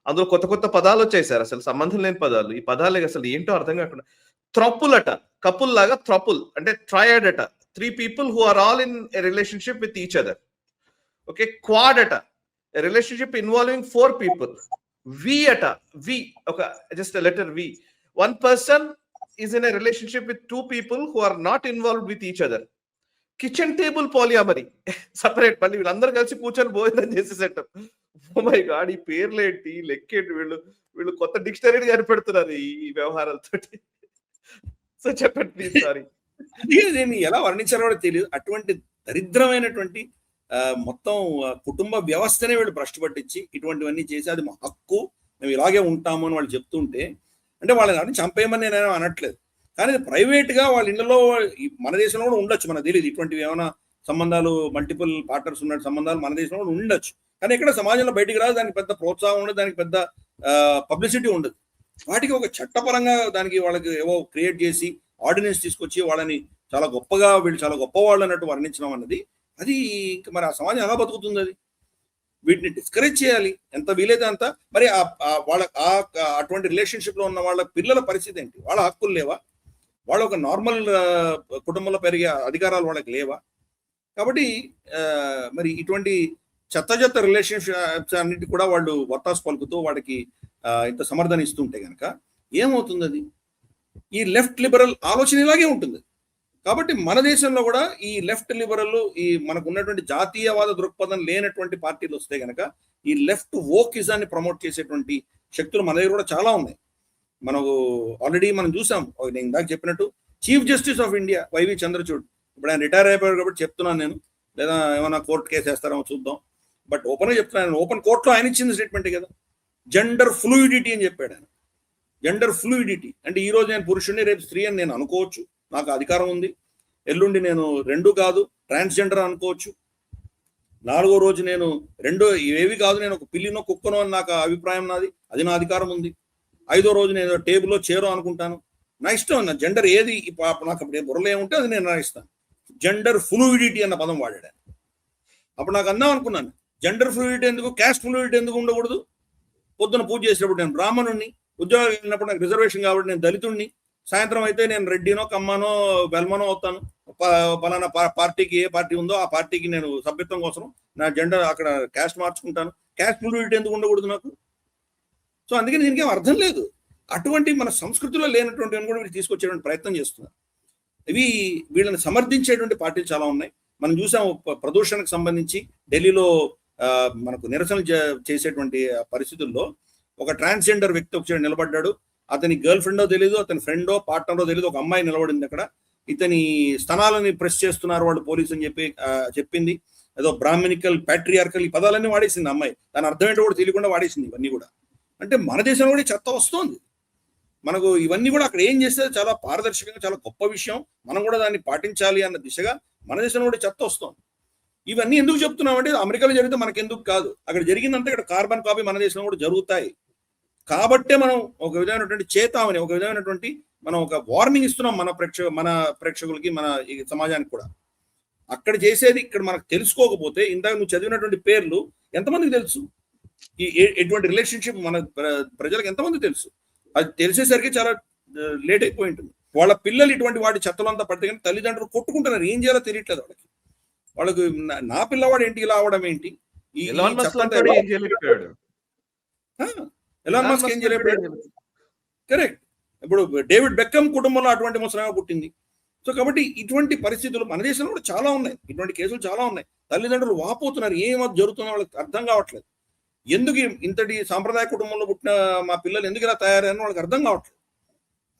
అందులో కొత్త కొత్త పదాలు వచ్చాయి సార్, అసలు సంబంధం లేని పదాలు. ఈ పదాలు అసలు ఏంటో అర్థం కాకుండా, థ్రపుల్ అట, కపుల్ లాగా థ్రపుల్ అంటే ట్రయాడ్ అట, 3 people who are all in a relationship with each other. Okay, quad అట, a relationship involving 4 people. వి అట, వి ఒక just letter V, 1 person is in a relationship with 2 people who are not involved with each other. Kitchen table polyamory separate, మళ్ళీ వీళ్ళందరూ కలిసి కూర్చొని భోజనం చేసే setup. Oh my God, ఈ పేర్లేంటి, లెక్కేంటి, వీళ్ళు కొత్త డిక్షనరీ కనిపెడుతున్నారు ఈ వ్యవహారాలతో. సో చెప్పండి ప్లీజ్. సారీ, దీన్ని ఎలా వర్ణించాలో కూడా తెలియదు. అటువంటి దరిద్రమైనటువంటి మొత్తం కుటుంబ వ్యవస్థనే వీళ్ళు భ్రష్టు పట్టించి ఇటువంటివన్నీ చేసి అది మా హక్కు, మేము ఇలాగే ఉంటాము అని వాళ్ళు చెప్తుంటే, అంటే వాళ్ళని చంపేయమని నేను అనట్లేదు, కానీ ప్రైవేట్ గా వాళ్ళ ఇళ్లలో మన దేశంలో కూడా ఉండొచ్చు, మనకు తెలియదు. ఇటువంటివి ఏమైనా సంబంధాలు, మల్టిపుల్ పార్ట్నర్స్ ఉన్న సంబంధాలు మన దేశంలో కూడా ఉండొచ్చు, కానీ ఎక్కడ సమాజంలో బయటికి రాదు. దానికి పెద్ద ప్రోత్సాహం ఉండదు, దానికి పెద్ద పబ్లిసిటీ ఉండదు. వాటికి ఒక చట్టపరంగా దానికి వాళ్ళకి ఏవో క్రియేట్ చేసి ఆర్డినెన్స్ తీసుకొచ్చి వాళ్ళని చాలా గొప్పగా, వీళ్ళు చాలా గొప్పవాళ్ళు అన్నట్టు వర్ణించడం అన్నది, అది మరి ఆ సమాజం ఎలా బతుకుతుంది? అది వీటిని డిస్కరేజ్ చేయాలి ఎంత వీలైతే అంత. మరి వాళ్ళ అటువంటి రిలేషన్షిప్ లో ఉన్న వాళ్ళ పిల్లల పరిస్థితి ఏంటి? వాళ్ళ హక్కులు లేవా? వాళ్ళు ఒక నార్మల్ కుటుంబంలో పెరిగే అధికారాలు వాళ్ళకి లేవా? కాబట్టి మరి ఇటువంటి చెత్త రిలేషన్షిప్స్ అన్నిటి కూడా వాళ్ళు వత్తాసు పలుకుతూ వాడికి ఇంత సమర్థన ఇస్తుంటే కనుక ఏమవుతుంది? అది ఈ లెఫ్ట్ లిబరల్ ఆలోచన ఇలాగే ఉంటుంది. కాబట్టి మన దేశంలో కూడా ఈ లెఫ్ట్ లిబరల్, ఈ మనకు ఉన్నటువంటి జాతీయవాద దృక్పథం లేనటువంటి పార్టీలు వస్తే కనుక ఈ లెఫ్ట్ వోకిజాన్ని ప్రమోట్ చేసేటువంటి శక్తులు మన దగ్గర కూడా చాలా ఉన్నాయి. మనకు ఆల్రెడీ మనం చూసాం, నేను ఇందాక చెప్పినట్టు chief justice of India Y V Chandrachud, ఇప్పుడు ఆయన రిటైర్ అయిపోయారు కాబట్టి చెప్తున్నాను నేను, లేదా ఏమైనా కోర్టు కేసు వేస్తారేమో చూద్దాం. బట్ ఓపెన్గా చెప్తున్నాను, ఓపెన్ కోర్టులో ఆయన ఇచ్చిన స్టేట్మెంటే కదా, జెండర్ ఫ్లూయిడిటీ అని చెప్పాడు ఆయన. జెండర్ ఫ్లూయిడిటీ అంటే ఈ రోజు నేను పురుషుడిని, రేపు స్త్రీ అని నేను అనుకోవచ్చు, నాకు అధికారం ఉంది. ఎల్లుండి నేను రెండు కాదు ట్రాన్స్జెండర్ అనుకోవచ్చు. 4వ రోజు నేను రెండో ఏవి కాదు, నేను ఒక పిల్లినో కుక్కనో అని నాకు అభిప్రాయం నాది, అది నా అధికారం ఉంది. 5వ రోజు నేను టేబుల్లో చేరో అనుకుంటాను, నా ఇష్టం. నా జెండర్ ఏది నాకు అప్పుడు బుర్రలో ఏముంటే అది నేను నిర్ణయిస్తాను. జెండర్ ఫ్లూయిడిటీ అన్న పదం వాడాడు. అప్పుడు నాకు అందాం అనుకున్నాను, జెండర్ ఫ్లూయిడిటీ ఎందుకు, క్యాస్ట్ ఫ్లూయిడిటీ ఎందుకు ఉండకూడదు? పొద్దున పూజ చేసినప్పుడు నేను బ్రాహ్మణుడిని, ఉద్యోగం వెళ్ళినప్పుడు నాకు రిజర్వేషన్ కాబట్టి నేను దళితుడిని, సాయంత్రం అయితే నేను రెడ్డినో కమ్మనో బెల్మనో అవుతాను. పలానా పార్టీకి ఏ పార్టీ ఉందో ఆ పార్టీకి నేను సభ్యత్వం కోసం నా జెండర్ అక్కడ క్యాస్ట్ మార్చుకుంటాను. క్యాస్ట్ ఫ్లూయిడిటీ ఎందుకు ఉండకూడదు నాకు? సో అందుకని దీనికి ఏం అర్థం లేదు. అటువంటి మన సంస్కృతిలో లేనటువంటి కూడా వీళ్ళు తీసుకొచ్చేటువంటి ప్రయత్నం చేస్తున్నారు. ఇవి వీళ్ళని సమర్థించేటువంటి పార్టీలు చాలా ఉన్నాయి. మనం చూసాం ప్రదూషణకు సంబంధించి ఢిల్లీలో మనకు నిరసన చేసేటువంటి పరిస్థితుల్లో ఒక ట్రాన్స్జెండర్ వ్యక్తి ఒకసారి నిలబడ్డాడు. అతని గర్ల్ ఫ్రెండో తెలియదు, అతని ఫ్రెండో పార్ట్నరో తెలియదు, ఒక అమ్మాయి నిలబడింది అక్కడ. ఇతని స్తనాలని ప్రెస్ చేస్తున్నారు వాళ్ళు పోలీసు అని చెప్పింది. ఏదో బ్రాహ్మణికల్, ప్యాట్రియార్కల్ ఈ పదాలన్నీ వాడేసింది అమ్మాయి. దాని అర్థం ఏంటో కూడా తెలియకుండా వాడేసింది ఇవన్నీ కూడా. అంటే మన దేశంలో కూడా చెత్త వస్తుంది మనకు. ఇవన్నీ కూడా అక్కడ ఏం చేస్తే చాలా పారదర్శకంగా, చాలా గొప్ప విషయం, మనం కూడా దాన్ని పాటించాలి అన్న దిశగా మన దేశంలో కూడా చెత్త వస్తుంది. ఇవన్నీ ఎందుకు చెప్తున్నామంటే అమెరికాలో జరిగితే మనకెందుకు కాదు, అక్కడ జరిగిందంటే ఇక్కడ కార్బన్ కాపీ మన దేశంలో కూడా జరుగుతాయి. కాబట్టే మనం ఒక విధమైనటువంటి చేతామని, ఒక విధమైనటువంటి మనం ఒక వార్నింగ్ ఇస్తున్నాం మన ప్రేక్షకులకి, మన ఈ సమాజానికి కూడా. అక్కడ చేసేది ఇక్కడ మనకు తెలుసుకోకపోతే, ఇందాక నువ్వు చదివినటువంటి పేర్లు ఎంతమందికి తెలుసు, ఎటువంటి రిలేషన్షిప్ మన ప్రజలకు ఎంతమంది తెలుసు? అది తెలిసేసరికి చాలా లేట్ అయిపోయి ఉంటుంది. వాళ్ళ పిల్లలు ఇటువంటి వాటి చెత్తలంతా పడితే కానీ తల్లిదండ్రులు కొట్టుకుంటున్నారు, ఏం చేయాలో తెలియట్లేదు వాళ్ళకి. నా పిల్లవాడు ఏంటి ఇలా అవడం ఏంటి? ఎలాన్ మస్క్ ఏం చేయలేకపోయాడు. కరెక్ట్. ఇప్పుడు డేవిడ్ బెక్కమ్ కుటుంబంలో అటువంటి ముసలామె పుట్టింది. సో కాబట్టి ఇటువంటి పరిస్థితులు మన దేశంలో కూడా చాలా ఉన్నాయి, ఇటువంటి కేసులు చాలా ఉన్నాయి. తల్లిదండ్రులు వాపోతున్నారు, ఏమో జరుగుతుందో వాళ్ళకి అర్థం కావట్లేదు. ఎందుకు ఇంతటి సాంప్రదాయ కుటుంబంలో పుట్టిన మా పిల్లలు ఎందుకు ఇలా తయారని వాళ్ళకి అర్థం కావట్లేదు.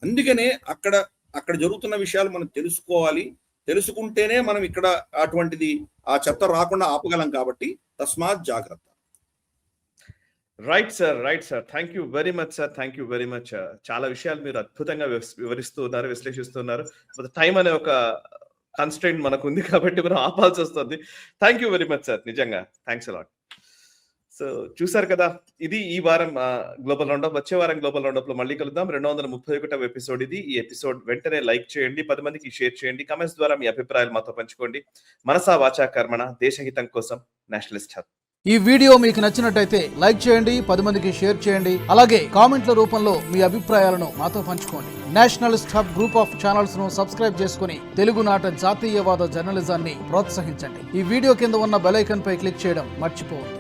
అందుకనే అక్కడ జరుగుతున్న విషయాలు మనం తెలుసుకోవాలి. తెలుసుకుంటేనే మనం ఇక్కడ అటువంటిది ఆ చెత్త రాకుండా ఆపగలం. కాబట్టి తస్మాత్ జాగ్రత్త. Right sir. Thank you very much sir. Thank you very much. చాలా విషయాలు మీరు అద్భుతంగా వివరిస్తున్నారు, విశ్లేషిస్తున్నారు. టైం అనే ఒక కన్స్ట్రెయింట్ మనకు ఉంది కాబట్టి మనం ఆపాల్సి వస్తుంది. Thank you very much sir, నిజంగా థ్యాంక్స్ అలాట్. సో చూసారు కదా, ఇది ఈ వారం గ్లోబల్ రౌండప్. వచ్చే వారం గ్లోబల్ రౌండప్ లో మళ్ళీ కలుద్దాం. 231వ ఎపిసోడ్ ఇది. ఈ ఎపిసోడ్ వెంటనే లైక్ చేయండి, 10 మందికి షేర్ చేయండి, కమెంట్స్ ద్వారా మీ అభిప్రాయాలు మాతో పంచుకోండి. మనసా వాచా కర్మణ, దేశహితం కోసం నేషనలిస్ట్ హబ్. ఈ వీడియో మీకు నచ్చినట్టయితే లైక్ చేయండి, 10 మందికి షేర్ చేయండి. అలాగే కామెంట్ల రూపంలో మీ అభిప్రాయాలను మాతో పంచుకోండి. Nationalist hub group of channels ను సబ్స్క్రైబ్ చేసుకుని తెలుగునాట జాతీయవాద జర్నలిజాన్ని ప్రోత్సహించండి. ఈ వీడియో కింద ఉన్న బెల్ ఐకాన్ పై క్లిక్ చేయడం మర్చిపోవద్దు.